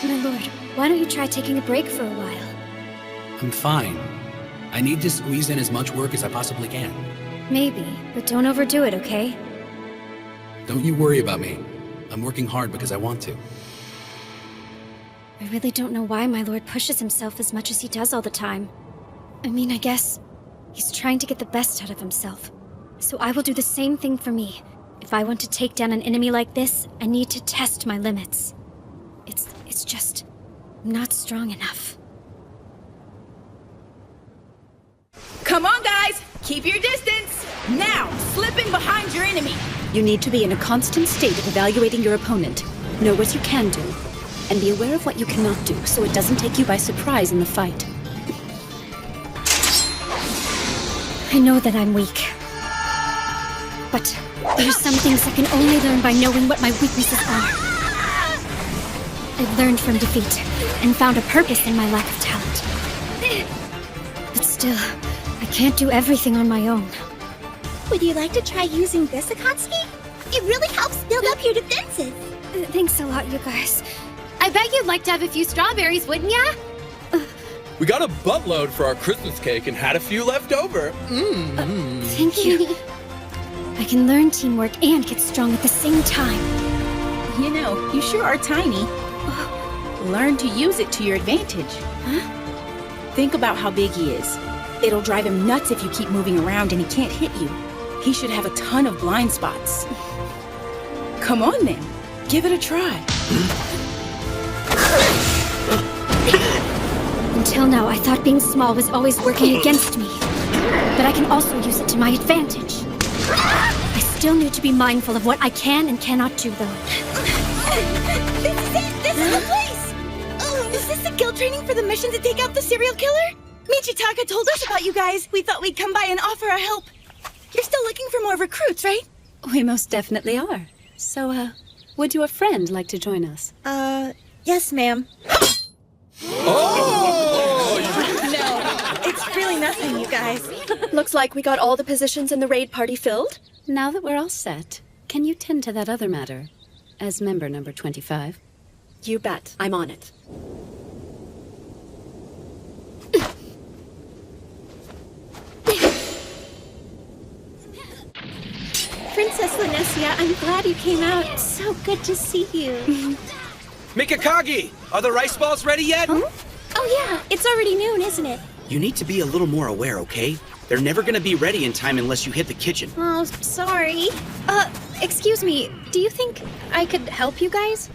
My lord, why don't you try taking a break for a while? I'm fine. I need to squeeze in as much work as I possibly can. Maybe, but don't overdo it, okay? Don't you worry about me. I'm working hard because I want to. I really don't know why my lord pushes himself as much as he does all the time. I mean, I guess he's trying to get the best out of himself. So I will do the same thing for me. If I want to take down an enemy like this, I need to test my limits. It's just not strong enough. Come on, guys! Keep your distance! Now, slip in behind your enemy! You need to be in a constant state of evaluating your opponent. Know what you can do, and be aware of what you cannot do, so it doesn't take you by surprise in the fight. I know that I'm weak. But there's some things I can only learn by knowing what my weaknesses are. I've learned from defeat, and found a purpose in my lack of talent. But still, I can't do everything on my own. Would you like to try using this, Akatsuki? It really helps build up your defenses. Thanks a lot, you guys. I bet you'd like to have a few strawberries, wouldn't ya? We got a buttload for our Christmas cake and had a few left over. Thank you. I can learn teamwork and get strong at the same time. You know, you sure are tiny. Learn to use it to your advantage. Huh? Think about how big he is. It'll drive him nuts if you keep moving around and he can't hit you. He should have a ton of blind spots. Come on then, give it a try. Until now, I thought being small was always working against me. But I can also use it to my advantage. I still need to be mindful of what I can and cannot do, though. This is it! This is the place! Is this the guild training for the mission to take out the serial killer? Michitaka told us about you guys. We thought we'd come by and offer our help. You're still looking for more recruits, right? We most definitely are. So, would your friend like to join us? Yes, ma'am. Oh! No, it's really nothing, you guys. Looks like we got all the positions in the raid party filled. Now that we're all set, can you tend to that other matter as member number 25? You bet. I'm on it. Princess Linesia, I'm glad you came out. It's so good to see you. Mikakagi! Are the rice balls ready yet? Huh? Oh yeah, it's already noon, isn't it? You need to be a little more aware, okay? They're never gonna be ready in time unless you hit the kitchen. Oh, sorry. Excuse me, do you think I could help you guys?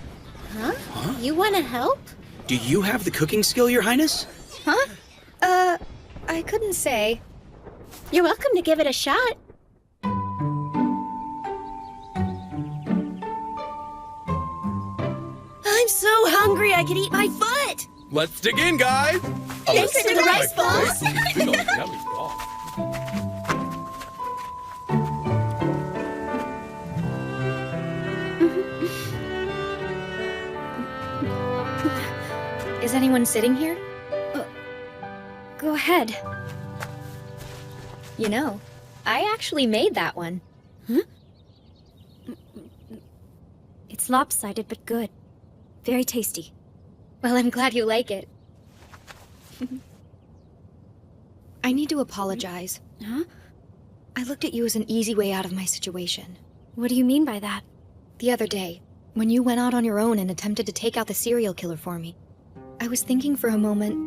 Huh? You want to help? Do you have the cooking skill, Your Highness? Huh? I couldn't say. You're welcome to give it a shot. I'm so hungry I could eat my foot! Let's dig in, guys! Thanks for the rice balls! Is anyone sitting here? Go ahead. You know, I actually made that one. Huh? It's lopsided, but good. Very tasty. Well, I'm glad you like it. I need to apologize. Huh? I looked at you as an easy way out of my situation. What do you mean by that? The other day, when you went out on your own and attempted to take out the serial killer for me, I was thinking for a moment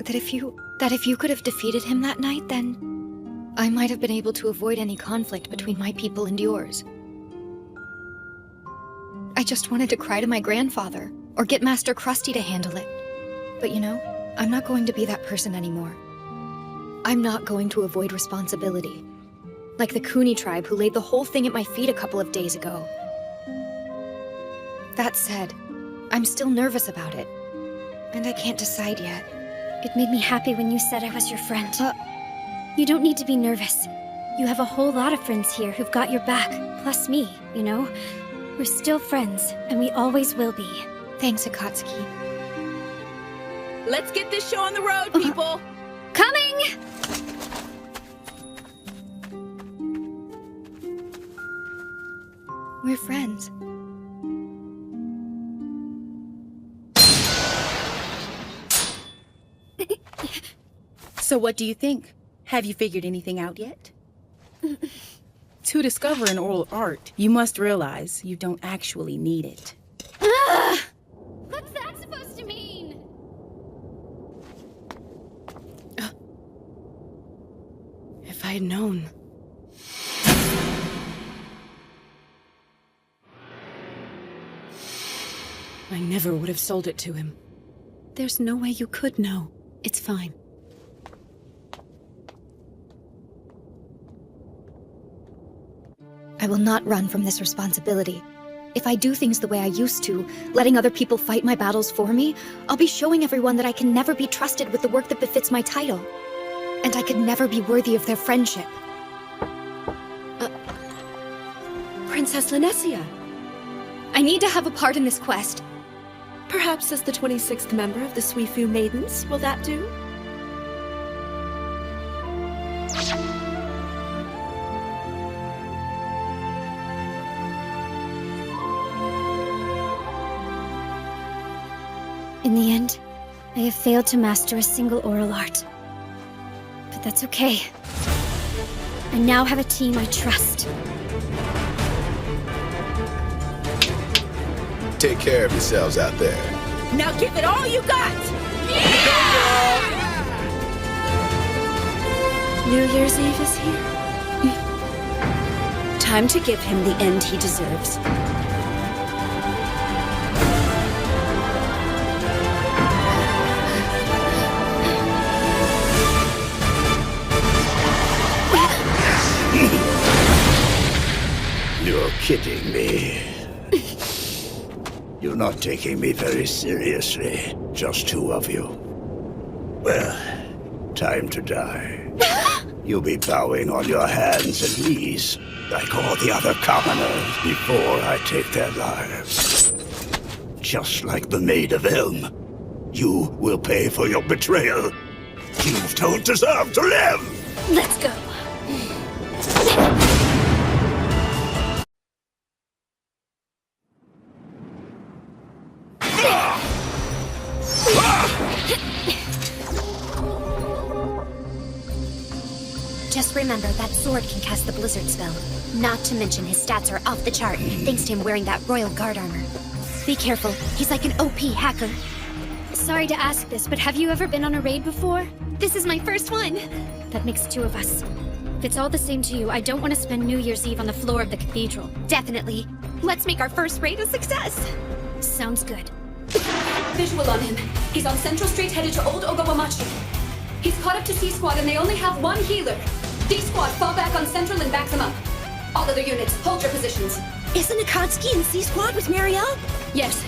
that if you could have defeated him that night, then I might have been able to avoid any conflict between my people and yours. I just wanted to cry to my grandfather, or get Master Krusty to handle it. But you know, I'm not going to be that person anymore. I'm not going to avoid responsibility. Like the Kuni tribe who laid the whole thing at my feet a couple of days ago. That said, I'm still nervous about it. And I can't decide yet. It made me happy when you said I was your friend. You don't need to be nervous. You have a whole lot of friends here who've got your back, plus me, you know? We're still friends, and we always will be. Thanks, Akatsuki. Let's get this show on the road, people! Coming! We're friends. So what do you think? Have you figured anything out yet? To discover an oral art, you must realize you don't actually need it. What's that supposed to mean? If I had known. I never would have sold it to him. There's no way you could know. It's fine. I will not run from this responsibility. If I do things the way I used to, letting other people fight my battles for me, I'll be showing everyone that I can never be trusted with the work that befits my title. And I could never be worthy of their friendship. Princess Linesia. I need to have a part in this quest. Perhaps as the 26th member of the Suifu Maidens, will that do? In the end, I have failed to master a single oral art. But that's okay. I now have a team I trust. Take care of yourselves out there. Now give it all you got! New Year's Eve is here. Time to give him the end he deserves. You're kidding me. You're not taking me very seriously. Just two of you. Well, time to die. You'll be bowing on your hands and knees, like all the other commoners, before I take their lives. Just like the Maid of Elm. You will pay for your betrayal. You don't deserve to live! Let's go. Just remember, that sword can cast the blizzard spell. Not to mention his stats are off the chart, thanks to him wearing that royal guard armor. Be careful, he's like an OP hacker. Sorry to ask this, but have you ever been on a raid before? This is my first one. That makes two of us. If it's all the same to you, I don't want to spend New Year's Eve on the floor of the cathedral. Definitely. Let's make our first raid a success. Sounds good. Visual on him. He's on Central Street headed to Old Ogawamachi. He's caught up to C-Squad and they only have one healer. D-Squad, fall back on Central and back them up. All other units, hold your positions. Isn't Akatsuki in C-Squad with Marielle? Yes.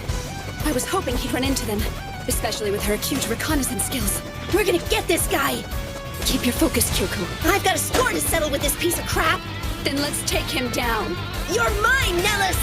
I was hoping he'd run into them, especially with her acute reconnaissance skills. We're gonna get this guy! Keep your focus, Kyoko. I've got a score to settle with this piece of crap! Then let's take him down. You're mine, Nellis!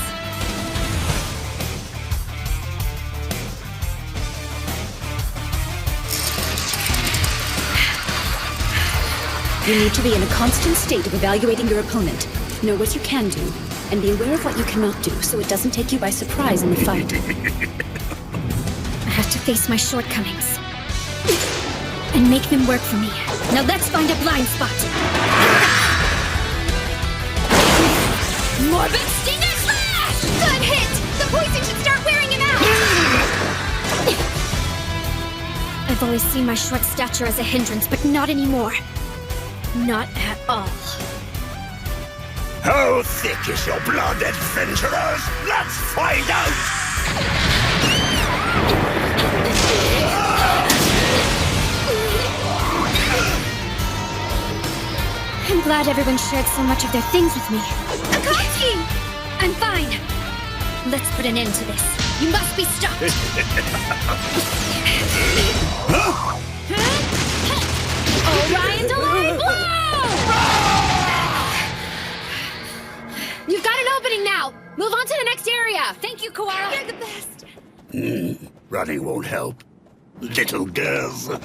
You need to be in a constant state of evaluating your opponent. Know what you can do, and be aware of what you cannot do, so it doesn't take you by surprise in the fight. I have to face my shortcomings. And make them work for me. Now let's find a blind spot. Morbid Stinger Slash! Good hit! The poison should start wearing him out! I've always seen my short stature as a hindrance, but not anymore. Not at all. How thick is your blood, adventurers? Let's find out! I'm glad everyone shared so much of their things with me. Akatsuki! I'm fine. Let's put an end to this. You must be stopped. Orion Delayed Blow! You've got an opening now! Move on to the next area! Thank you, Kawara! You're the best! Running won't help. Little girls. A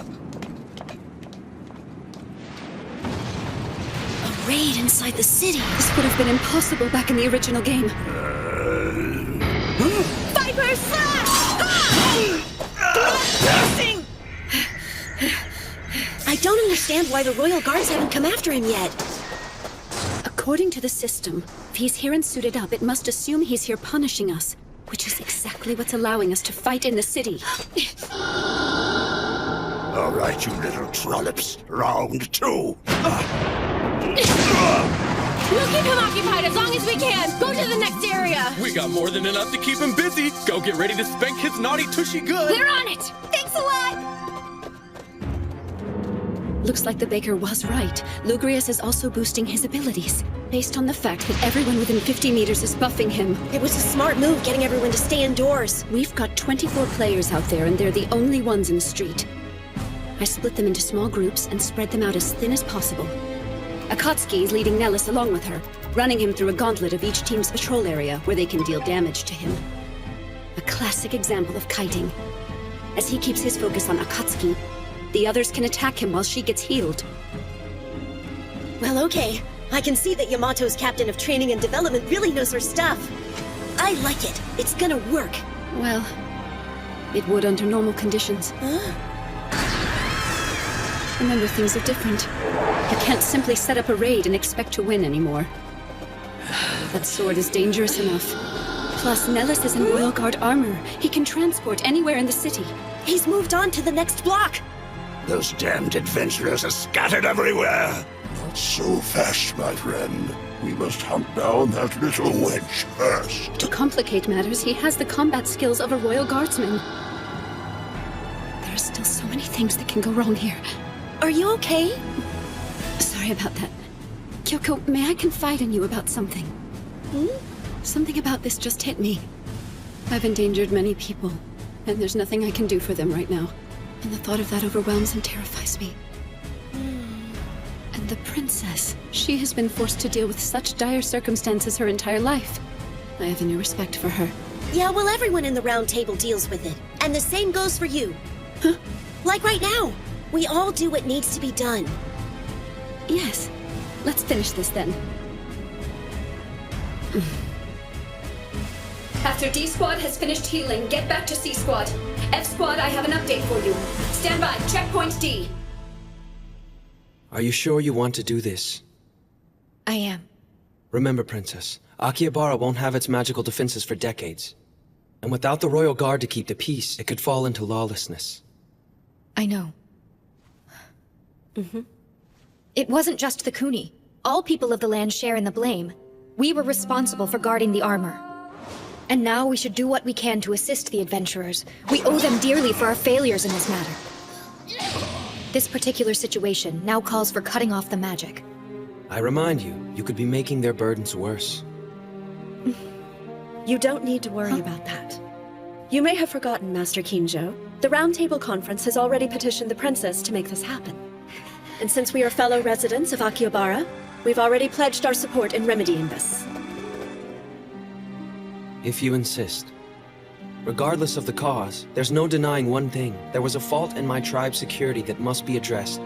raid inside the city. This would have been impossible back in the original game. Viper Slash! I don't understand why the Royal Guards haven't come after him yet. According to the system, if he's here and suited up, it must assume he's here punishing us, which is exactly what's allowing us to fight in the city. All right, you little trollops. Round two. We'll keep him occupied as long as we can. Go to the next area. We got more than enough to keep him busy. Go get ready to spank his naughty tushy good. We're on it! Thanks a lot! Looks like the Baker was right. Lugrius is also boosting his abilities, based on the fact that everyone within 50 meters is buffing him. It was a smart move getting everyone to stay indoors. We've got 24 players out there, and they're the only ones in the street. I split them into small groups and spread them out as thin as possible. Akatsuki is leading Nellis along with her, running him through a gauntlet of each team's patrol area where they can deal damage to him. A classic example of kiting. As he keeps his focus on Akatsuki, the others can attack him while she gets healed. Well, okay. I can see that Yamato's captain of training and development really knows her stuff. I like it. It's gonna work. Well, it would under normal conditions. Remember, things are different. You can't simply set up a raid and expect to win anymore. That sword is dangerous enough. Plus, Nellis is in Royal Guard armor. He can transport anywhere in the city. He's moved on to the next block. Those damned adventurers are scattered everywhere. Not so fast, my friend. We must hunt down that little wench first. To complicate matters, he has the combat skills of a Royal Guardsman. There are still so many things that can go wrong here. Are you okay? Sorry about that. Kyoko, may I confide in you about something? Something about this just hit me. I've endangered many people, and there's nothing I can do for them right now. And the thought of that overwhelms and terrifies me. And the princess, she has been forced to deal with such dire circumstances her entire life. I have a new respect for her. Yeah, well, everyone in the round table deals with it. And the same goes for you. Huh? Like right now. We all do what needs to be done. Yes. Let's finish this then. After D Squad has finished healing, get back to C Squad. F Squad, I have an update for you. Stand by, checkpoint D. Are you sure you want to do this? I am. Remember, Princess, Akihabara won't have its magical defenses for decades. And without the Royal Guard to keep the peace, it could fall into lawlessness. I know. It wasn't just the Kuni. All people of the land share in the blame. We were responsible for guarding the armor. And now we should do what we can to assist the adventurers. We owe them dearly for our failures in this matter. This particular situation now calls for cutting off the magic. I remind you, you could be making their burdens worse. You don't need to worry about that. You may have forgotten, Master Kinjo. The Round Table Conference has already petitioned the princess to make this happen. And since we are fellow residents of Akihabara, we've already pledged our support in remedying this. If you insist. Regardless of the cause, there's no denying one thing. There was a fault in my tribe's security that must be addressed.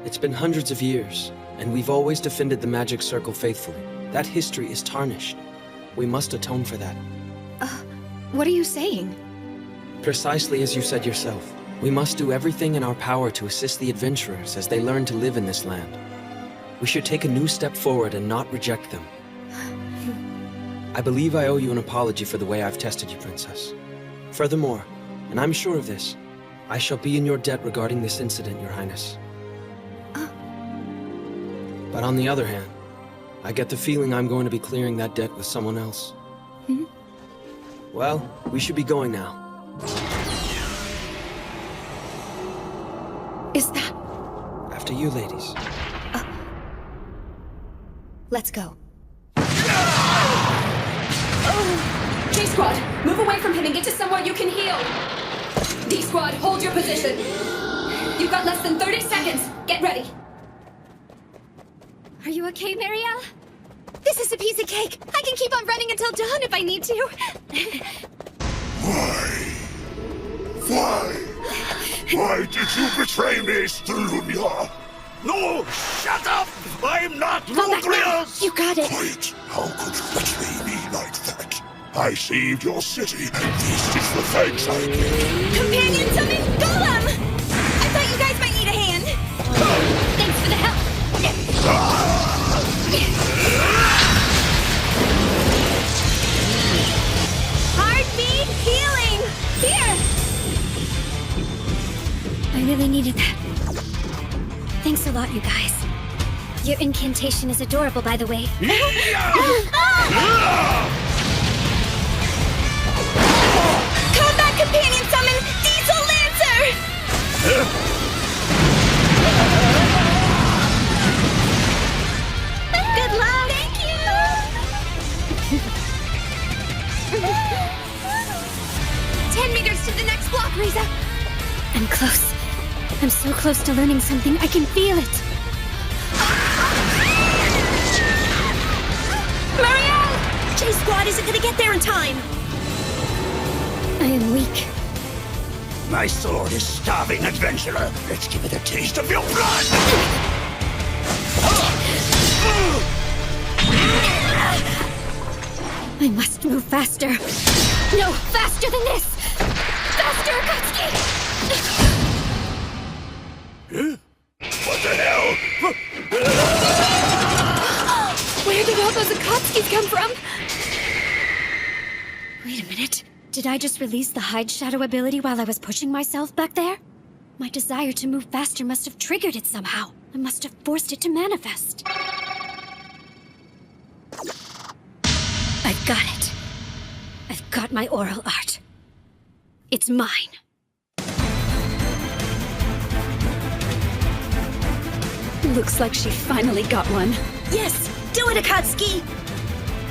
It's been hundreds of years, and we've always defended the magic circle faithfully. That history is tarnished. We must atone for that. What are you saying? Precisely as you said yourself. We must do everything in our power to assist the adventurers as they learn to live in this land. We should take a new step forward and not reject them. I believe I owe you an apology for the way I've tested you, Princess. Furthermore, and I'm sure of this, I shall be in your debt regarding this incident, Your Highness. But on the other hand, I get the feeling I'm going to be clearing that debt with someone else. Well, we should be going now. Is that... After you, ladies. Let's go. J Squad, move away from him and get to somewhere you can heal. D Squad, hold your position. You've got less than 30 seconds. Get ready. Are you okay, Marielle? This is a piece of cake. I can keep on running until dawn if I need to. Why did you betray me, Strunia? No! Shut up! I'm not Come back now. Lugrius! You got it. Wait, how could you betray me like that? I saved your city, and this is the thanks I give. Companion summon Golem! I thought you guys might need a hand. Thanks for the help. Heartbeat healing! Here! I really needed that. Thanks a lot, you guys. Your incantation is adorable, by the way. Combat companion summon Diesel Lancer! Good luck! Thank you! 10 meters to the next block, Riza! I'm close. I'm so close to learning something, I can feel it. Marielle! J-Squad isn't gonna get there in time! I am weak. My sword is starving, adventurer. Let's give it a taste of your blood! I must move faster. No, faster than this! Faster, Akatsuki! What the hell? Where did all those Akatsuki's come from? Wait a minute. Did I just release the hide shadow ability while I was pushing myself back there? My desire to move faster must have triggered it somehow. I must have forced it to manifest. I've got it. I've got my oral art. It's mine. Looks like she finally got one. Yes! Do it, Akatsuki!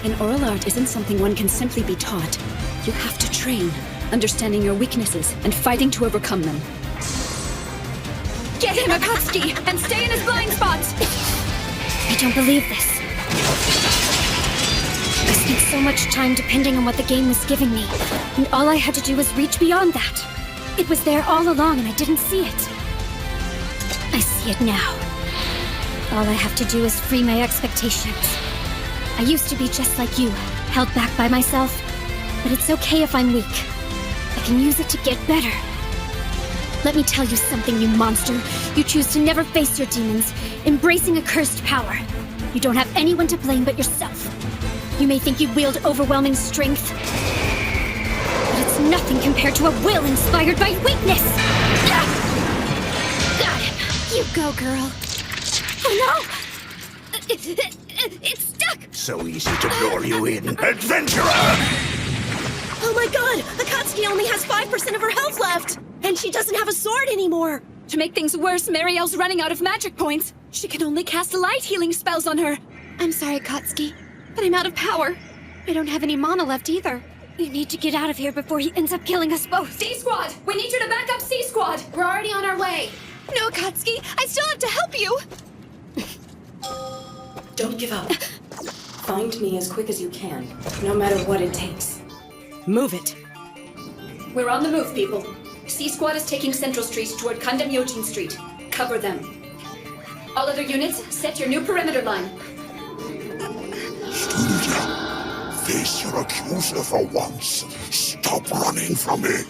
An oral art isn't something one can simply be taught. You have to train, understanding your weaknesses and fighting to overcome them. Get him, Akatsuki, and stay in his blind spot! I don't believe this. I spent so much time depending on what the game was giving me, and all I had to do was reach beyond that. It was there all along and I didn't see it. I see it now. All I have to do is free my expectations. I used to be just like you, held back by myself, but it's okay if I'm weak. I can use it to get better. Let me tell you something, you monster. You choose to never face your demons, embracing a cursed power. You don't have anyone to blame but yourself. You may think you wield overwhelming strength, but it's nothing compared to a will inspired by weakness! Got him! You go, girl. Oh no! It's stuck! So easy to lure you in, adventurer! Oh my god! Akatsuki only has 5% of her health left! And she doesn't have a sword anymore! To make things worse, Marielle's running out of magic points. She can only cast light healing spells on her. I'm sorry, Akatsuki, but I'm out of power. I don't have any mana left either. You need to get out of here before he ends up killing us both. C-Squad! We need you to back up C-Squad! We're already on our way. No, Akatsuki, I still have to help you! Don't give up. Find me as quick as you can, no matter what it takes. Move it. We're on the move, people. C-Squad is taking Central Street toward Kandam-Yojin Street. Cover them. All other units, set your new perimeter line. Studia, face your accuser for once. Stop running from me.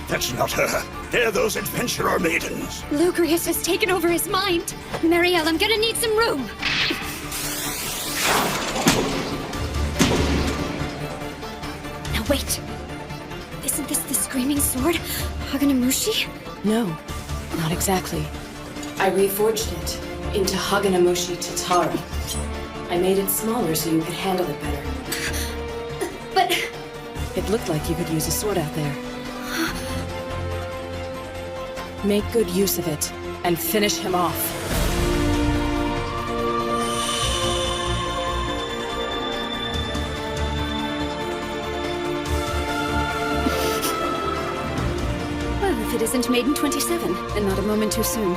That's not her. They're those adventurer maidens. Lugrius has taken over his mind. Marielle, I'm gonna need some room. Now wait. Isn't this the screaming sword? Haganamushi? No, not exactly. I reforged it into Haganamushi Tatara. I made it smaller so you could handle it better. But... It looked like you could use a sword out there. Make good use of it, and finish him off. Well, if it isn't Maiden 27, and not a moment too soon.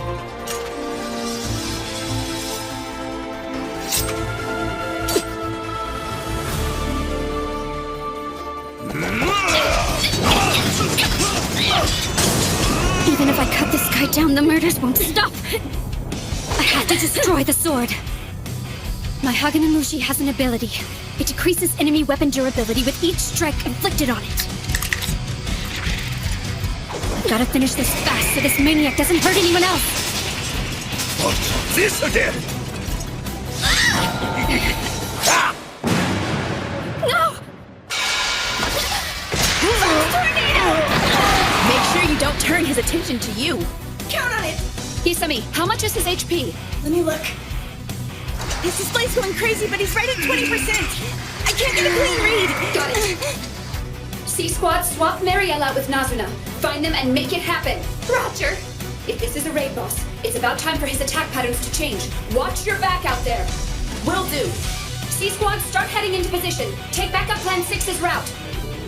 Even if I cut this guy down, the murders won't stop. I have to destroy the sword. My Haganamushi has an ability. It decreases enemy weapon durability with each strike inflicted on it. I've gotta finish this fast so this maniac doesn't hurt anyone else. What's this again? No! Make sure you don't turn his attention to you. Count on it! Hisami, how much is his HP? Let me look. His display's going crazy, but he's right at 20%. I can't get a clean read. Got it. C-Squad, swap Marielle out with Nazuna. Find them and make it happen. Roger. If this is a raid boss, it's about time for his attack patterns to change. Watch your back out there. Will do. C-Squad, start heading into position. Take back up Plan 6's route.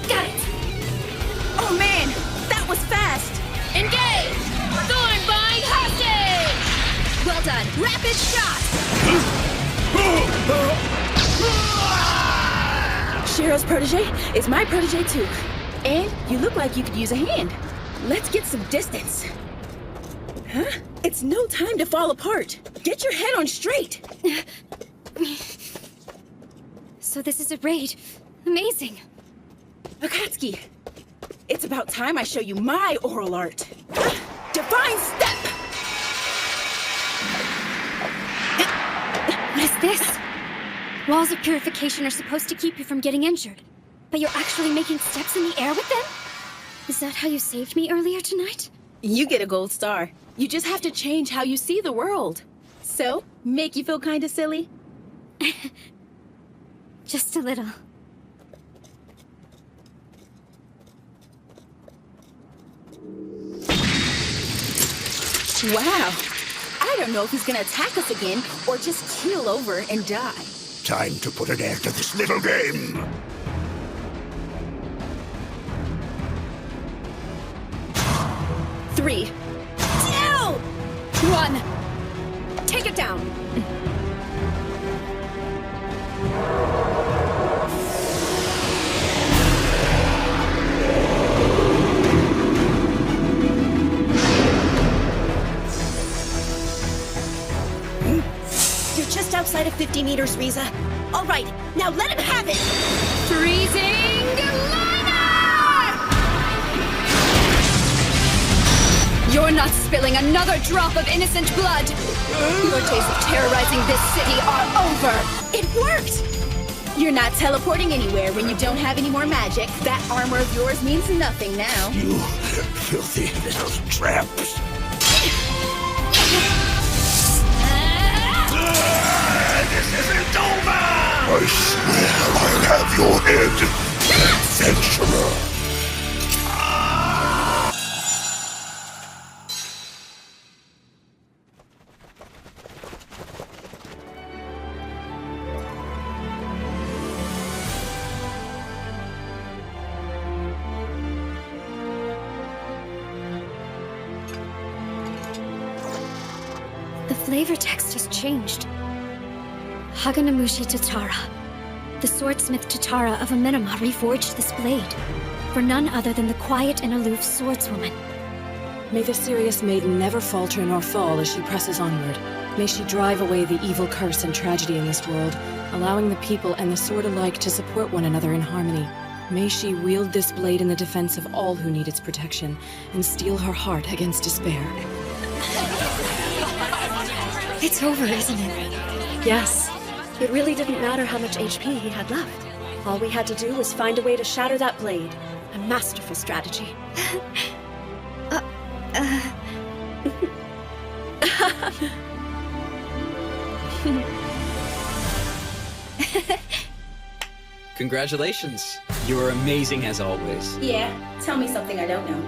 Got it. Oh man, that was fast. Engage! Thornbind hostage! Well done. Rapid shot! Shiro's protege is my protege too. And you look like you could use a hand. Let's get some distance. Huh? It's no time to fall apart. Get your head on straight. So this is a raid. Amazing. Akatsuki, it's about time I show you my oral art. Divine Step! What is this? Walls of purification are supposed to keep you from getting injured, but you're actually making steps in the air with them? Is that how you saved me earlier tonight? You get a gold star. You just have to change how you see the world. So, make you feel kinda silly? Just a little. Wow. I don't know if he's gonna attack us again or just keel over and die. Time to put an end to this little game. Three, 2, 1. Take it down. You're just outside of 50 meters, Riza. All right, now let him have it! Freezing liner! You're not spilling another drop of innocent blood! Your days of terrorizing this city are over! It worked! You're not teleporting anywhere when you don't have any more magic. That armor of yours means nothing now. You filthy little tramps. This isn't over! I swear I'll have your head, adventurer. The flavor text has changed. Haganamushi Tatara. The swordsmith Tatara of Amenama reforged this blade. For none other than the quiet and aloof swordswoman. May the serious maiden never falter nor fall as she presses onward. May she drive away the evil curse and tragedy in this world, allowing the people and the sword alike to support one another in harmony. May she wield this blade in the defense of all who need its protection, and steel her heart against despair. It's over, isn't it? Yes. It really didn't matter how much HP he had left. All we had to do was find a way to shatter that blade. A masterful strategy. Congratulations. You're amazing as always. Yeah, tell me something I don't know.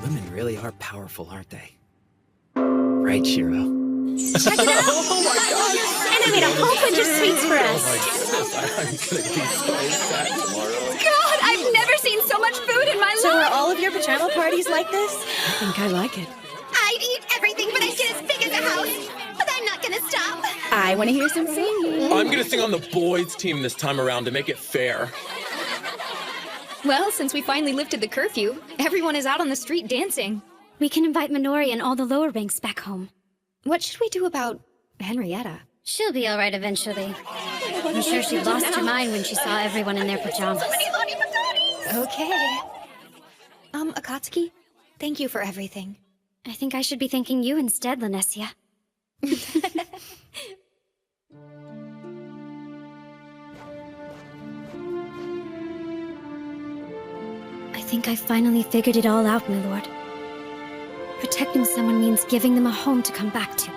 Women really are powerful, aren't they? Right, Shiro? Check it out! Oh my gosh! And I made a whole bunch of sweets for us. I'm gonna be so sad tomorrow. God, I've never seen so much food in my life! So are all of your pajama parties like this? I think I like it. I'd eat everything, but I'd get as big as a house. But I'm not gonna stop. I want to hear some singing. I'm gonna sing on the boys' team this time around to make it fair. Well, since we finally lifted the curfew, everyone is out on the street dancing. We can invite Minori and all the lower ranks back home. What should we do about Henrietta? She'll be alright eventually. I'm sure she lost her mind when she saw everyone in their pajamas. Okay. Akatsuki, thank you for everything. I think I should be thanking you instead, Lanessia. I think I finally figured it all out, my lord. Protecting someone means giving them a home to come back to.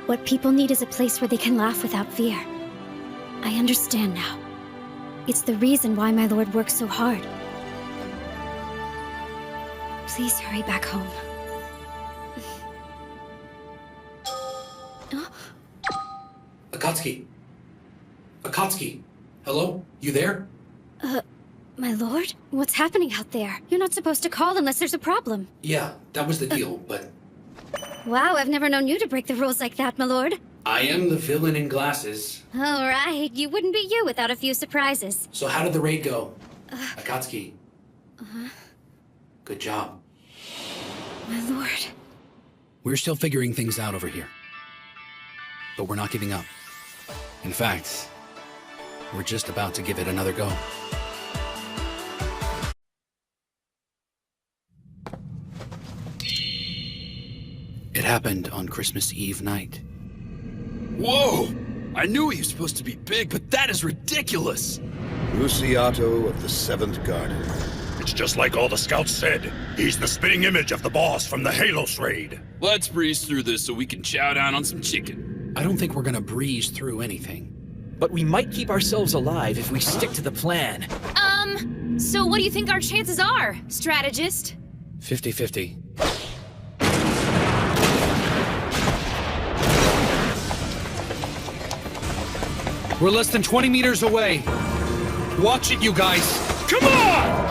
What people need is a place where they can laugh without fear. I understand now. It's the reason why my lord works so hard. Please hurry back home. Akatsuki! Akatsuki! Hello? You there? My lord? What's happening out there? You're not supposed to call unless there's a problem. Yeah, that was the deal, but Wow, I've never known you to break the rules like that, my lord. I am the villain in glasses. All right, you wouldn't be you without a few surprises. So how did the raid go? Akatsuki, good job. My lord. We're still figuring things out over here. But we're not giving up. In fact, we're just about to give it another go. It happened on Christmas Eve night. Whoa! I knew he was supposed to be big, but that is ridiculous! Luciato of the 7th Garden. It's just like all the scouts said. He's the spitting image of the boss from the Halos raid. Let's breeze through this so we can chow down on some chicken. I don't think we're gonna breeze through anything. But we might keep ourselves alive if we stick to the plan. So what do you think our chances are, strategist? 50-50. We're less than 20 meters away. Watch it, you guys. Come on!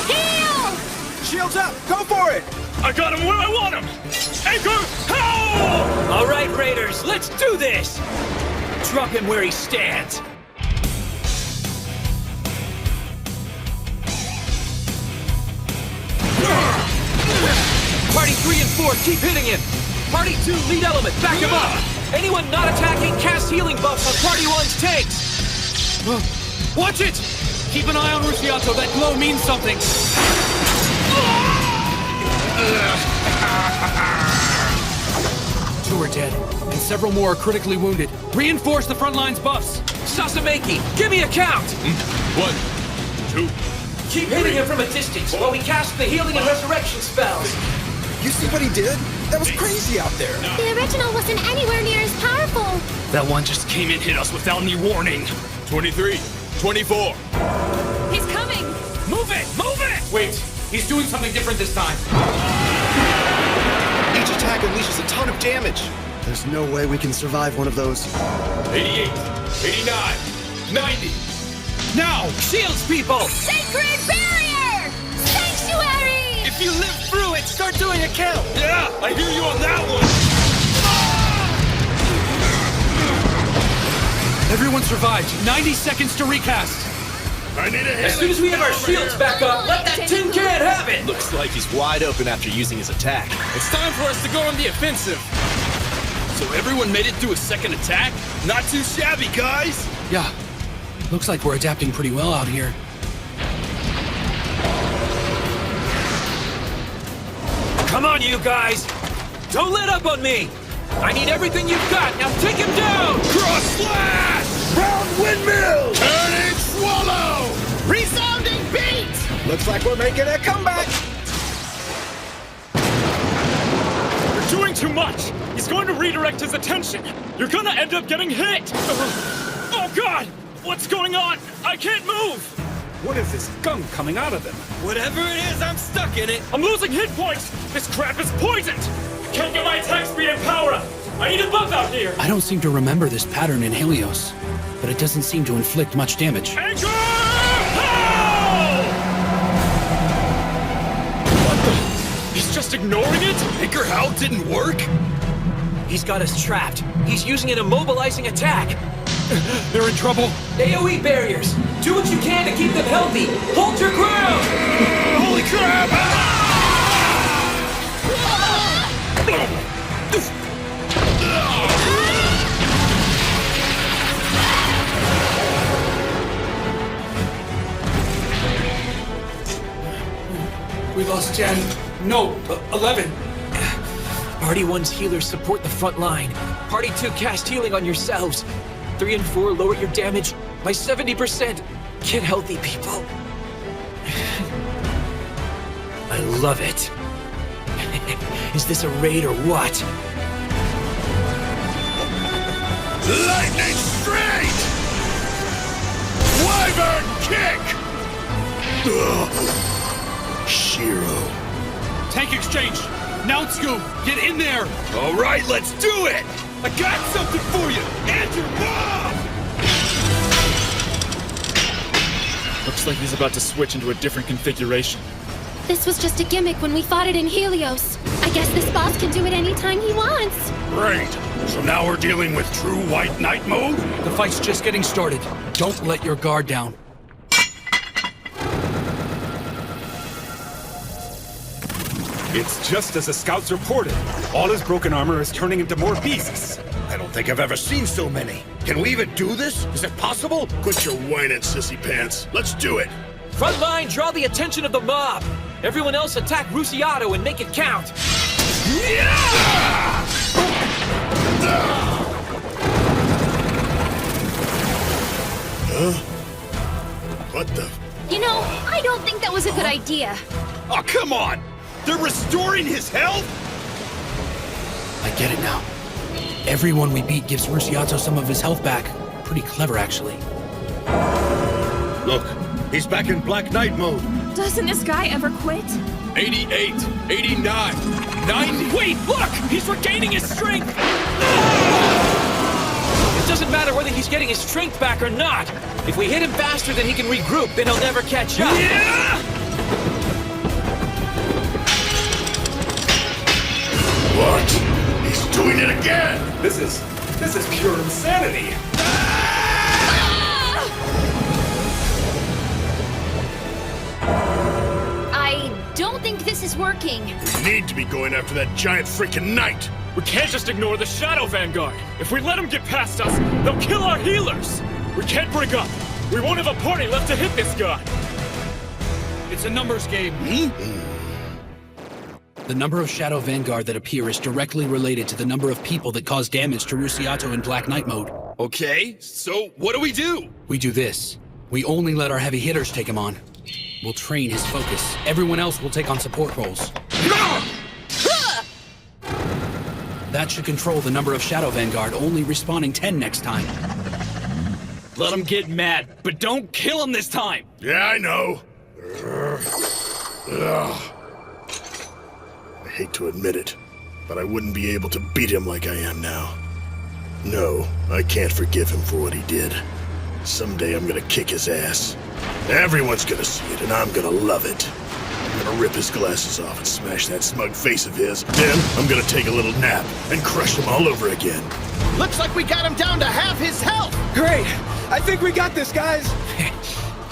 Heal! Shields up! Go for it! I got him where I want him! Anchor! How? All right, Raiders, let's do this! Drop him where he stands. Party 3 and 4, keep hitting him! Party 2, lead element, back him up! Anyone not attacking, cast healing buffs on Party 1's tanks! Watch it! Keep an eye on Luciato, that glow means something! Two are dead, and several more are critically wounded. Reinforce the front line's buffs! Sasameki, give me a count! 1, 2... Keep hitting him from a distance while we cast the healing and resurrection spells! You see what he did? That was crazy out there! The original wasn't anywhere near as powerful. That one just came and hit us without any warning. 23, 24. He's coming! Move it! Move it! Wait, he's doing something different this time. Each attack unleashes a ton of damage. There's no way we can survive one of those. 88, 89, 90. Now! Shields, people! Sacred barrier! Sanctuary! If you live through it, start doing a count! Yeah, I hear you on that one! Everyone survived. 90 seconds to recast. I need a As soon as we have our shields back up, let that tin can have it! Looks like he's wide open after using his attack. It's time for us to go on the offensive. So everyone made it through a second attack? Not too shabby, guys! Yeah, looks like we're adapting pretty well out here. Come on, you guys! Don't let up on me! I need everything you've got! Now take him down! Cross slash! Round windmill! Turning swallow! Resounding beat! Looks like we're making a comeback! You're doing too much! He's going to redirect his attention! You're gonna end up getting hit! Oh god! What's going on? I can't move! What is this gunk coming out of them? Whatever it is, I'm stuck in it! I'm losing hit points! This crap is poisoned! Can't get my attack speed and power up! I need a buff out here! I don't seem to remember this pattern in Helios, but it doesn't seem to inflict much damage. Anchor! What the? He's just ignoring it? Anchor How didn't work? He's got us trapped. He's using an immobilizing attack. They're in trouble. AoE barriers! Do what you can to keep them healthy! Hold your ground! Holy crap! We lost 10. No, 11. Party 1's healers support the front line. Party 2 cast healing on yourselves. 3 and 4 lower your damage by 70%. Get healthy, people. I love it. Is this a raid or what? Lightning straight! Wyvern kick! Ugh. Shiro. Tank exchange! Now, Scoop, get in there! All right, let's do it! I got something for you! And your mom! Looks like he's about to switch into a different configuration. This was just a gimmick when we fought it in Helios. I guess this boss can do it anytime he wants. Great. So now we're dealing with true White Knight mode? The fight's just getting started. Don't let your guard down. It's just as the scouts reported. All his broken armor is turning into more beasts. I don't think I've ever seen so many. Can we even do this? Is it possible? Quit your whining, sissy pants. Let's do it. Front line, draw the attention of the mob. Everyone else attack Rusiato and make it count. Huh? What the? You know, I don't think that was a good idea. Oh, come on! They're restoring his health? I get it now. Everyone we beat gives Rusiato some of his health back. Pretty clever, actually. Look, he's back in Black Knight mode. Doesn't this guy ever quit? 88, 89, 90. Wait, look! He's regaining his strength! It doesn't matter whether he's getting his strength back or not. If we hit him faster than he can regroup, then he'll never catch up. What? He's doing it again! This is pure insanity. I don't think this is working. We need to be going after that giant freaking knight! We can't just ignore the Shadow Vanguard. If we let them get past us, they'll kill our healers. We can't break up. We won't have a party left to hit this guy. It's a numbers game. The number of Shadow Vanguard that appear is directly related to the number of people that cause damage to Rusiato in Black Knight mode. Okay, so what do? We do this. We only let our heavy hitters take him on. We'll train his focus. Everyone else will take on support roles. That should control the number of Shadow Vanguard, only respawning 10 next time. Let him get mad, but don't kill him this time. Yeah, I know. I hate to admit it, but I wouldn't be able to beat him like I am now. No, I can't forgive him for what he did. Someday I'm gonna kick his ass. Everyone's gonna see it, and I'm gonna love it. I'm gonna rip his glasses off and smash that smug face of his. Then I'm gonna take a little nap and crush him all over again. Looks like we got him down to half his health! Great! I think we got this, guys!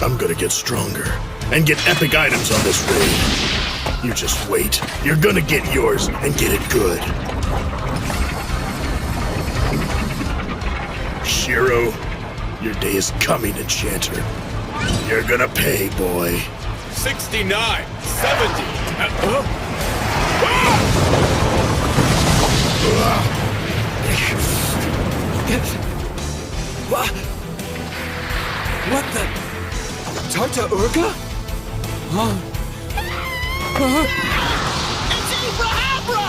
I'm gonna get stronger and get epic items on this raid. You just wait. You're gonna get yours and get it good. Shiro, your day is coming, Enchanter. You're gonna pay, boy. 69, 70. What the? Tarta Urga? It's Abrahambra!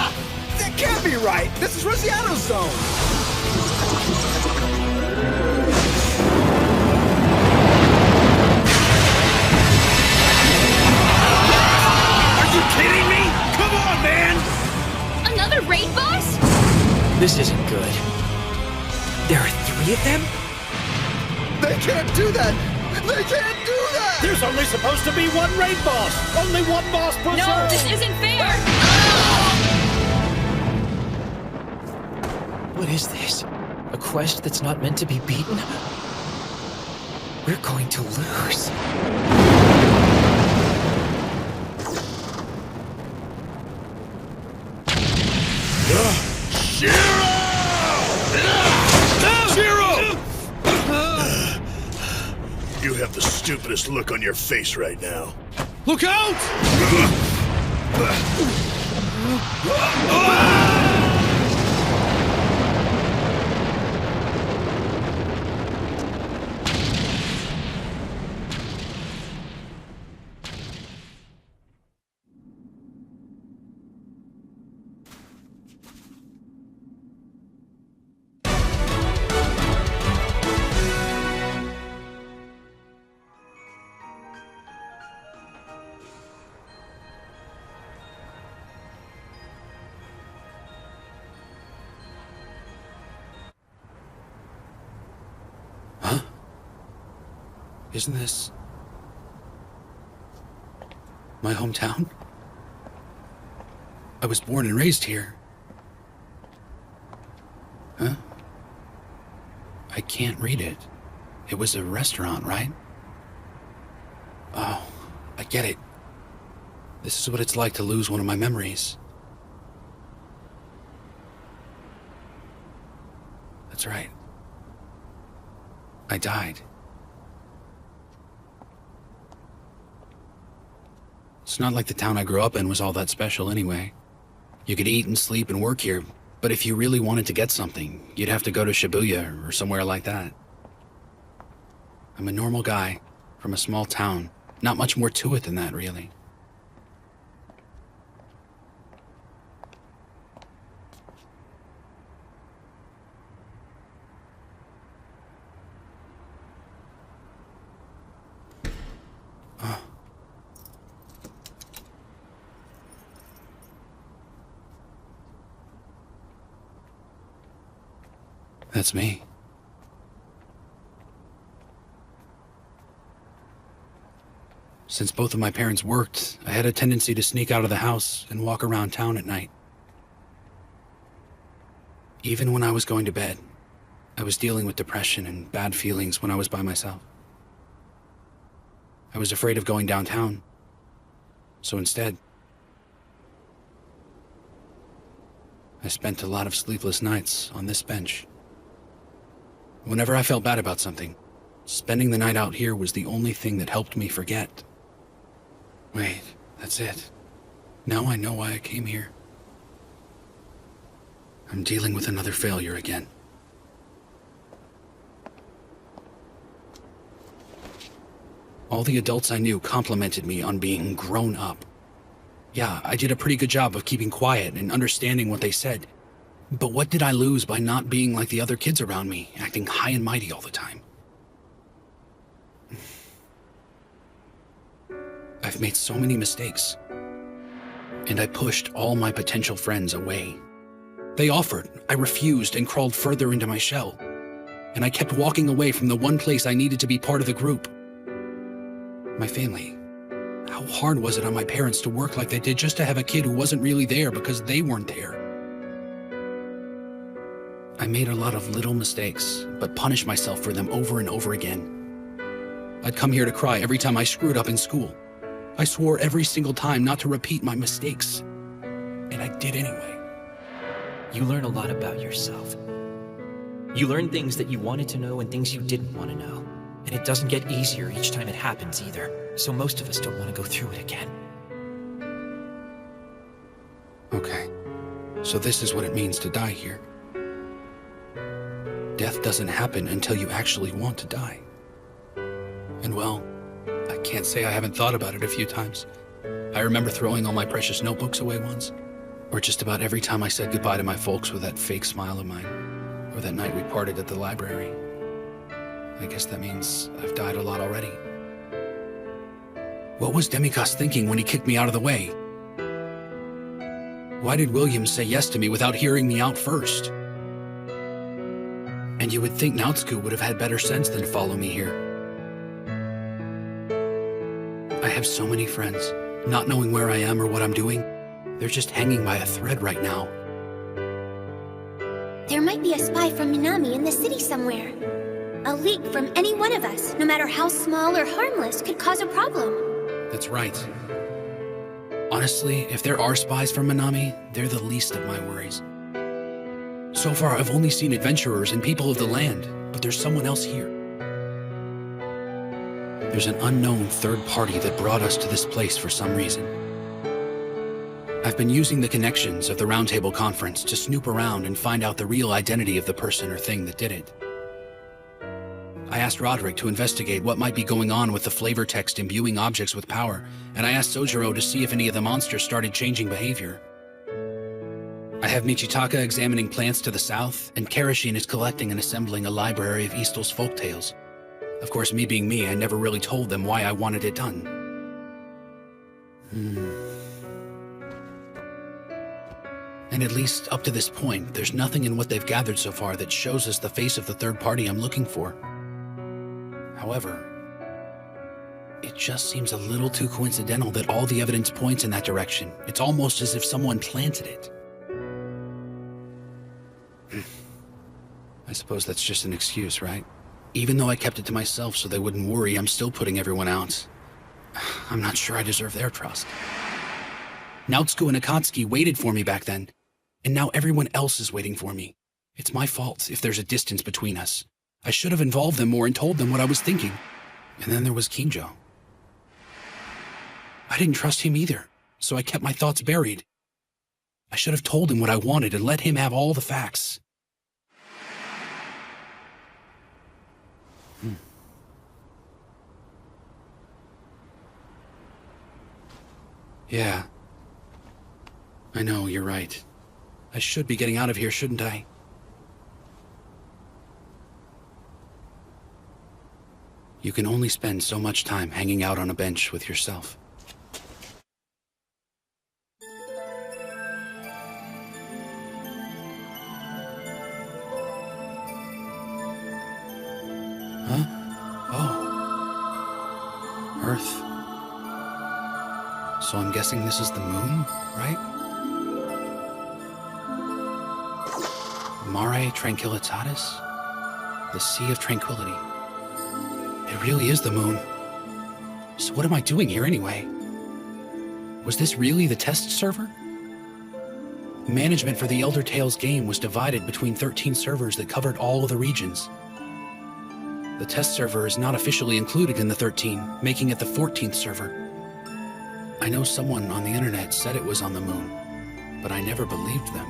That can't be right! This is Rosiano's zone! Are you kidding me? Come on, man! Another raid boss? This isn't good. There are 3 of them? They can't do that! They can't do that! There's only supposed to be one raid boss! Only one boss per No, zone! this isn't fair! What is this? A quest that's not meant to be beaten? We're going to lose. Shiro! You have the stupidest look on your face right now. Look out! Isn't this my hometown? I was born and raised here. Huh? I can't read it. It was a restaurant, right? Oh, I get it. This is what it's like to lose one of my memories. That's right. I died. It's not like the town I grew up in was all that special anyway. You could eat and sleep and work here, but if you really wanted to get something, you'd have to go to Shibuya or somewhere like that. I'm a normal guy from a small town. Not much more to it than that, really. That's me. Since both of my parents worked, I had a tendency to sneak out of the house and walk around town at night. Even when I was going to bed, I was dealing with depression and bad feelings when I was by myself. I was afraid of going downtown, so instead, I spent a lot of sleepless nights on this bench. Whenever I felt bad about something, spending the night out here was the only thing that helped me forget. Wait, that's it. Now I know why I came here. I'm dealing with another failure again. All the adults I knew complimented me on being grown up. Yeah, I did a pretty good job of keeping quiet and understanding what they said. But what did I lose by not being like the other kids around me, acting high and mighty all the time? I've made so many mistakes, and I pushed all my potential friends away. They offered, I refused, and crawled further into my shell. And I kept walking away from the one place I needed to be part of the group. My family. How hard was it on my parents to work like they did just to have a kid who wasn't really there because they weren't there? I made a lot of little mistakes, but punished myself for them over and over again. I'd come here to cry every time I screwed up in school. I swore every single time not to repeat my mistakes, and I did anyway. You learn a lot about yourself. You learn things that you wanted to know and things you didn't want to know. And it doesn't get easier each time it happens either, so most of us don't want to go through it again. Okay, so this is what it means to die here. Death doesn't happen until you actually want to die. And well, I can't say I haven't thought about it a few times. I remember throwing all my precious notebooks away once, or just about every time I said goodbye to my folks with that fake smile of mine, or that night we parted at the library. I guess that means I've died a lot already. What was Demikos thinking when he kicked me out of the way? Why did Williams say yes to me without hearing me out first? And you would think Nautsuku would have had better sense than follow me here. I have so many friends, not knowing where I am or what I'm doing. They're just hanging by a thread right now. There might be a spy from Minami in the city somewhere. A leak from any one of us, no matter how small or harmless, could cause a problem. That's right. Honestly, if there are spies from Minami, they're the least of my worries. So far, I've only seen adventurers and people of the land, but there's someone else here. There's an unknown third party that brought us to this place for some reason. I've been using the connections of the Roundtable Conference to snoop around and find out the real identity of the person or thing that did it. I asked Roderick to investigate what might be going on with the flavor text imbuing objects with power, and I asked Sojiro to see if any of the monsters started changing behavior. I have Michitaka examining plants to the south, and Karashin is collecting and assembling a library of Eastel's folktales. Of course, me being me, I never really told them why I wanted it done. And at least up to this point, there's nothing in what they've gathered so far that shows us the face of the third party I'm looking for. However, It just seems a little too coincidental that all the evidence points in that direction. It's almost as if someone planted it. I suppose that's just an excuse, right? Even though I kept it to myself so they wouldn't worry, I'm still putting everyone out. I'm not sure I deserve their trust. Nautsuko and Akatsuki waited for me back then, and now everyone else is waiting for me. It's my fault if there's a distance between us. I should have involved them more and told them what I was thinking. And then there was Kinjo. I didn't trust him either, so I kept my thoughts buried. I should have told him what I wanted and let him have all the facts. Yeah. I know, you're right. I should be getting out of here, shouldn't I? You can only spend so much time hanging out on a bench with yourself. Huh? Oh. Earth. So I'm guessing this is the moon, right? Mare Tranquillitatis? The Sea of Tranquility. It really is the moon. So what am I doing here anyway? Was this really the test server? Management for the Elder Tales game was divided between 13 servers that covered all of the regions. The test server is not officially included in the 13, making it the 14th server. I know someone on the internet said it was on the moon, but I never believed them.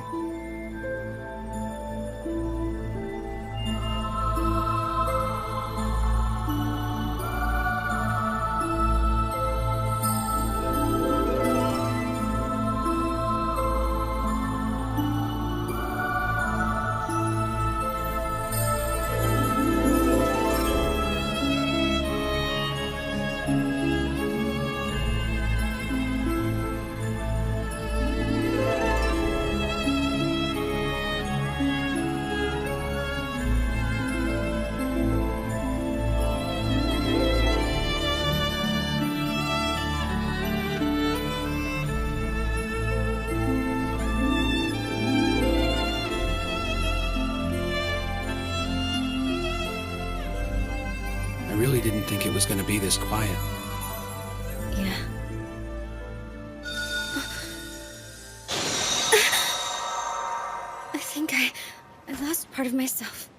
I really didn't think it was going to be this quiet. Yeah. I think I lost part of myself.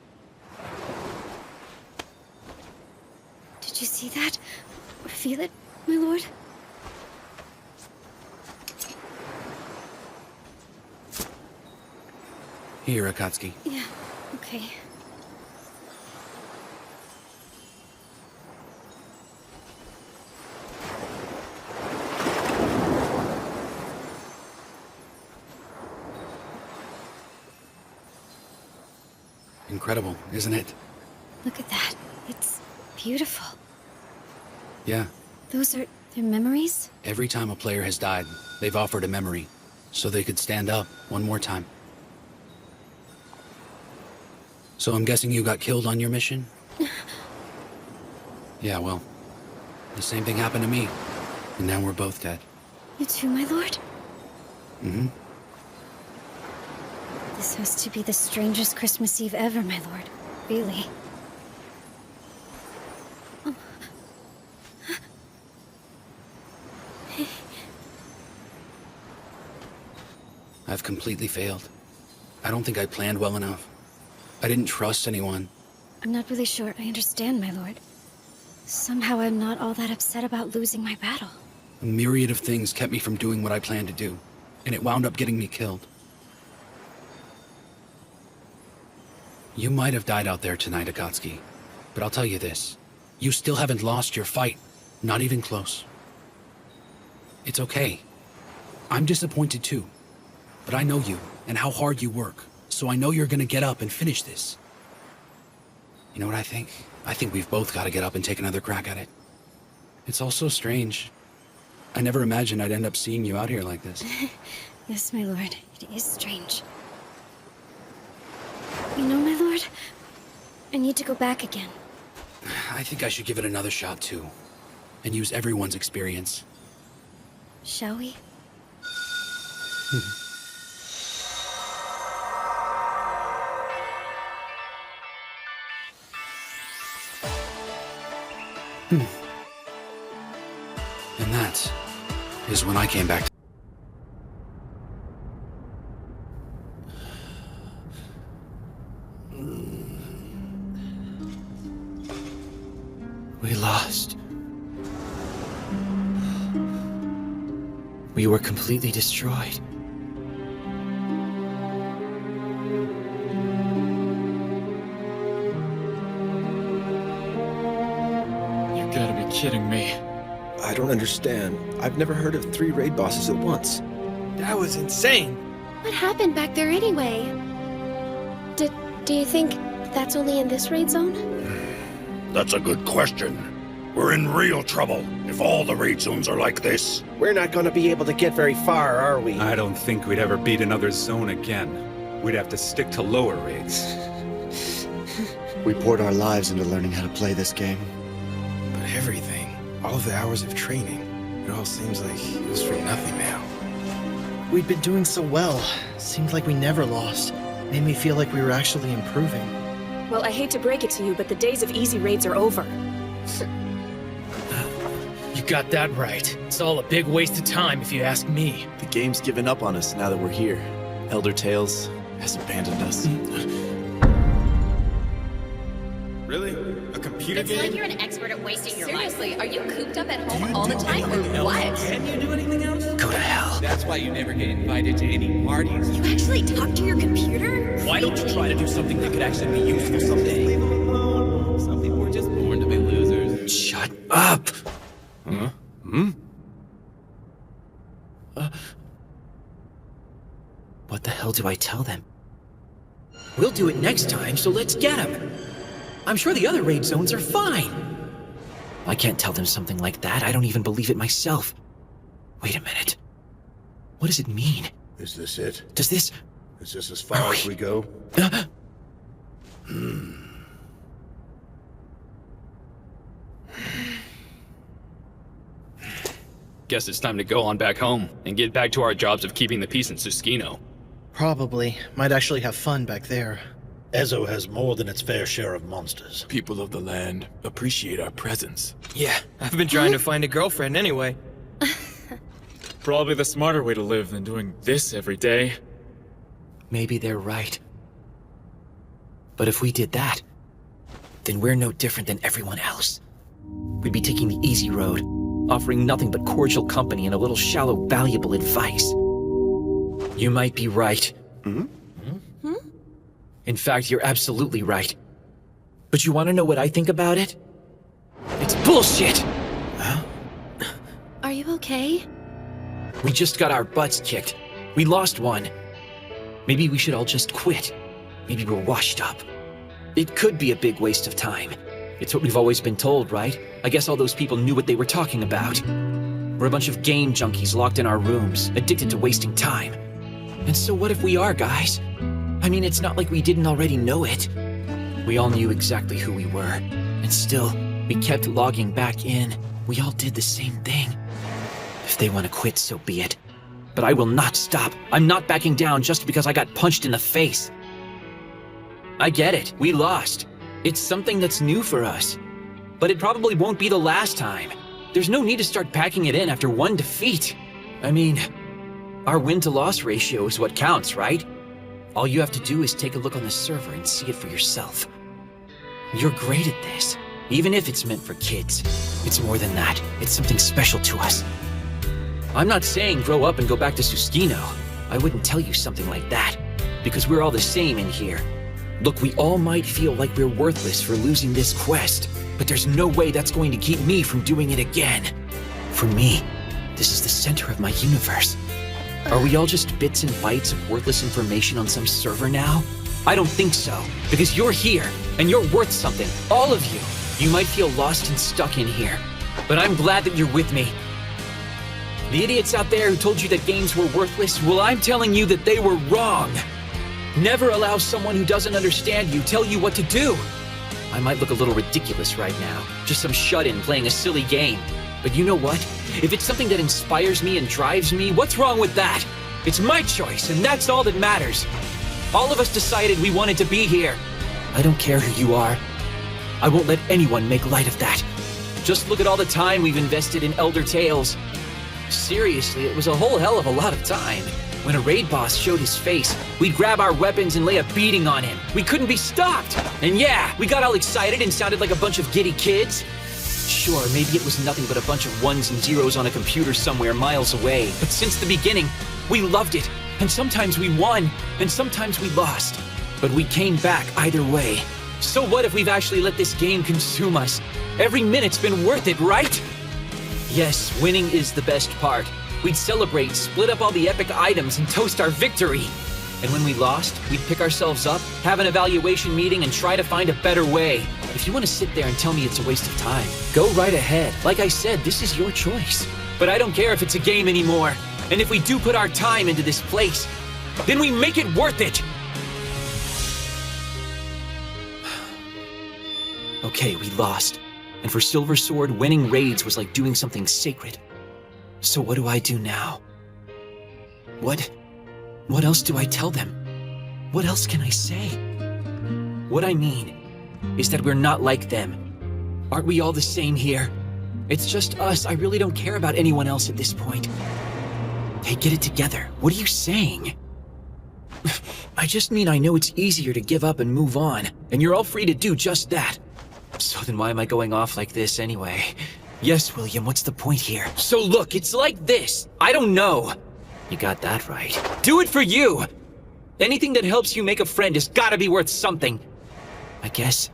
Did you see that? Or feel it, my lord? Here, Akatsuki. Yeah, okay. Incredible, isn't it? Look at that. It's beautiful. Yeah. Those are their memories? Every time a player has died, they've offered a memory, so they could stand up one more time. So I'm guessing you got killed on your mission? Yeah, well, the same thing happened to me, and now we're both dead. You too, my lord? Mm-hmm. This has to be the strangest Christmas Eve ever, my lord. Really. I've completely failed. I don't think I planned well enough. I didn't trust anyone. I'm not really sure I understand, my lord. Somehow I'm not all that upset about losing my battle. A myriad of things kept me from doing what I planned to do, and it wound up getting me killed. You might have died out there tonight, Akatsuki, but I'll tell you this. You still haven't lost your fight. Not even close. It's okay. I'm disappointed too. But I know you, and how hard you work, so I know you're gonna get up and finish this. You know what I think? I think we've both gotta get up and take another crack at it. It's all so strange. I never imagined I'd end up seeing you out here like this. Yes, my lord. It is strange. You know, my lord, I need to go back again. I think I should give it another shot too. and use everyone's experience. Shall we? And that is when I came back. We lost. We were completely destroyed. You gotta be kidding me. I don't understand. I've never heard of 3 raid bosses at once. That was insane. What happened back there anyway? Do you think that's only in this raid zone? That's a good question. We're in real trouble if all the raid zones are like this. We're not gonna be able to get very far, are we? I don't think we'd ever beat another zone again. We'd have to stick to lower raids. We poured our lives into learning how to play this game. But everything, all of the hours of training, it all seems like it was for nothing now. We'd been doing so well. Seemed like we never lost. Made me feel like we were actually improving. Well, I hate to break it to you, but the days of easy raids are over. You got that right. It's all a big waste of time, if you ask me. The game's given up on us now that we're here. Elder Tales has abandoned us. Really? A computer It's game? like you're an expert at wasting your life. Seriously, are you cooped up at home all the time or what? Can you do anything else? Go to hell. That's why you never get invited to any parties. You actually talk to your computer? Why don't you try to do something that could actually be useful someday? Leave them alone. Some people are just born to be losers. Shut up! Huh? Hmm? What the hell do I tell them? We'll do it next time, so let's get them. I'm sure the other raid zones are fine. I can't tell them something like that. I don't even believe it myself. Wait a minute. What does it mean? Is this it? Does this... Is this as far as we go? Guess it's time to go on back home and get back to our jobs of keeping the peace in Suskino. Probably. Might actually have fun back there. Ezo has more than its fair share of monsters. People of the land appreciate our presence. Yeah, I've been trying to find a girlfriend anyway. Probably the smarter way to live than doing this every day. Maybe they're right. But if we did that, then we're no different than everyone else. We'd be taking the easy road, offering nothing but cordial company and a little shallow, valuable advice. You might be right. In fact, you're absolutely right. But you want to know what I think about it? It's bullshit! Are you okay? We just got our butts kicked. We lost one. Maybe we should all just quit. Maybe we're washed up. It could be a big waste of time. It's what we've always been told, right? I guess all those people knew what they were talking about. We're a bunch of game junkies locked in our rooms, addicted to wasting time. And so what if we are, guys? I mean, it's not like we didn't already know it. We all knew exactly who we were. And still, we kept logging back in. We all did the same thing. If they want to quit, so be it. But I will not stop. I'm not backing down just because I got punched in the face. I get it. We lost. It's something that's new for us. But it probably won't be the last time. There's no need to start packing it in after one defeat. I mean, our win-to-loss ratio is what counts, right? All you have to do is take a look on the server and see it for yourself. You're great at this, even if it's meant for kids. It's more than that. It's something special to us. I'm not saying grow up and go back to Suskino. I wouldn't tell you something like that, because we're all the same in here. Look, we all might feel like we're worthless for losing this quest, but there's no way that's going to keep me from doing it again. For me, this is the center of my universe. Are we all just bits and bytes of worthless information on some server now? I don't think so, because you're here, and you're worth something, all of you. You might feel lost and stuck in here, but I'm glad that you're with me. The idiots out there who told you that games were worthless, well, I'm telling you that they were wrong. Never allow someone who doesn't understand you tell you what to do. I might look a little ridiculous right now, just some shut-in playing a silly game, But you know what? If it's something that inspires me and drives me, what's wrong with that? It's my choice, and that's all that matters. All of us decided we wanted to be here. I don't care who you are. I won't let anyone make light of that. Just look at all the time we've invested in Elder Tales. Seriously, it was a whole hell of a lot of time. When a raid boss showed his face, we'd grab our weapons and lay a beating on him. We couldn't be stopped. And yeah, we got all excited and sounded like a bunch of giddy kids. Sure, maybe it was nothing but a bunch of ones and zeros on a computer somewhere miles away. But since the beginning, we loved it. And sometimes we won, and sometimes we lost. But we came back either way. So what if we've actually let this game consume us? Every minute's been worth it, right? Yes, winning is the best part. We'd celebrate, split up all the epic items, and toast our victory. And when we lost, we'd pick ourselves up, have an evaluation meeting, and try to find a better way. If you want to sit there and tell me it's a waste of time, go right ahead. Like I said, this is your choice. But I don't care if it's a game anymore. And if we do put our time into this place, then we make it worth it! Okay, we lost. And for Silver Sword, winning raids was like doing something sacred. So what do I do now? What else do I tell them? What else can I say? What I mean is that we're not like them. Aren't we all the same here? It's just us. I really don't care about anyone else at this point. Hey, get it together. What are you saying? I just mean I know it's easier to give up and move on, and you're all free to do just that. So then why am I going off like this anyway? Yes, William, what's the point here? So look, it's like this. I don't know. You got that right. Do it for you! Anything that helps you make a friend has gotta be worth something. I guess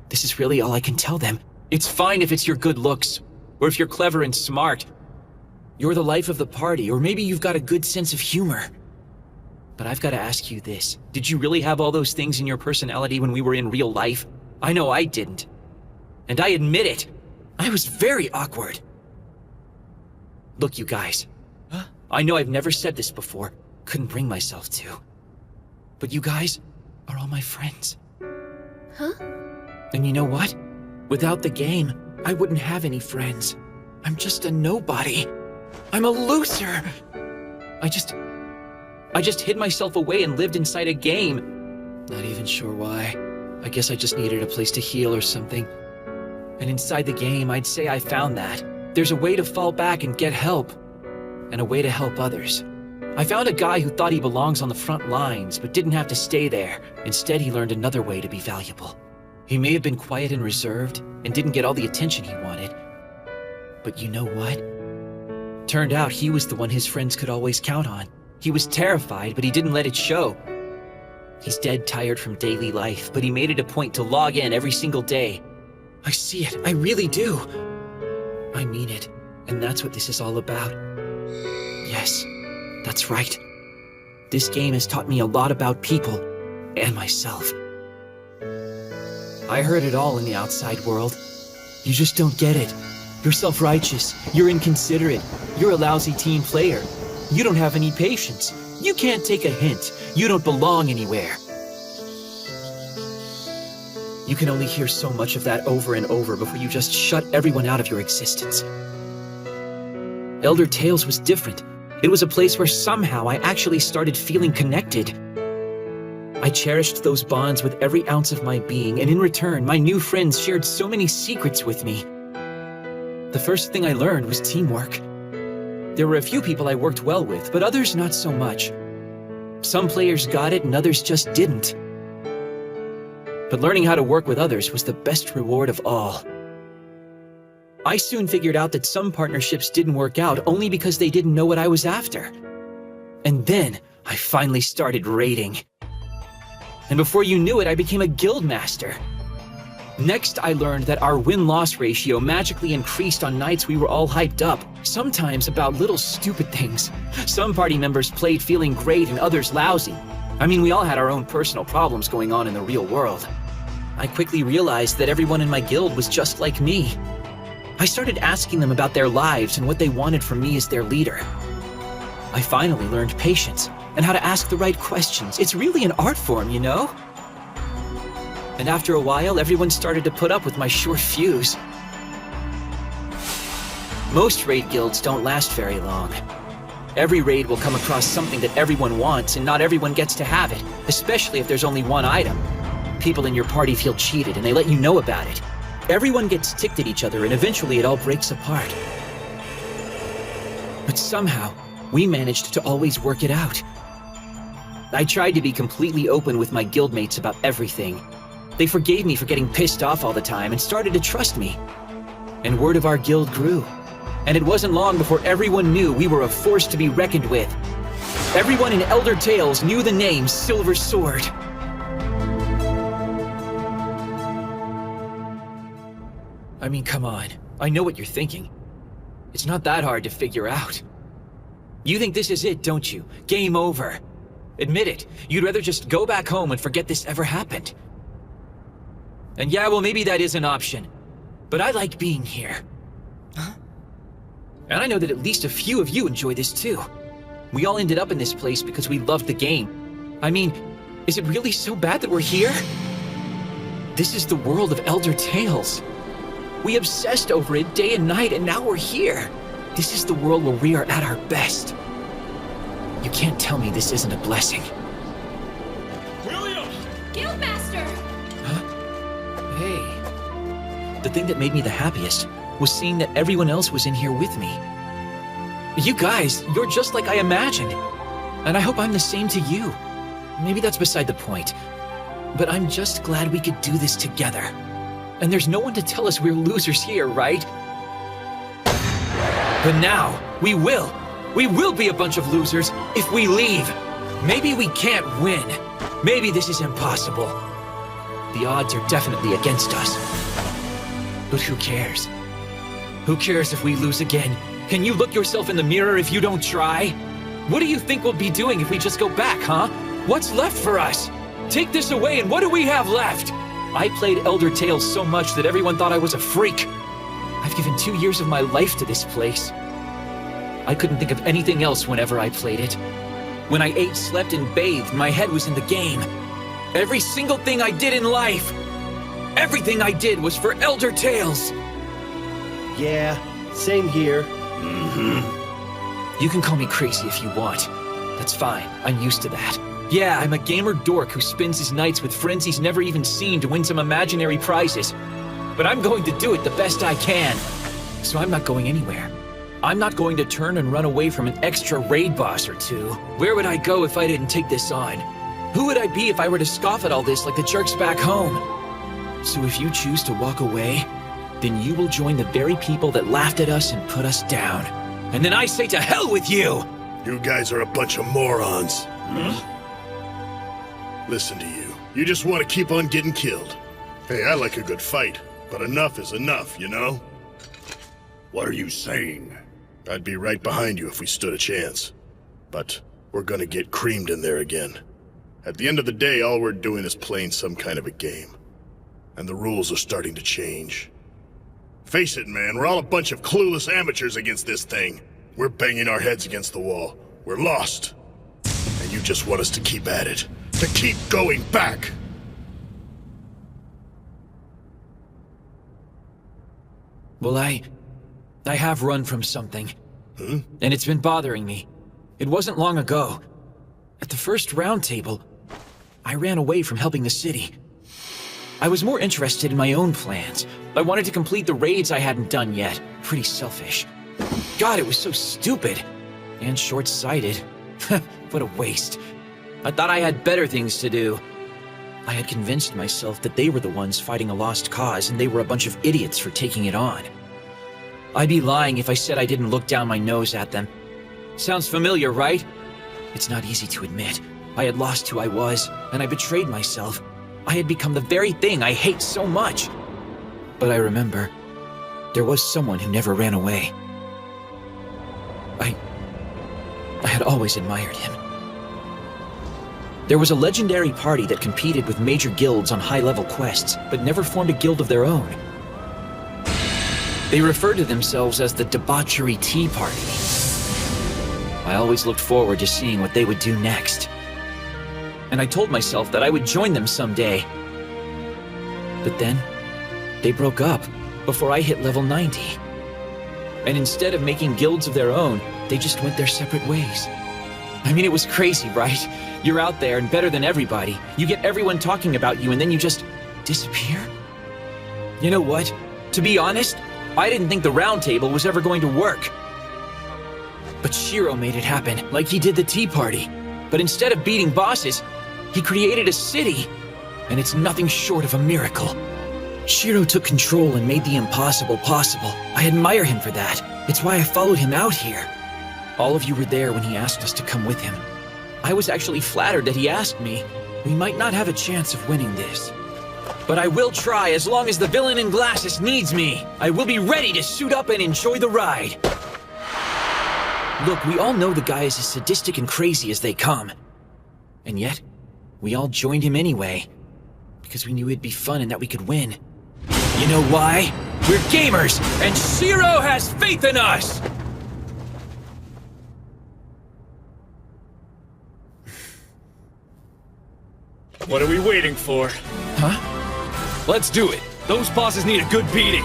this is really all I can tell them. It's fine if it's your good looks, or if you're clever and smart. You're the life of the party, or maybe you've got a good sense of humor. But I've gotta ask you this. Did you really have all those things in your personality when we were in real life? I know I didn't. And I admit it. I was very awkward. Look, you guys. I know I've never said this before. Couldn't bring myself to. But you guys are all my friends. Huh? And you know what? Without the game, I wouldn't have any friends. I'm just a nobody. I'm a loser. I just hid myself away and lived inside a game. Not even sure why. I guess I just needed a place to heal or something. And inside the game, I'd say I found that. There's a way to fall back and get help. And a way to help others. I found a guy who thought he belongs on the front lines, but didn't have to stay there. Instead, he learned another way to be valuable. He may have been quiet and reserved, and didn't get all the attention he wanted. But you know what? Turned out he was the one his friends could always count on. He was terrified, but he didn't let it show. He's dead tired from daily life, but he made it a point to log in every single day. I see it, I really do. I mean it, and that's what this is all about. Yes, that's right. This game has taught me a lot about people, and myself. I heard it all in the outside world. You just don't get it. You're self-righteous, you're inconsiderate, you're a lousy team player. You don't have any patience. You can't take a hint. You don't belong anywhere. You can only hear so much of that over and over before you just shut everyone out of your existence. Elder Tales was different. It was a place where somehow I actually started feeling connected. I cherished those bonds with every ounce of my being, and in return, my new friends shared so many secrets with me. The first thing I learned was teamwork. There were a few people I worked well with, but others not so much. Some players got it and others just didn't. But learning how to work with others was the best reward of all. I soon figured out that some partnerships didn't work out only because they didn't know what I was after. And then I finally started raiding. And before you knew it, I became a guild master. Next, I learned that our win-loss ratio magically increased on nights we were all hyped up, sometimes about little stupid things. Some party members played feeling great and others lousy. I mean, we all had our own personal problems going on in the real world. I quickly realized that everyone in my guild was just like me. I started asking them about their lives and what they wanted from me as their leader. I finally learned patience and how to ask the right questions. It's really an art form, you know? And after a while, everyone started to put up with my short fuse. Most raid guilds don't last very long. Every raid will come across something that everyone wants, and not everyone gets to have it, especially if there's only one item. People in your party feel cheated, and they let you know about it. Everyone gets ticked at each other, and eventually it all breaks apart. But somehow, we managed to always work it out. I tried to be completely open with my guildmates about everything. They forgave me for getting pissed off all the time and started to trust me. And word of our guild grew. And it wasn't long before everyone knew we were a force to be reckoned with. Everyone in Elder Tales knew the name Silver Sword. I mean, come on. I know what you're thinking. It's not that hard to figure out. You think this is it, don't you? Game over. Admit it. You'd rather just go back home and forget this ever happened. And yeah, well, maybe that is an option. But I like being here. Huh? And I know that at least a few of you enjoy this too. We all ended up in this place because we loved the game. I mean, is it really so bad that we're here? This is the world of Elder Tales. We obsessed over it day and night, and now we're here. This is the world where we are at our best. You can't tell me this isn't a blessing. William! Guildmaster! Hey. The thing that made me the happiest was seeing that everyone else was in here with me. You guys, you're just like I imagined. And I hope I'm the same to you. Maybe that's beside the point. But I'm just glad we could do this together. And there's no one to tell us we're losers here, right? But now, we will. We will be a bunch of losers if we leave. Maybe we can't win. Maybe this is impossible. The odds are definitely against us. But who cares? Who cares if we lose again? Can you look yourself in the mirror if you don't try? What do you think we'll be doing if we just go back, huh? What's left for us? Take this away and what do we have left? I played Elder Tales so much that everyone thought I was a freak. I've given 2 years of my life to this place. I couldn't think of anything else whenever I played it. When I ate, slept, and bathed, my head was in the game. Every single thing I did in life, everything I did was for Elder Tales. Yeah, same here. You can call me crazy if you want. That's fine, I'm used to that. Yeah, I'm a gamer dork who spends his nights with friends he's never even seen to win some imaginary prizes. But I'm going to do it the best I can. So I'm not going anywhere. I'm not going to turn and run away from an extra raid boss or two. Where would I go if I didn't take this on? Who would I be if I were to scoff at all this like the jerks back home? So if you choose to walk away, then you will join the very people that laughed at us and put us down. And then I say to hell with you! You guys are a bunch of morons. Listen to you. You just want to keep on getting killed. Hey, I like a good fight, but enough is enough, you know? What are you saying? I'd be right behind you if we stood a chance. But we're gonna get creamed in there again. At the end of the day, all we're doing is playing some kind of a game. And the rules are starting to change. Face it, man, we're all a bunch of clueless amateurs against this thing. We're banging our heads against the wall. We're lost. And you just want us to keep at it. To keep going back! Well, I have run from something. And it's been bothering me. It wasn't long ago. At the first round table, I ran away from helping the city. I was more interested in my own plans. I wanted to complete the raids I hadn't done yet. Pretty selfish. God, it was so stupid. And short-sighted. What a waste. I thought I had better things to do. I had convinced myself that they were the ones fighting a lost cause and they were a bunch of idiots for taking it on. I'd be lying if I said I didn't look down my nose at them. Sounds familiar, right? It's not easy to admit. I had lost who I was, and I betrayed myself. I had become the very thing I hate so much. But I remember, there was someone who never ran away. I had always admired him. There was a legendary party that competed with major guilds on high-level quests, but never formed a guild of their own. They referred to themselves as the Debauchery Tea Party. I always looked forward to seeing what they would do next. And I told myself that I would join them someday. But then, they broke up before I hit level 90. And instead of making guilds of their own, they just went their separate ways. I mean, it was crazy, right? You're out there and better than everybody. You get everyone talking about you and then you just disappear? You know what? To be honest, I didn't think the round table was ever going to work. But Shiro made it happen, like he did the Tea Party. But instead of beating bosses, he created a city. And it's nothing short of a miracle. Shiro took control and made the impossible possible. I admire him for that. It's why I followed him out here. All of you were there when he asked us to come with him. I was actually flattered that he asked me. We might not have a chance of winning this. But I will try as long as the villain in glasses needs me. I will be ready to suit up and enjoy the ride. Look, we all know the guy is as sadistic and crazy as they come. And yet, we all joined him anyway. Because we knew it'd be fun and that we could win. You know why? We're gamers, and Shiro has faith in us! What are we waiting for? Huh? Let's do it. Those bosses need a good beating.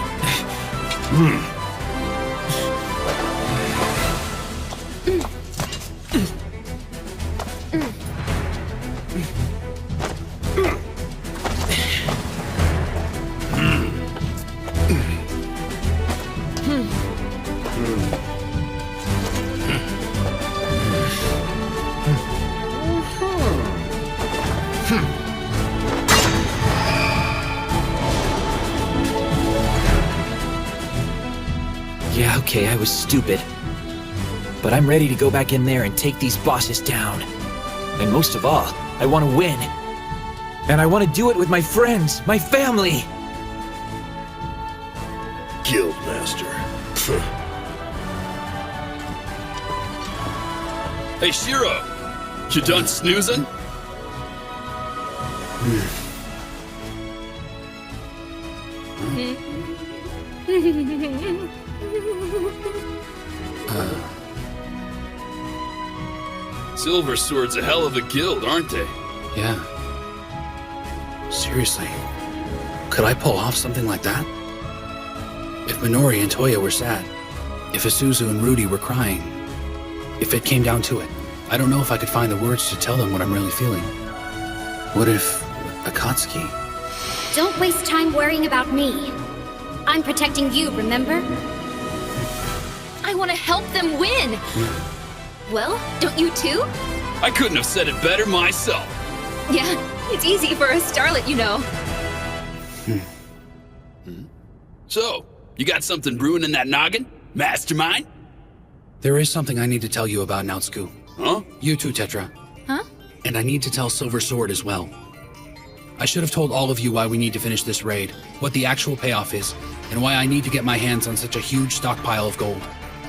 Yeah, okay, I was stupid. But I'm ready to go back in there and take these bosses down. And most of all, I want to win. And I want to do it with my friends, my family. Guildmaster. Hey, Shiro! You done snoozing? Silver Sword's a hell of a guild, aren't they? Yeah. Seriously, could I pull off something like that? If Minori and Toya were sad, if Isuzu and Rudy were crying, if it came down to it, I don't know if I could find the words to tell them what I'm really feeling. What if Akatsuki? Don't waste time worrying about me. I'm protecting you, remember? I want to help them win! Well, don't you too? I couldn't have said it better myself. Yeah, it's easy for a starlet, you know. So, you got something brewing in that noggin? Mastermind? There is something I need to tell you about, Naotsuku. Huh? You too, Tetra. Huh? And I need to tell Silver Sword as well. I should have told all of you why we need to finish this raid, what the actual payoff is, and why I need to get my hands on such a huge stockpile of gold.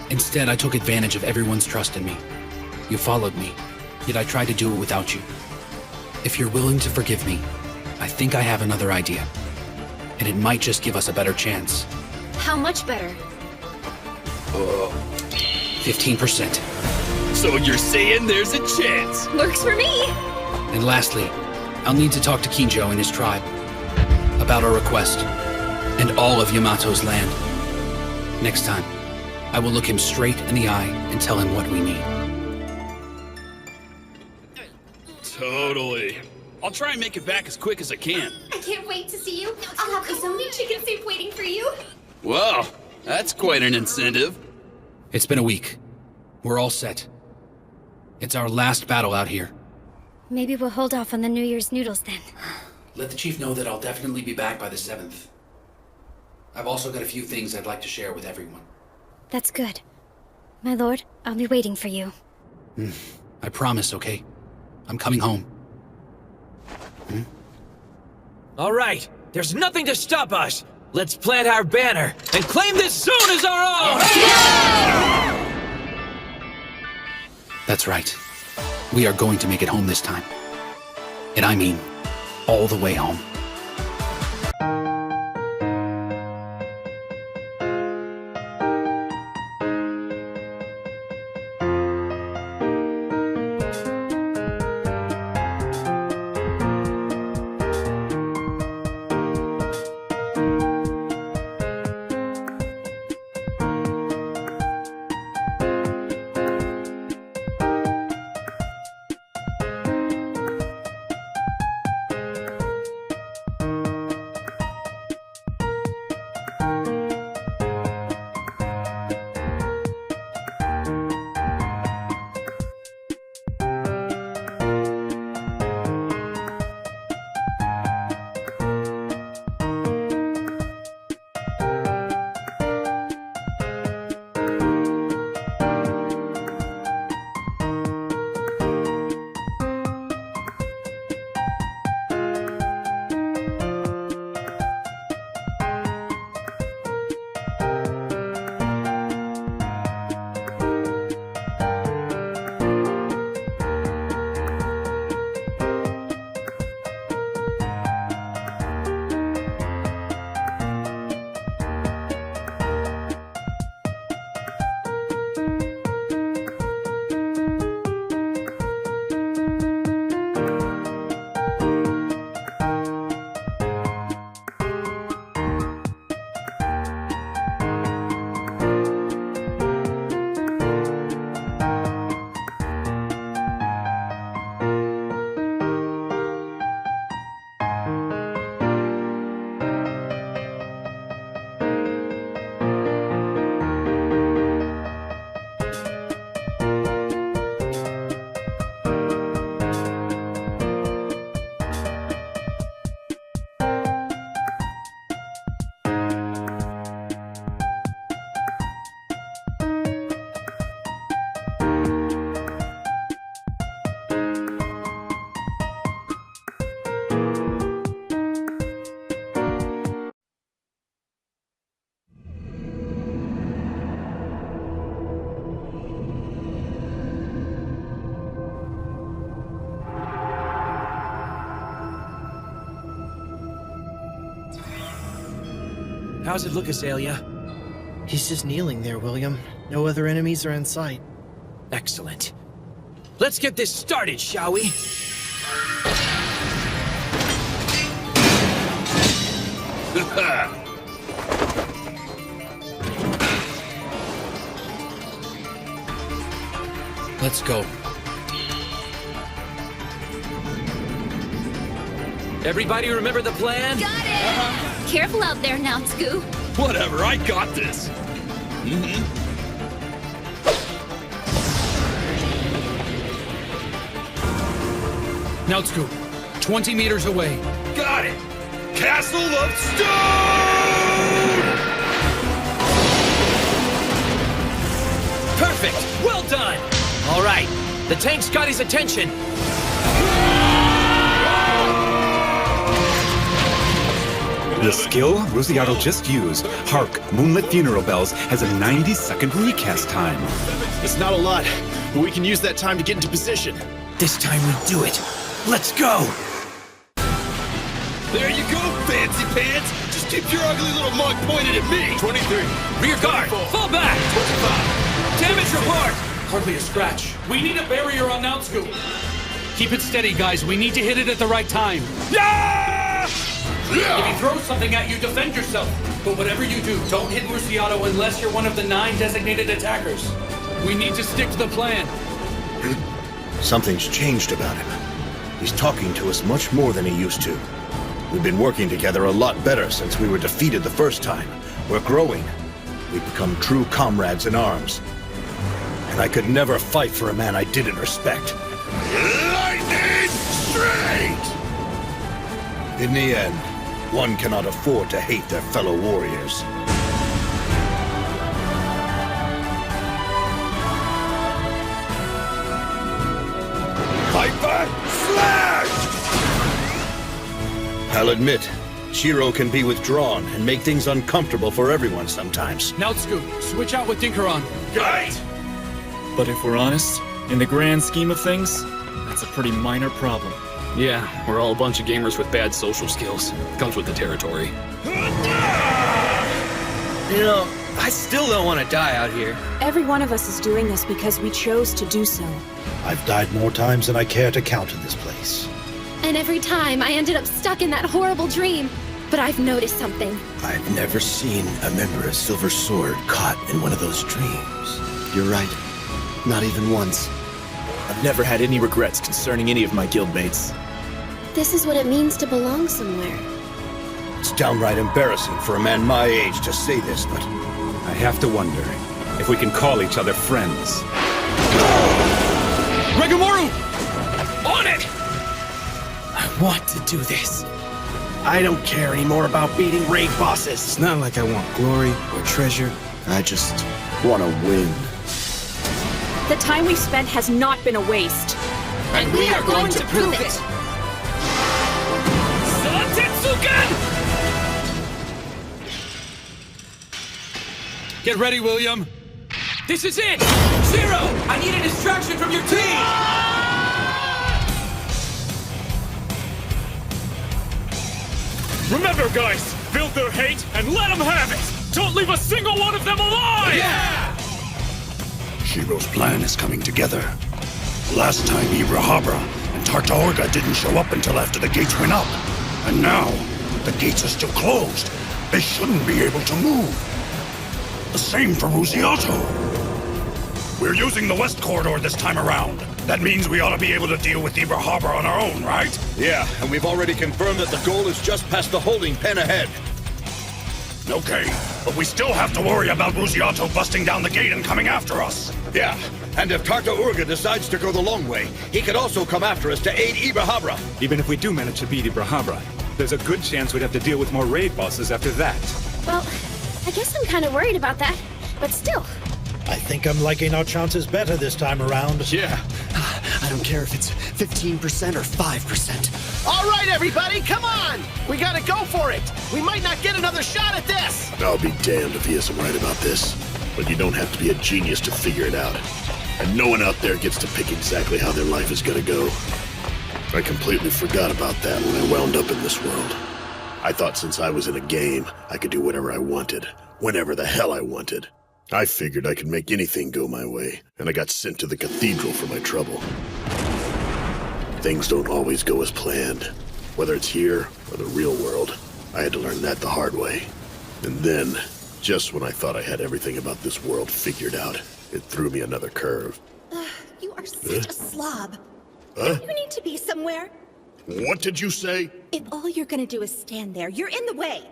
Instead, I took advantage of everyone's trust in me. You followed me, yet I tried to do it without you. If you're willing to forgive me, I think I have another idea. And it might just give us a better chance. How much better? 15%. So you're saying there's a chance? Works for me! And lastly, I'll need to talk to Kinjo and his tribe about our request and all of Yamato's land. Next time, I will look him straight in the eye and tell him what we need. Totally. I'll try and make it back as quick as I can. I can't wait to see you. I'll have Izumi chicken soup waiting for you. Wow, that's quite an incentive. It's been a week. We're all set. It's our last battle out here. Maybe we'll hold off on the New Year's noodles then. Let the chief know that I'll definitely be back by the 7th. I've also got a few things I'd like to share with everyone. That's good. My lord, I'll be waiting for you. I promise, okay? I'm coming home. All right, there's nothing to stop us. Let's plant our banner and claim this zone as our own! That's right. We are going to make it home this time. And I mean, all the way home. How's it look, Azalea? He's just kneeling there, William. No other enemies are in sight. Excellent. Let's get this started, shall we? Let's go. Everybody remember the plan? Got it! Careful out there, Nautsu. Whatever, I got this. Nautsu, 20 meters away. Got it! Castle of Stone! Perfect! Well done! All right, the tank's got his attention. The skill Rosciato just used, Hark, Moonlit Funeral Bells, has a 90-second recast time. It's not a lot, but we can use that time to get into position. This time we do it. Let's go! There you go, fancy pants! Just keep your ugly little mug pointed at me! 23. Rear guard, fall back! 25. Damage report! Hardly a scratch. We need a barrier on Nautsu. Keep it steady, guys. We need to hit it at the right time. Yeah! If he throws something at you, defend yourself. But whatever you do, don't hit Rosciato unless you're one of the 9 designated attackers. We need to stick to the plan. Something's changed about him. He's talking to us much more than he used to. We've been working together a lot better since we were defeated the first time. We're growing. We've become true comrades in arms. And I could never fight for a man I didn't respect. Lightning straight! In the end, one cannot afford to hate their fellow warriors. Hyper Slash! I'll admit, Shiro can be withdrawn and make things uncomfortable for everyone sometimes. Nautsu, switch out with Dinkeron. Right! But if we're honest, in the grand scheme of things, that's a pretty minor problem. Yeah, we're all a bunch of gamers with bad social skills. Comes with the territory. You know, I still don't want to die out here. Every one of us is doing this because we chose to do so. I've died more times than I care to count in this place. And every time I ended up stuck in that horrible dream. But I've noticed something. I've never seen a member of Silver Sword caught in one of those dreams. You're right. Not even once. I've never had any regrets concerning any of my guildmates. This is what it means to belong somewhere. It's downright embarrassing for a man my age to say this, but I have to wonder if we can call each other friends. Regamoru! On it! I want to do this. I don't care anymore about beating raid bosses. It's not like I want glory or treasure. I just Want to win. The time we've spent has not been a waste. And we are going to prove it! Satetsuken! Get ready, William. This is it! Zero! I need a distraction from your team! Remember, guys, build their hate and let them have it! Don't leave a single one of them alive! Yeah! Shiro's plan is coming together. Last time, Ibrahabra and Tartaorga didn't show up until after the gates went up. And now, the gates are still closed. They shouldn't be able to move. The same for Rosciato. We're using the west corridor this time around. That means we ought to be able to deal with Ibrahabra on our own, right? yeah, and we've already confirmed that the goal is just past the holding pen ahead. Okay, but we still have to worry about Rosciato busting down the gate and coming after us. Yeah, and if Tartaorga decides to go the long way, he could also come after us to aid Ibrahabra. Even if we do manage to beat Ibrahabra, there's a good chance we'd have to deal with more raid bosses after that. Well, I guess I'm kind of worried about that, but still. I think I'm liking our chances better this time around. Yeah. I don't care if it's 15% or 5%. All right, everybody, come on! We gotta go for it! We might not get another shot at this! I'll be damned if he isn't right about this. But you don't have to be a genius to figure it out. And no one out there gets to pick exactly how their life is gonna go. I completely forgot about that when I wound up in this world. I thought since I was in a game, I could do whatever I wanted, whenever the hell I wanted. I figured I could make anything go my way, and I got sent to the cathedral for my trouble. Things don't always go as planned, whether it's here or the real world. I had to learn that the hard way. And then, just when I thought I had everything about this world figured out, it threw me another curve. You are such a slob. Huh? You need to be somewhere. What did you say? If all you're gonna do is stand there, you're in the way.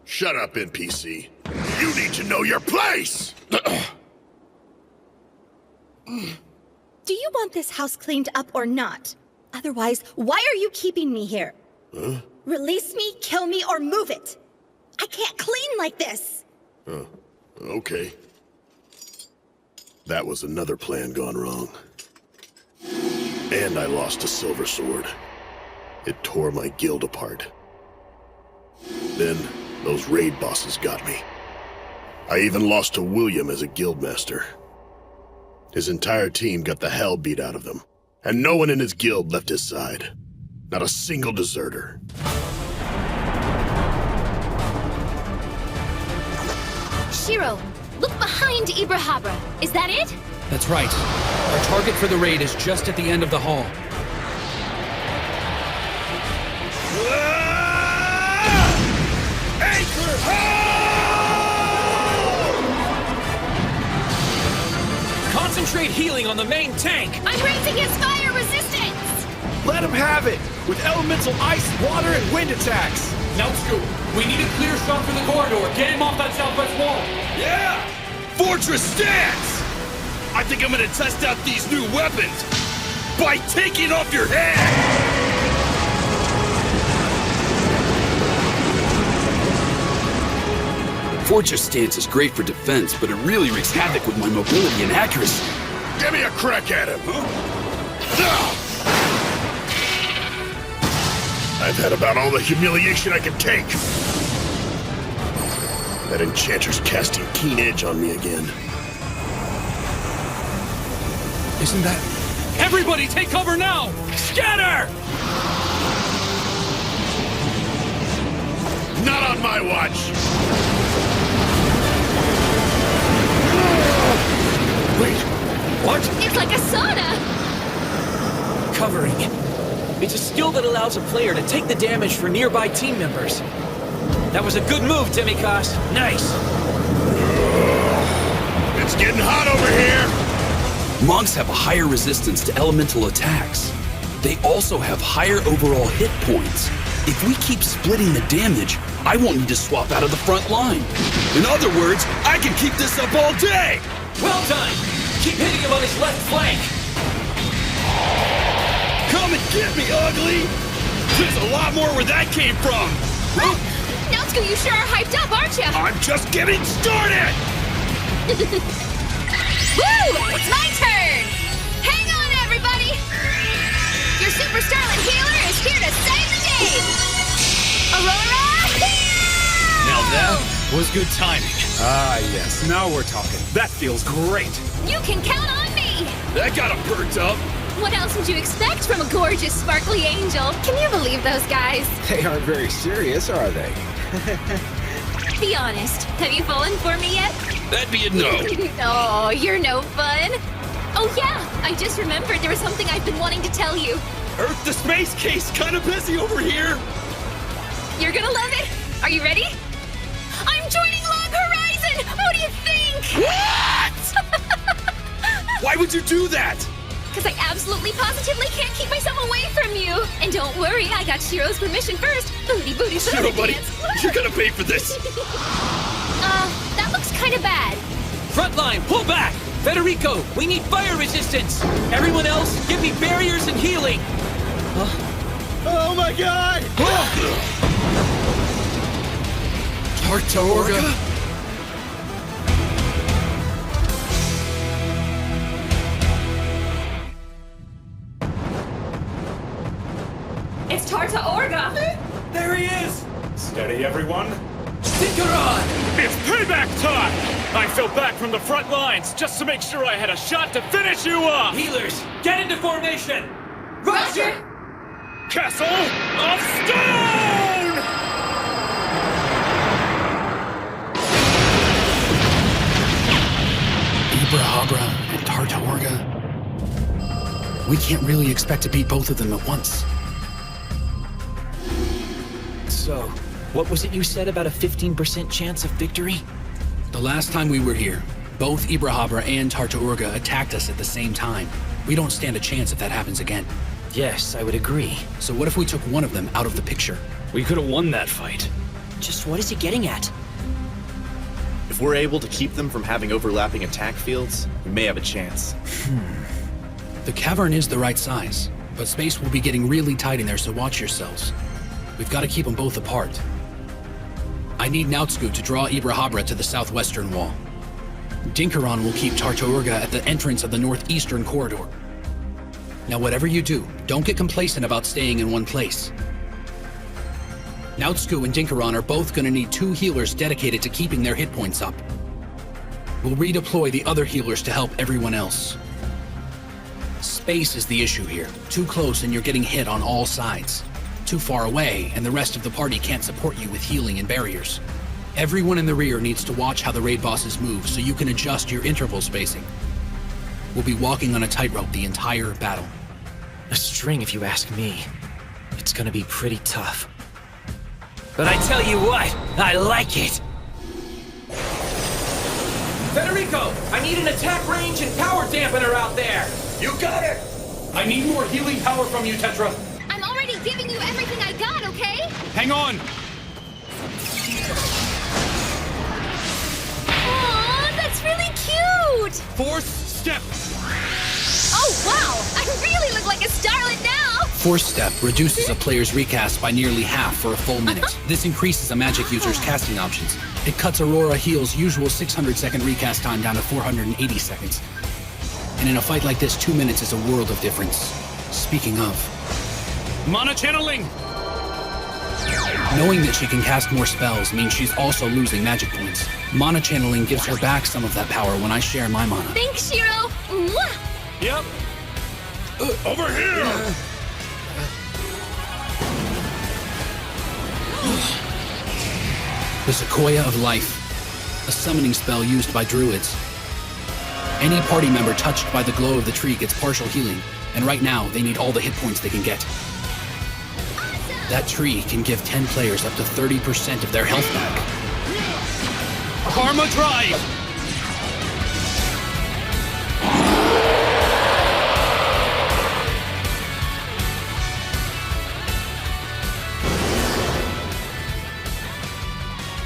Shut up, NPC. You need to know your place! Do you want this house cleaned up or not? Otherwise, why are you keeping me here? Huh? Release me, kill me, or move it. I can't clean like this. Oh, okay. That was another plan gone wrong. And I lost a silver sword. It tore my guild apart. Then, those raid bosses got me. I even lost to William as a guildmaster. His entire team got the hell beat out of them, and no one in his guild left his side. Not a single deserter. Shiro, look behind Ibrahadra. Is that it? That's right. Our target for the raid is just at the end of the hall. Concentrate healing on the main tank! I'm raising his fire resistance! Let him have it! With elemental ice, water, and wind attacks! Now, Scoop, we need a clear shot for the corridor. Get him off that southwest wall! Yeah! Fortress stance! I think I'm gonna test out these new weapons by taking off your head! Fortress stance is great for defense, but it really wreaks havoc with my mobility and accuracy. Give me a crack at him! I've had about all the humiliation I can take. That enchanter's casting keen edge on me again. Isn't that... Everybody take cover now! Scatter! Not on my watch! Wait, what? It's like a sauna! Covering. It's a skill that allows a player to take the damage for nearby team members. That was a good move, Demikas. Nice. It's getting hot over here! Monks have a higher resistance to elemental attacks. They also have higher overall hit points. If we keep splitting the damage, I won't need to swap out of the front line. In other words, I can keep this up all day! Well done! Keep hitting him on his left flank! Come and get me, ugly! There's a lot more where that came from! Natsuko, you sure are hyped up, aren't you? I'm just getting started! Woo! It's my turn! Hang on, everybody! Your super starlet healer is here to save the day! Aurora! Now that was good timing. Ah, yes. Now we're talking. That feels great. You can count on me! That got him perked up! What else would you expect from a gorgeous, sparkly angel? Can you believe those guys? They aren't very serious, are they? Be honest. Have you fallen for me yet? That'd be a no. Oh, you're no fun. Oh yeah, I just remembered there was something I've been wanting to tell you. Earth to space case kinda busy over here. You're gonna love it. Are you ready? I'm joining Log Horizon! What do you think? What? Why would you do that? Because I absolutely positively can't keep myself away from you. And don't worry, I got Shiro's permission first. Booty booty Shiro, buddy, you're gonna pay for this. That looks kind of bad. Frontline, pull back! Federico, we need fire resistance! Everyone else, give me barriers and healing! Oh my god! Tartaorga? It's Tartaorga! There he is! Steady, everyone. Synchron! It's payback time! I fell back from the front lines just to make sure I had a shot to finish you off! Healers, get into formation! Roger! Castle of Stone! Ibrahibra and Tartaorga. We can't really expect to beat both of them at once. So, what was it you said about a 15% chance of victory? The last time we were here, both Ibrahibra and Tartaorga attacked us at the same time. We don't stand a chance if that happens again. Yes, I would agree. So what if we took one of them out of the picture? We could have won that fight. Just what is he getting at? If we're able to keep them from having overlapping attack fields, we may have a chance. The cavern is the right size, but space will be getting really tight in there, so watch yourselves. We've got to keep them both apart. I need Nautsku to draw Ibrahibra to the southwestern wall. Dinkaron will keep Tartaorga at the entrance of the northeastern corridor. Now whatever you do, don't get complacent about staying in one place. Nautsku and Dinkaron are both going to need 2 healers dedicated to keeping their hit points up. We'll redeploy the other healers to help everyone else. Space is the issue here. Too close and you're getting hit on all sides. Too far away and the rest of the party can't support you with healing and barriers. Everyone in the rear needs to watch how the raid bosses move so you can adjust your interval spacing. We'll be walking on a tightrope the entire battle. A string, if you ask me. It's gonna be pretty tough. But I tell you what, I like it! Federico, I need an attack range and power dampener out there! You got it! I need more healing power from you, Tetra. I'm already giving you everything I got, okay? Hang on! Aw, that's really cute! Force step! Oh, wow! I really look like a starlet now! Force Step reduces a player's recast by nearly half for a full minute. This increases a magic user's casting options. It cuts Aurora Heal's usual 600-second recast time down to 480 seconds. And in a fight like this, 2 minutes is a world of difference. Speaking of... Mana channeling! Knowing that she can cast more spells means she's also losing magic points. Mana channeling gives her back some of that power when I share my mana. Thanks, Shiro! Mwah! Yep. Over here! The Sequoia of Life, a summoning spell used by druids. Any party member touched by the glow of the tree gets partial healing, and right now they need all the hit points they can get. That tree can give 10 players up to 30% of their health back. Karma Drive!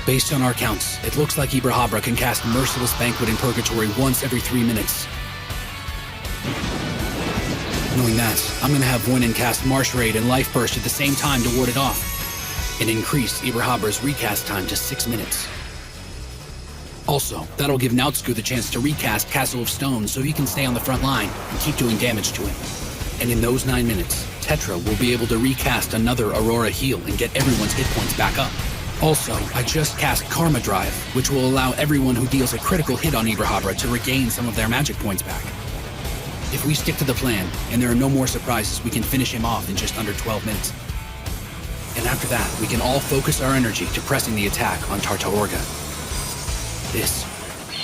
Based on our counts, it looks like Ibrahibra can cast Merciless Banquet in Purgatory once every 3 minutes. Knowing that, I'm gonna have Voinen cast Marsh Raid and Life Burst at the same time to ward it off, and increase Ibrahibra's recast time to 6 minutes. Also, that'll give Nautsku the chance to recast Castle of Stone so he can stay on the front line and keep doing damage to him. And in those 9 minutes, Tetra will be able to recast another Aurora Heal and get everyone's hit points back up. Also, I just cast Karma Drive, which will allow everyone who deals a critical hit on Ibrahibra to regain some of their magic points back. If we stick to the plan, and there are no more surprises, we can finish him off in just under 12 minutes. And after that, we can all focus our energy to pressing the attack on Tartaorga. This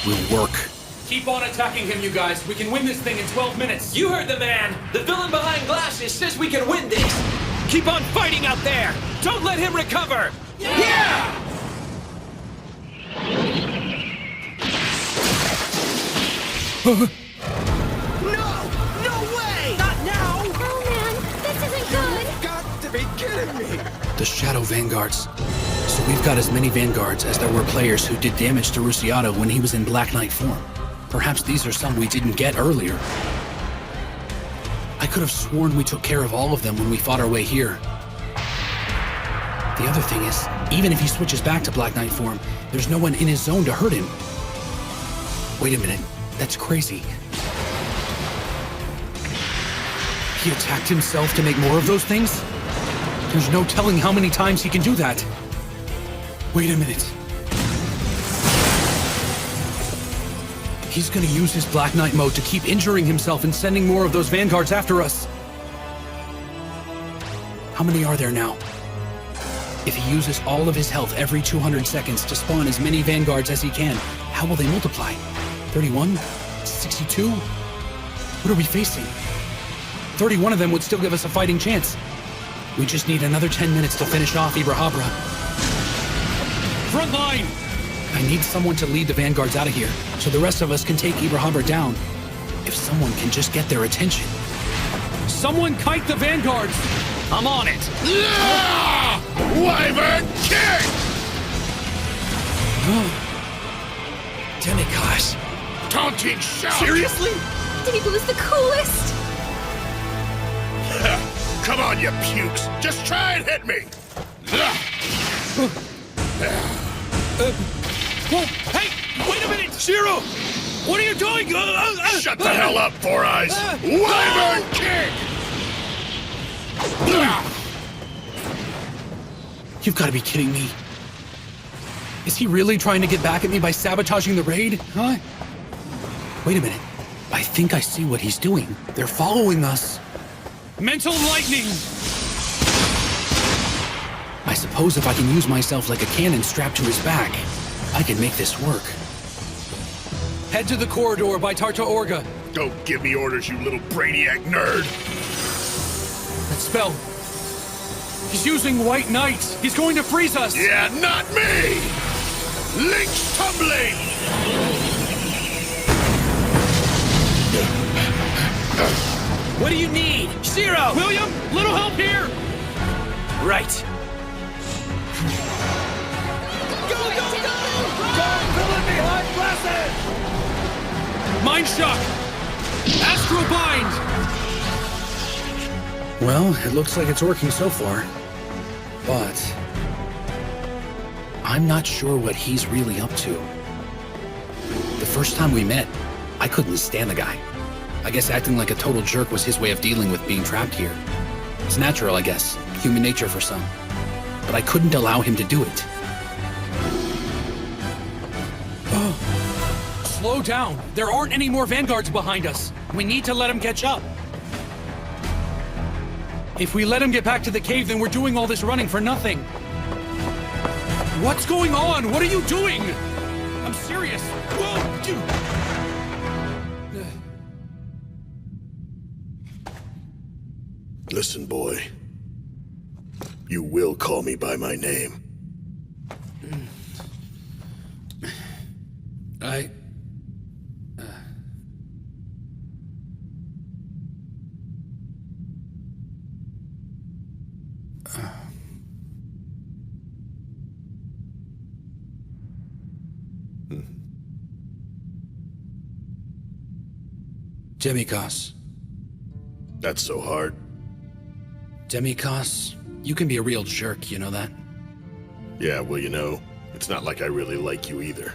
will work. Keep on attacking him, you guys. We can win this thing in 12 minutes. You heard the man. The villain behind glasses says we can win this. Keep on fighting out there. Don't let him recover. Yeah! No way! Not now! Oh man, this isn't good! You've got to be kidding me! The Shadow Vanguards. So we've got as many Vanguards as there were players who did damage to Rusiato when he was in Black Knight form. Perhaps these are some we didn't get earlier. I could have sworn we took care of all of them when we fought our way here. The other thing is, even if he switches back to Black Knight form, there's no one in his zone to hurt him. Wait a minute, that's crazy. He attacked himself to make more of those things? There's no telling how many times he can do that. Wait a minute. He's gonna use his Black Knight mode to keep injuring himself and sending more of those Vanguards after us. How many are there now? If he uses all of his health every 200 seconds to spawn as many Vanguards as he can, how will they multiply? 31? 62? What are we facing? 31 of them would still give us a fighting chance. We just need another 10 minutes to finish off Ibrahabra. Front line! I need someone to lead the vanguards out of here, so the rest of us can take Ibrahabra down. If someone can just get their attention. Someone kite the vanguards! I'm on it! Wyvern kick! Demikos. Taunting shout! Seriously? Deeblew's the coolest! Come on, you pukes! Just try and hit me! Whoa, hey! Wait a minute! Shiro! What are you doing? Shut the hell up, Four Eyes! Wyvern kick! You've got to be kidding me. Is he really trying to get back at me by sabotaging the raid? Huh? Wait a minute. I think I see what he's doing. They're following us. Mental lightning! I suppose if I can use myself like a cannon strapped to his back, I can make this work. Head to the corridor by Tarta Orga. Don't give me orders, you little brainiac nerd! That spell. He's using White Knight. He's going to freeze us. Yeah, not me! Link's tumbling! What do you need? Shiro! William, little help here! Right. Go, go, go! Go, villain behind glasses! Mind shock! Astral bind! Well, it looks like it's working so far. But I'm not sure what he's really up to. The first time we met, I couldn't stand the guy. I guess acting like a total jerk was his way of dealing with being trapped here. It's natural, I guess. Human nature for some. But I couldn't allow him to do it. Slow down. There aren't any more vanguards behind us. We need to let him catch up. If we let him get back to the cave, then we're doing all this running for nothing. What's going on? What are you doing? I'm serious. Whoa! Listen, boy. You will call me by my name. Demikos. That's so hard. Demikos, you can be a real jerk, you know that? Yeah, well, you know, it's not like I really like you either.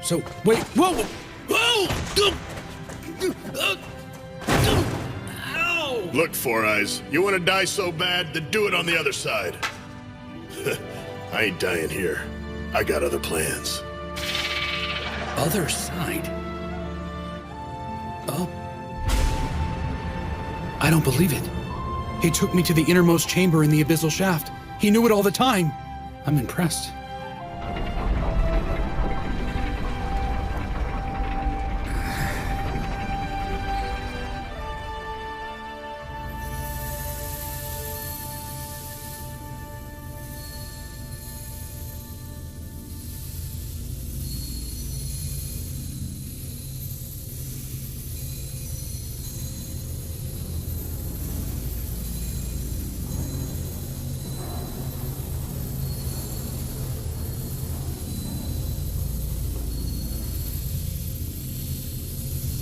So, wait, whoa! Whoa! Ow! Look, Four Eyes, you want to die so bad, then do it on the other side. I ain't dying here. I got other plans. Other side? Oh. I don't believe it. He took me to the innermost chamber in the abyssal shaft. He knew it all the time. I'm impressed.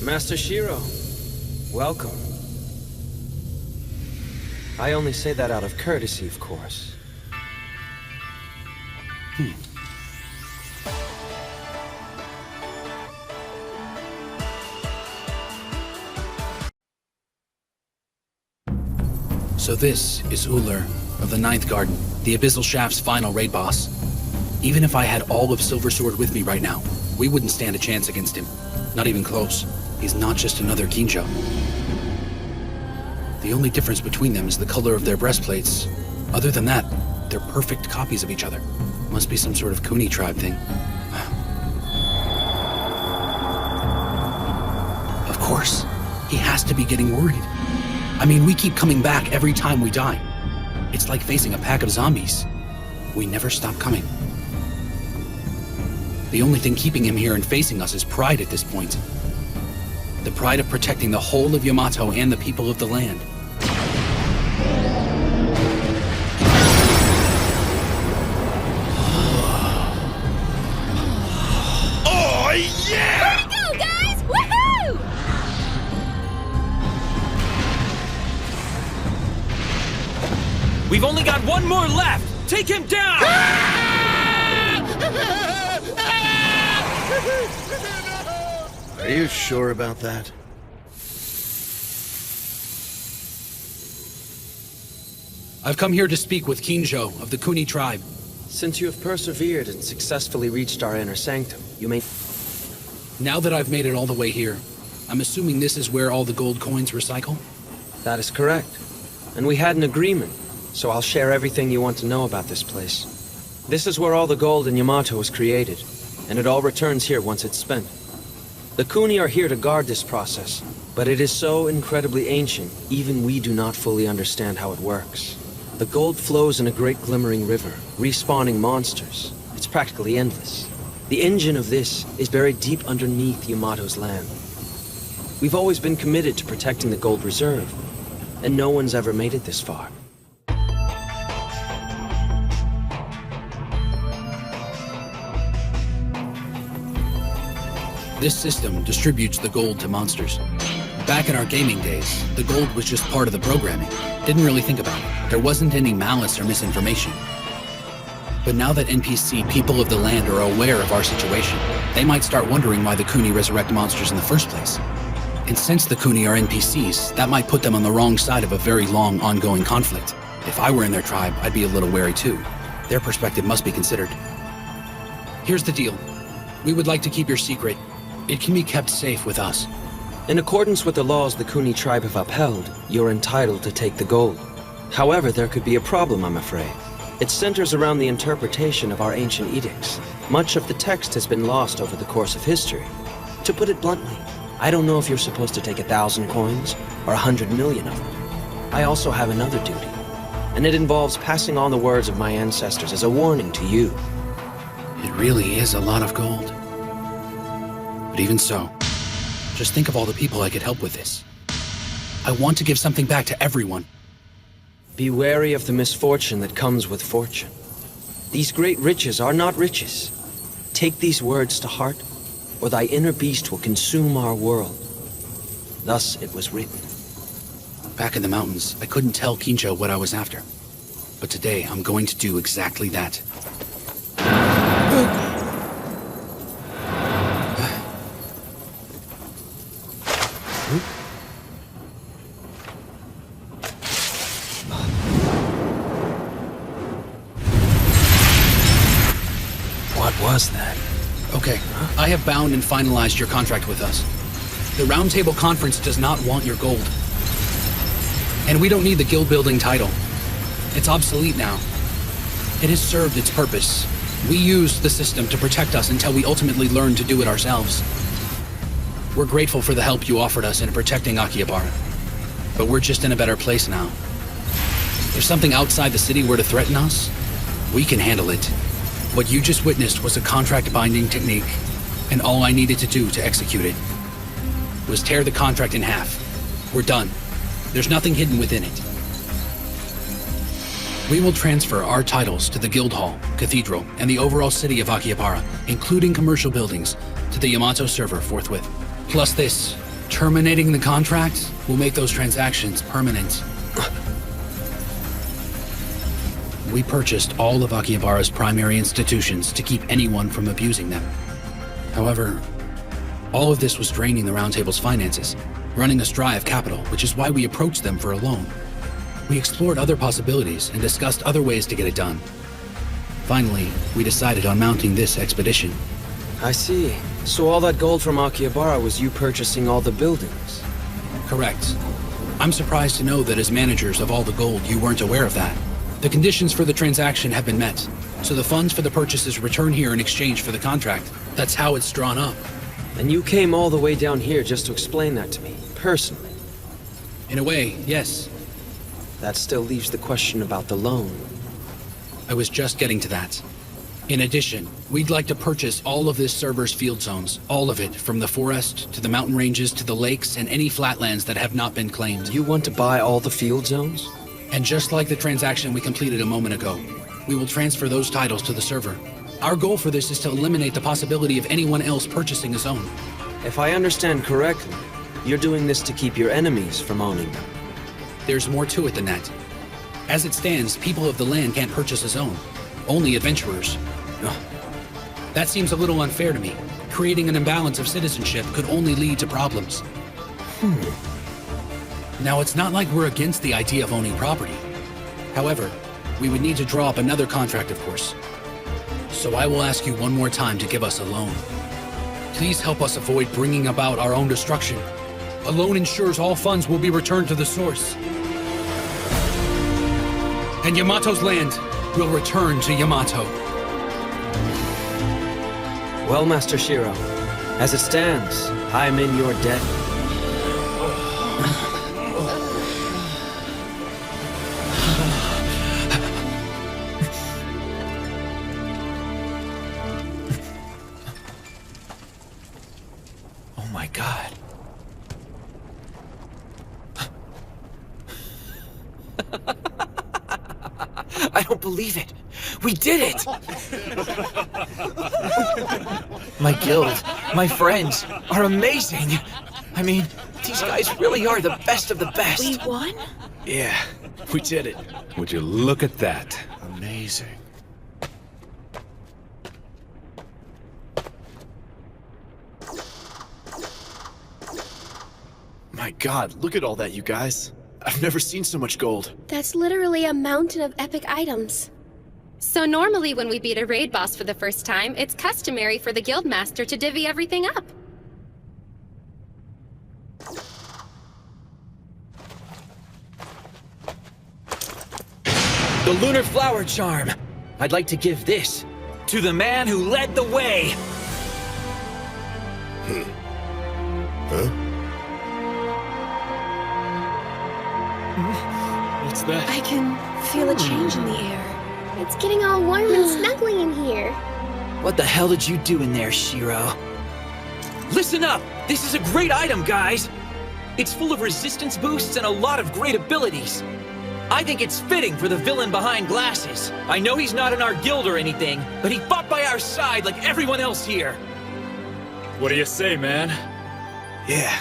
Master Shiro, welcome. I only say that out of courtesy, of course. So this is Uller of the Ninth Garden, the Abyssal Shaft's final raid boss. Even if I had all of Silver Sword with me right now, we wouldn't stand a chance against him. Not even close. He's not just another Kinjo. The only difference between them is the color of their breastplates. Other than that, they're perfect copies of each other. Must be some sort of Kuni tribe thing. course. He has to be getting worried. I mean, we keep coming back every time we die. It's like facing a pack of zombies. We never stop coming. The only thing keeping him here and facing us is pride at this point. The pride of protecting the whole of Yamato and the people of the land. Oh, yeah! Here we go, guys! Woohoo! We've only got one more left! Take him down! Are you sure about that? I've come here to speak with Kinjo of the Kuni tribe. Since you have persevered and successfully reached our inner sanctum, you may... Now that I've made it all the way here, I'm assuming this is where all the gold coins recycle? That is correct. And we had an agreement, so I'll share everything you want to know about this place. This is where all the gold in Yamato was created, and it all returns here once it's spent. The Kuni are here to guard this process, but it is so incredibly ancient, even we do not fully understand how it works. The gold flows in a great glimmering river, respawning monsters. It's practically endless. The engine of this is buried deep underneath Yamato's land. We've always been committed to protecting the gold reserve, and no one's ever made it this far. This system distributes the gold to monsters. Back in our gaming days, the gold was just part of the programming. Didn't really think about it. There wasn't any malice or misinformation. But now that NPC people of the land are aware of our situation, they might start wondering why the Kuni resurrect monsters in the first place. And since the Kuni are NPCs, that might put them on the wrong side of a very long, ongoing conflict. If I were in their tribe, I'd be a little wary too. Their perspective must be considered. Here's the deal. We would like to keep your secret. It can be kept safe with us. In accordance with the laws the Kuni tribe have upheld, you're entitled to take the gold. However, there could be a problem, I'm afraid. It centers around the interpretation of our ancient edicts. Much of the text has been lost over the course of history. To put it bluntly, I don't know if you're supposed to take 1,000 coins or 100 million of them. I also have another duty, and it involves passing on the words of my ancestors as a warning to you. It really is a lot of gold. But even so, just think of all the people I could help with this. I want to give something back to everyone. Be wary of the misfortune that comes with fortune. These great riches are not riches. Take these words to heart, or thy inner beast will consume our world. Thus it was written. Back in the mountains, I couldn't tell Kinjo what I was after. But today, I'm going to do exactly that. What was that? Okay, I have bound and finalized your contract with us. The Roundtable Conference does not want your gold. And we don't need the guild building title. It's obsolete now. It has served its purpose. We used the system to protect us until we ultimately learned to do it ourselves. We're grateful for the help you offered us in protecting Akihabara. But we're just in a better place now. If something outside the city were to threaten us, we can handle it. What you just witnessed was a contract-binding technique, and all I needed to do to execute it was tear the contract in half. We're done. There's nothing hidden within it. We will transfer our titles to the Guild Hall, Cathedral, and the overall city of Akihabara, including commercial buildings, to the Yamato server forthwith. Plus this, terminating the contract will make those transactions permanent. We purchased all of Akihabara's primary institutions to keep anyone from abusing them. However, all of this was draining the Roundtable's finances, running us dry of capital, which is why we approached them for a loan. We explored other possibilities and discussed other ways to get it done. Finally, we decided on mounting this expedition. I see. So all that gold from Akihabara was you purchasing all the buildings? Correct. I'm surprised to know that as managers of all the gold, you weren't aware of that. The conditions for the transaction have been met, so the funds for the purchases return here in exchange for the contract. That's how it's drawn up. And you came all the way down here just to explain that to me, personally? In a way, yes. That still leaves the question about the loan. I was just getting to that. In addition, we'd like to purchase all of this server's field zones. All of it, from the forest, to the mountain ranges, to the lakes, and any flatlands that have not been claimed. You want to buy all the field zones? And just like the transaction we completed a moment ago, we will transfer those titles to the server. Our goal for this is to eliminate the possibility of anyone else purchasing a zone. If I understand correctly, you're doing this to keep your enemies from owning them. There's more to it than that. As it stands, people of the land can't purchase a zone. Only adventurers. That seems a little unfair to me. Creating an imbalance of citizenship could only lead to problems. Now, it's not like we're against the idea of owning property. However, we would need to draw up another contract, of course. So I will ask you one more time to give us a loan. Please help us avoid bringing about our own destruction. A loan ensures all funds will be returned to the source. And Yamato's land will return to Yamato. Well, Master Shiro, as it stands, I'm in your debt. Oh my god. I don't believe it. We did it! My guild, my friends, are amazing. I mean, these guys really are the best of the best. We won? Yeah, we did it. Would you look at that? Amazing. My god, look at all that, you guys. I've never seen so much gold. That's literally a mountain of epic items. So normally when we beat a raid boss for the first time, it's customary for the guildmaster to divvy everything up. The Lunar Flower Charm. I'd like to give this to the man who led the way. Huh? What's that? I can feel a change in the air. It's getting all warm and snuggly in here. What the hell did you do in there, Shiro? Listen up! This is a great item, guys! It's full of resistance boosts and a lot of great abilities. I think it's fitting for the villain behind glasses. I know he's not in our guild or anything, but he fought by our side like everyone else here. What do you say, man? Yeah.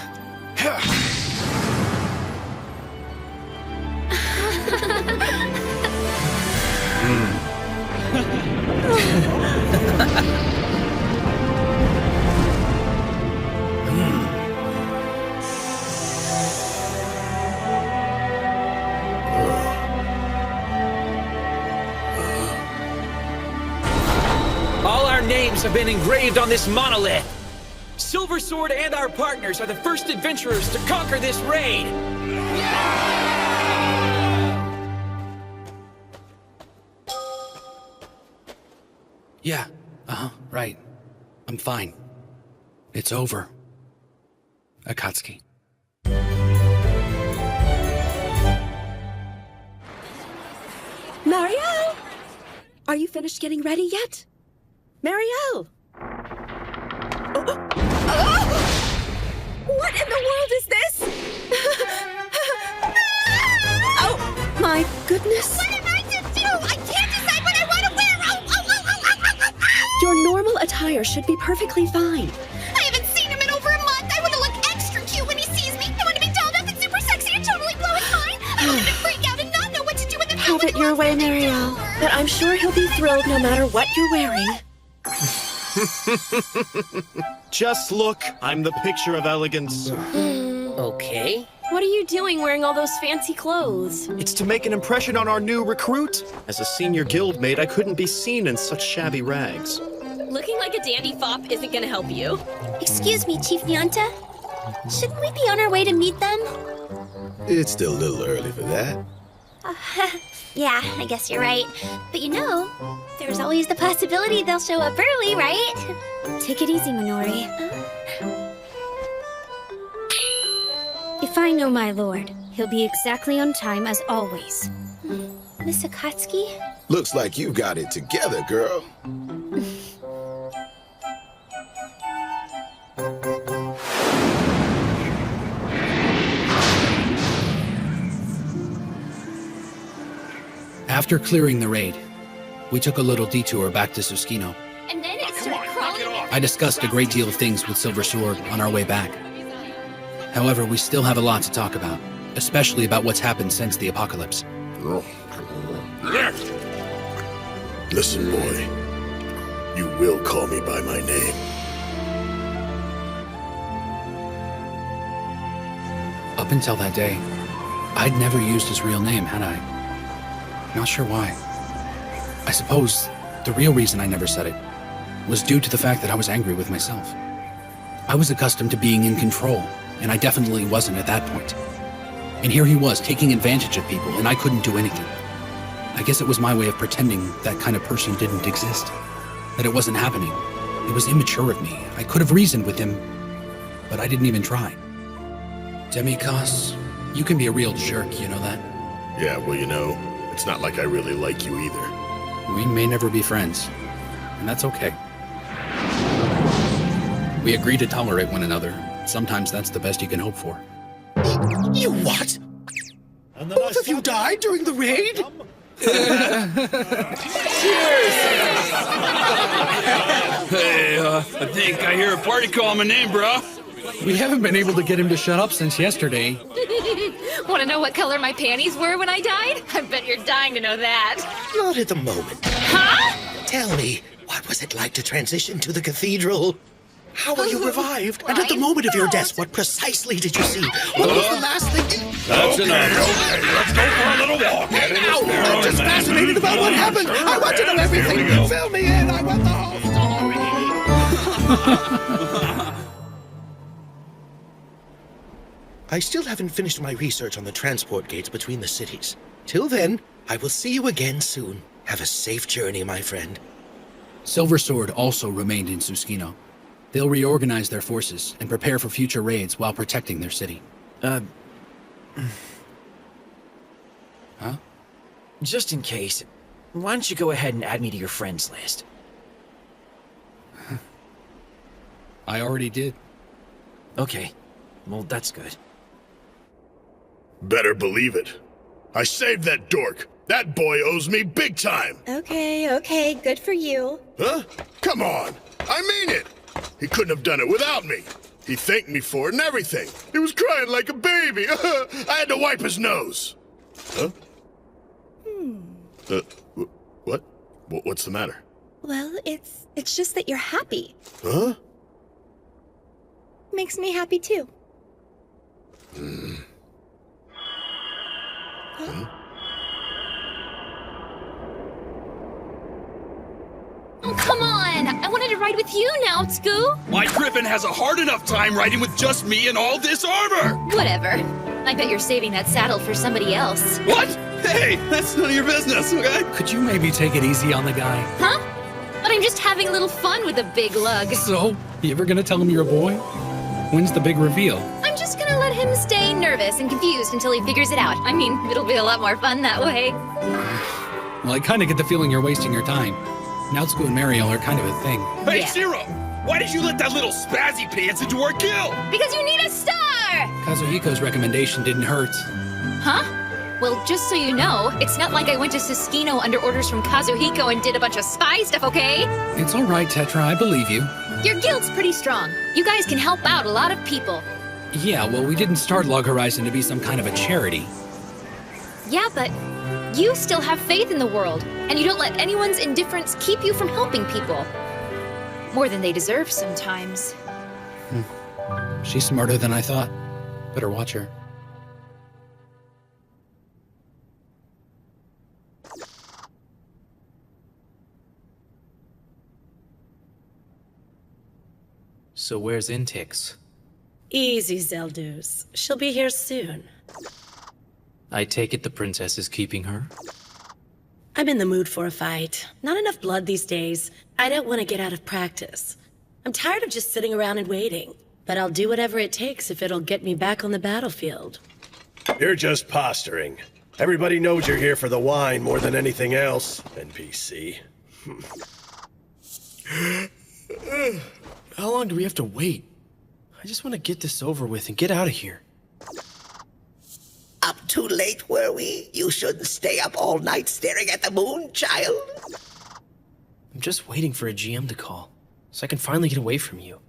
All our names have been engraved on this monolith. Silver Sword and our partners are the first adventurers to conquer this raid. Yeah, right. I'm fine. It's over. Akatsuki. Marielle! Are you finished getting ready yet? Marielle! What in the world is this? Oh, my goodness. What am I to do? I can't decide what I want to wear. Your normal attire should be perfectly fine. I haven't seen him in over a month. I want to look extra cute when he sees me. I want to be dolled up and super sexy and totally blow his mind. I want him to freak out and not know what to do with the Have it your way, Marielle. But I'm sure he'll be thrilled no matter what you're wearing. Just look, I'm the picture of elegance. Okay. What are you doing wearing all those fancy clothes? It's to make an impression on our new recruit. As a senior guildmate, I couldn't be seen in such shabby rags. Looking like a dandy fop isn't gonna help you. Excuse me, Chief Nyanta. Shouldn't we be on our way to meet them? It's still a little early for that. Yeah, I guess you're right. But you know, there's always the possibility they'll show up early, right? Take it easy, Minori. If I know my lord, he'll be exactly on time as always. Miss Akatsuki? Looks like you got it together, girl. After clearing the raid, we took a little detour back to Susukino. And then it started crawling. I discussed a great deal of things with Silver Sword on our way back. However, we still have a lot to talk about, especially about what's happened since the apocalypse. Listen, boy. You will call me by my name. Up until that day, I'd never used his real name, had I? Not sure why. I suppose the real reason I never said it was due to the fact that I was angry with myself. I was accustomed to being in control, and I definitely wasn't at that point. And here he was, taking advantage of people, and I couldn't do anything. I guess it was my way of pretending that kind of person didn't exist. That it wasn't happening. It was immature of me. I could have reasoned with him, but I didn't even try. Demi-Cos, you can be a real jerk, you know that? Yeah, well, you know, it's not like I really like you either. We may never be friends, and that's okay. We agree to tolerate one another. Sometimes that's the best you can hope for. You what? Both of you died during the raid? Hey, I think I hear a party call my name, bro. We haven't been able to get him to shut up since yesterday. Want to know what color my panties were when I died? I bet you're dying to know that. Not at the moment. Huh? Tell me, what was it like to transition to the cathedral? How were you revived? And at the moment of your death, what precisely did you see? What was the last thing you... That's enough. Okay, let's go for a little walk. I'm just fascinated about what happened. I want to know everything. Fill me in. I want the whole story. I still haven't finished my research on the transport gates between the cities. Till then, I will see you again soon. Have a safe journey, my friend. Silver Sword also remained in Susukino. They'll reorganize their forces and prepare for future raids while protecting their city. Huh? Just in case, why don't you go ahead and add me to your friends list? I already did. Okay, well, that's good. Better believe it. I saved that dork. That boy owes me big time. Okay, good for you. Huh? Come on. I mean it. He couldn't have done it without me. He thanked me for it and everything. He was crying like a baby. I had to wipe his nose. Huh? What? What's the matter? Well, it's just that you're happy. Huh? Makes me happy too. Oh, come on! I wanted to ride with you now, Scoo! My griffin has a hard enough time riding with just me and all this armor! Whatever. I bet you're saving that saddle for somebody else. What? Hey, that's none of your business, okay? Could you maybe take it easy on the guy? Huh? But I'm just having a little fun with a big lug. So, you ever gonna tell him you're a boy? When's the big reveal? I'm just gonna let him stay nervous and confused until he figures it out. I mean, it'll be a lot more fun that way. Well, I kinda get the feeling you're wasting your time. Naotsuku and Mario are kind of a thing. Hey, Yeah. Shiro! Why did you let that little spazzy pants into our guild? Because you need a star! Kazuhiko's recommendation didn't hurt. Huh? Well, just so you know, it's not like I went to Susukino under orders from Kazuhiko and did a bunch of spy stuff, okay? It's alright, Tetra, I believe you. Your guild's pretty strong. You guys can help out a lot of people. Yeah, well, we didn't start Log Horizon to be some kind of a charity. Yeah, but you still have faith in the world, and you don't let anyone's indifference keep you from helping people. More than they deserve sometimes. She's smarter than I thought. Better watch her. So where's Intix? Easy, Zeldus. She'll be here soon. I take it the princess is keeping her? I'm in the mood for a fight. Not enough blood these days. I don't want to get out of practice. I'm tired of just sitting around and waiting. But I'll do whatever it takes if it'll get me back on the battlefield. You're just posturing. Everybody knows you're here for the wine more than anything else, NPC. How long do we have to wait? I just want to get this over with and get out of here. Up too late, were we? You shouldn't stay up all night staring at the moon, child. I'm just waiting for a GM to call, so I can finally get away from you.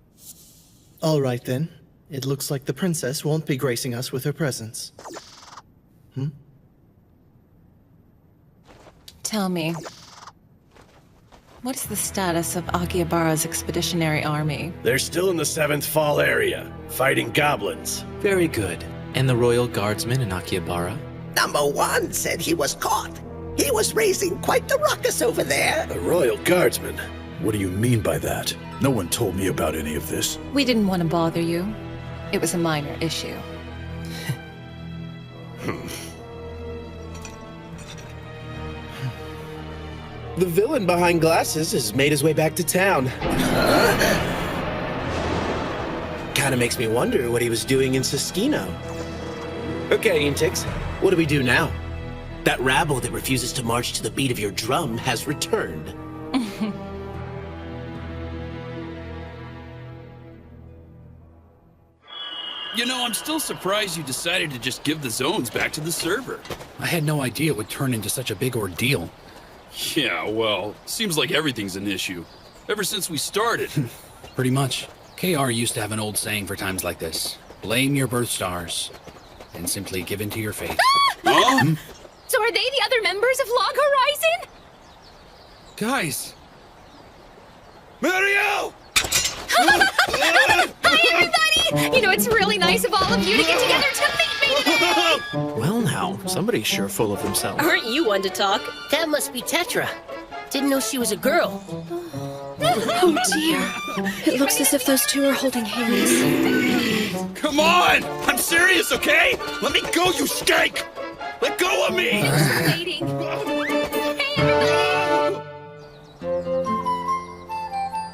All right, then. It looks like the princess won't be gracing us with her presence. Tell me, what's the status of Akihabara's expeditionary army? They're still in the 7th Fall area, fighting goblins. Very good. And the royal guardsman in Akihabara? Number 1 said he was caught. He was raising quite the ruckus over there. The royal guardsman? What do you mean by that? No one told me about any of this. We didn't want to bother you. It was a minor issue. The villain behind glasses has made his way back to town. Kinda makes me wonder what he was doing in Siskino. Okay, Intix, what do we do now? That rabble that refuses to march to the beat of your drum has returned. You know, I'm still surprised you decided to just give the zones back to the server. I had no idea it would turn into such a big ordeal. Yeah, well, seems like everything's an issue. Ever since we started. Pretty much. KR used to have an old saying for times like this. Blame your birth stars, and simply give in to your fate. Huh? So are they the other members of Log Horizon? Guys! Mario! Hi, everybody! You know, it's really nice of all of you to get together to meet me today! Well now, somebody's sure full of himself. Aren't you one to talk? That must be Tetra. Didn't know she was a girl. Oh dear. It looks as if those two are holding hands. Come on! I'm serious, okay? Let me go, you skank! Let go of me! Waiting. Hey, everybody!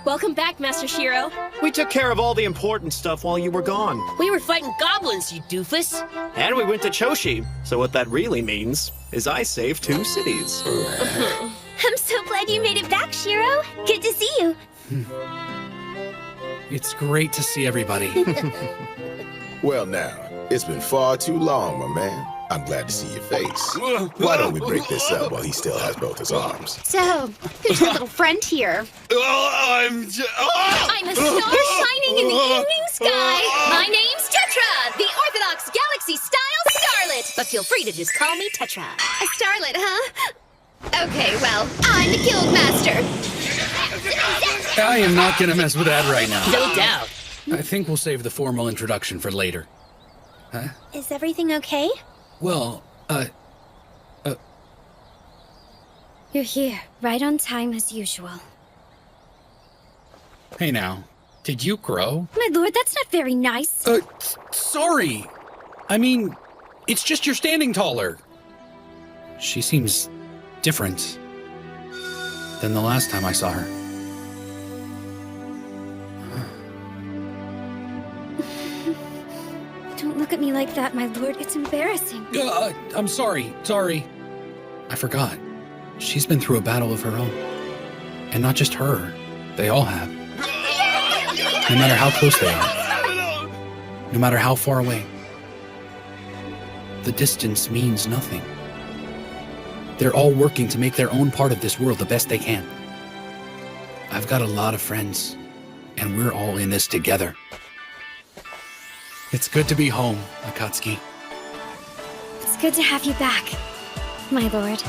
Welcome back, Master Shiro. We took care of all the important stuff while you were gone. We were fighting goblins, you doofus. And we went to Choshi. So what that really means is I saved 2 cities. I'm so glad you made it back, Shiro. Good to see you. It's great to see everybody. Well now, it's been far too long, my man. I'm glad to see your face. Why don't we break this up while he still has both his arms? So, who's your little friend here? I'm I'm a star shining in the evening sky. My name's Tetra, the Orthodox Galaxy-style starlet. But feel free to just call me Tetra. A starlet, huh? Okay, well, I'm the guild master. I am not gonna mess with that right now. No doubt. I think we'll save the formal introduction for later. Huh? Is everything okay? Well, You're here, right on time as usual. Hey now, did you grow? My lord, that's not very nice. Sorry. I mean, it's just you're standing taller. She seems different than the last time I saw her. Don't look at me like that, my lord. It's embarrassing. I'm sorry. I forgot. She's been through a battle of her own. And not just her. They all have. No matter how close they are. No matter how far away. The distance means nothing. They're all working to make their own part of this world the best they can. I've got a lot of friends, and we're all in this together. It's good to be home, Akatsuki. It's good to have you back, my lord.